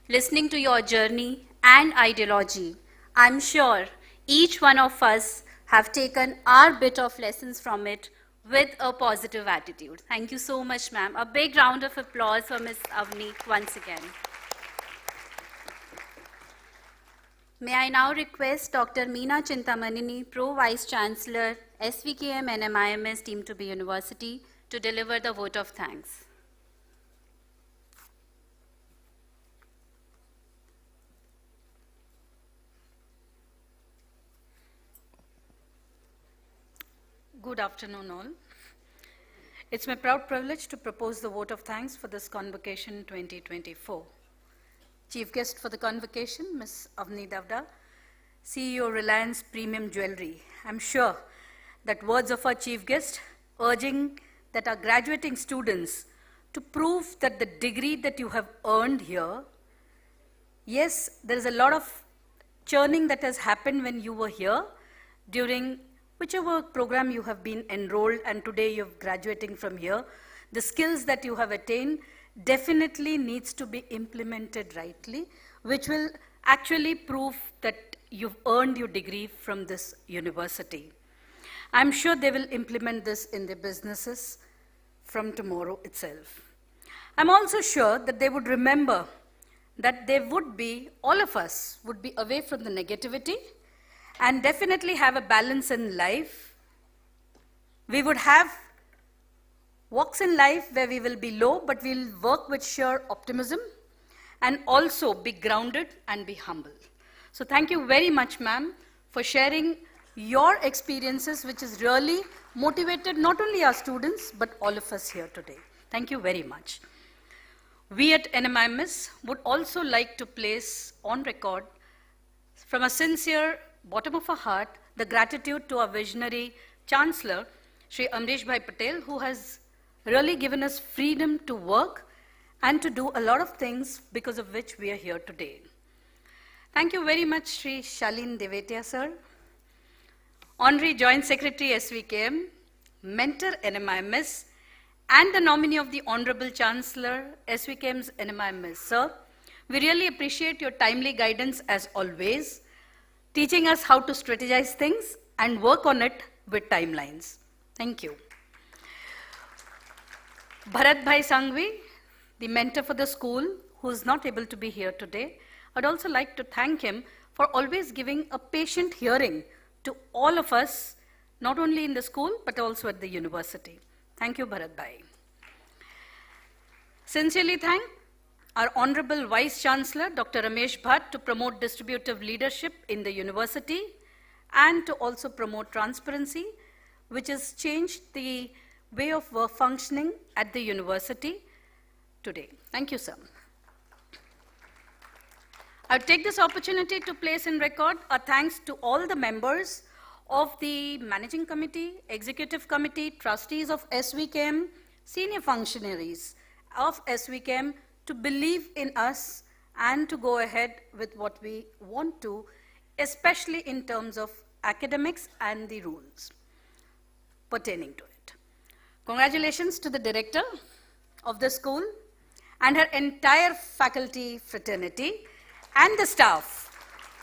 Listening to your journey and ideology, I'm sure each one of us have taken our bit of lessons from it with a positive attitude. Thank you so much, ma'am. A big round of applause for Ms. Avni once again. May I now request Dr. Meena Chintamanini, Pro Vice Chancellor, SVKM and MIMS Team to be University, to deliver the vote of thanks. Good afternoon, all. It's my proud privilege to propose the vote of thanks for this Convocation 2024. Chief guest for the Convocation, Ms. Avni Davda, CEO Reliance Premium Jewelry. I'm sure that words of our chief guest urging that our graduating students to prove that the degree that you have earned here, yes, there is a lot of churning that has happened when you were here during whichever program you have been enrolled and today you're graduating from here. The skills that you have attained definitely needs to be implemented rightly, which will actually prove that you've earned your degree from this university. I'm sure they will implement this in their businesses from tomorrow itself. I'm also sure that they would remember that there would be, all of us would be away from the negativity and definitely have a balance in life. We would have walks in life where we will be low, but we'll work with sheer optimism and also be grounded and be humble. So thank you very much, ma'am, for sharing your experiences, which has really motivated not only our students, but all of us here today. Thank you very much. We at NMIMS would also like to place on record, from a sincere bottom of our heart, the gratitude to our visionary Chancellor, Shri Amrish Bhai Patel, who has really given us freedom to work and to do a lot of things because of which we are here today. Thank you very much, Shri Shalin Devetia, sir. Honorary Joint Secretary SVKM, Mentor NMIMS, and the nominee of the Honorable Chancellor, SVKM's NMIMS, sir. We really appreciate your timely guidance as always, teaching us how to strategize things and work on it with timelines. Thank you. Bharat Bhai Sangvi, the mentor for the school, who is not able to be here today, I'd also like to thank him for always giving a patient hearing to all of us, not only in the school, but also at the university. Thank you, Bharat Bhai. Sincerely thank our Honorable Vice Chancellor, Dr. Ramesh Bhatt, to promote distributive leadership in the university and to also promote transparency, which has changed the way of work functioning at the university today. Thank you, sir. I'll take this opportunity to place in record our thanks to all the members of the Managing Committee, Executive Committee, trustees of SVKM, senior functionaries of SVKM, to believe in us and to go ahead with what we want to, especially in terms of academics and the rules pertaining to it. Congratulations to the director of the school and her entire faculty fraternity and the staff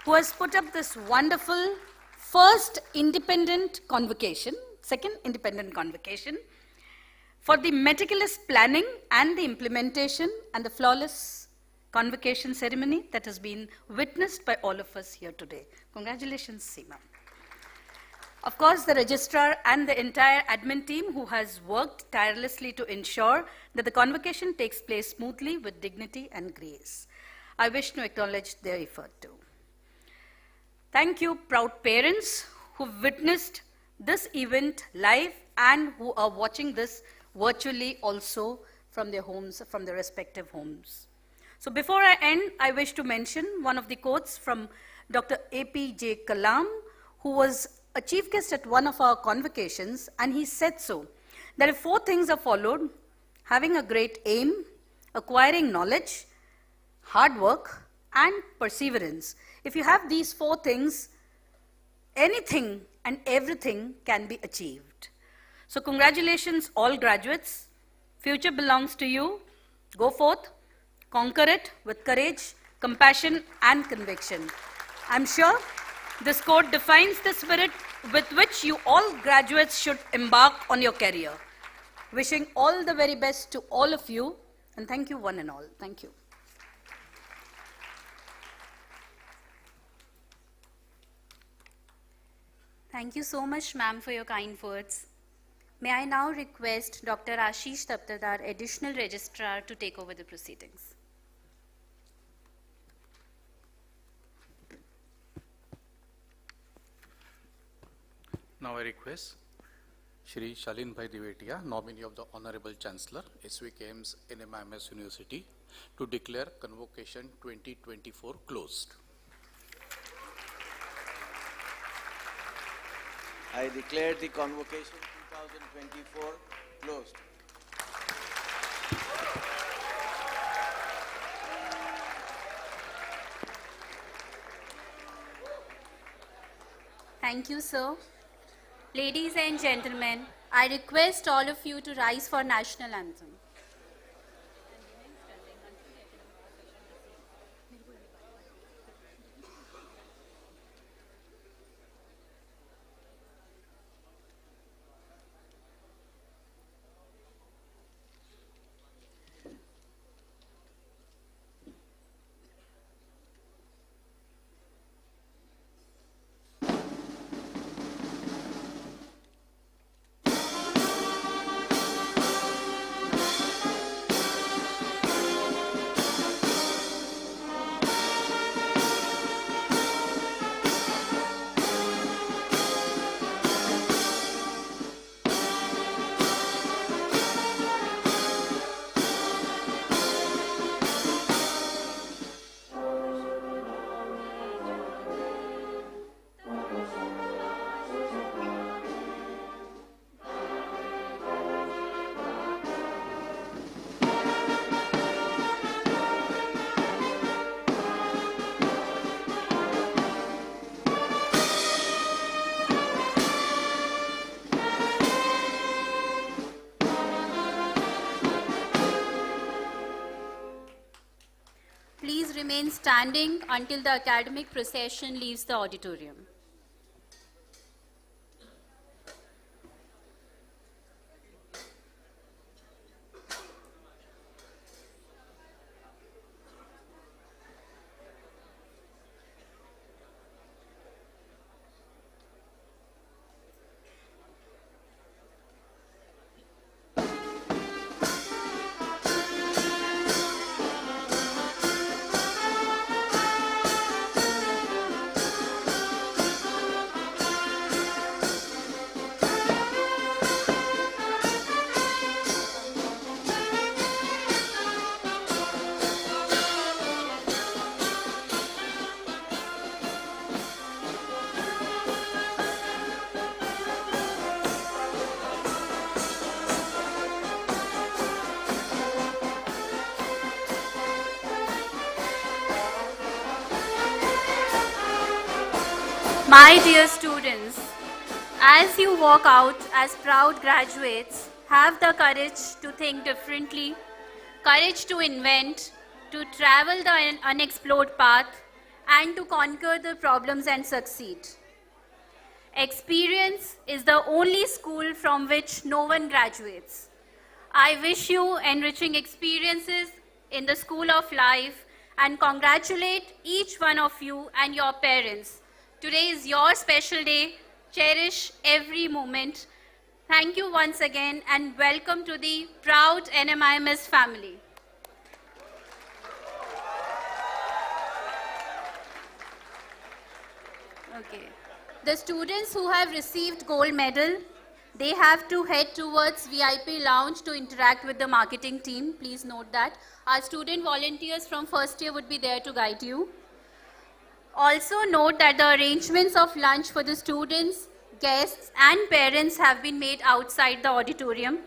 who has put up this wonderful first independent convocation, second independent convocation, for the meticulous planning and the implementation and the flawless convocation ceremony that has been witnessed by all of us here today. Congratulations, Seema. Of course, the registrar and the entire admin team who has worked tirelessly to ensure that the convocation takes place smoothly with dignity and grace. I wish to acknowledge their effort too. Thank you, proud parents who witnessed this event live and who are watching this virtually also from their homes, from their respective homes. So before I end, I wish to mention one of the quotes from Dr. APJ Kalam, who was a chief guest at one of our convocations, and he said so, that if 4 things are followed, having a great aim, acquiring knowledge, hard work, and perseverance, if you have these 4 things, anything and everything can be achieved. So congratulations, all graduates. Future belongs to you. Go forth, conquer it with courage, compassion, and conviction. I'm sure this quote defines the spirit with which you all graduates should embark on your career. Wishing all the very best to all of you, and thank you one and all. Thank you. Thank you so much, ma'am, for your kind words. May I now request Dr. Ashish Taptadar, Additional Registrar, to take over the proceedings. Now I request Shri Shalin Bhai Divetia, nominee of the Honorable Chancellor, SVKM's NMIMS University, to declare Convocation 2024 closed. I declare the Convocation 2024 closed. Thank you, sir. Ladies and gentlemen, I request all of you to rise for national anthem. Please remain standing until the academic procession leaves the auditorium. My dear students, as you walk out as proud graduates, have the courage to think differently, courage to invent, to travel the unexplored path, and to conquer the problems and succeed. Experience is the only school from which no one graduates. I wish you enriching experiences in the school of life and congratulate each one of you and your parents. Today is your special day. Cherish every moment. Thank you once again and welcome to the proud NMIMS family. Okay. The students who have received gold medal, they have to head towards VIP lounge to interact with the marketing team. Please note that. Our student volunteers from first year would be there to guide you. Also note that the arrangements of lunch for the students, guests and parents have been made outside the auditorium.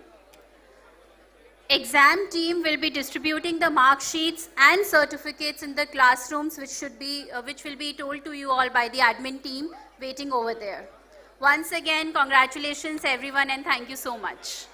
Exam team will be distributing the mark sheets and certificates in the classrooms which will be told to you all by the admin team waiting over there. Once again, congratulations everyone and thank you so much.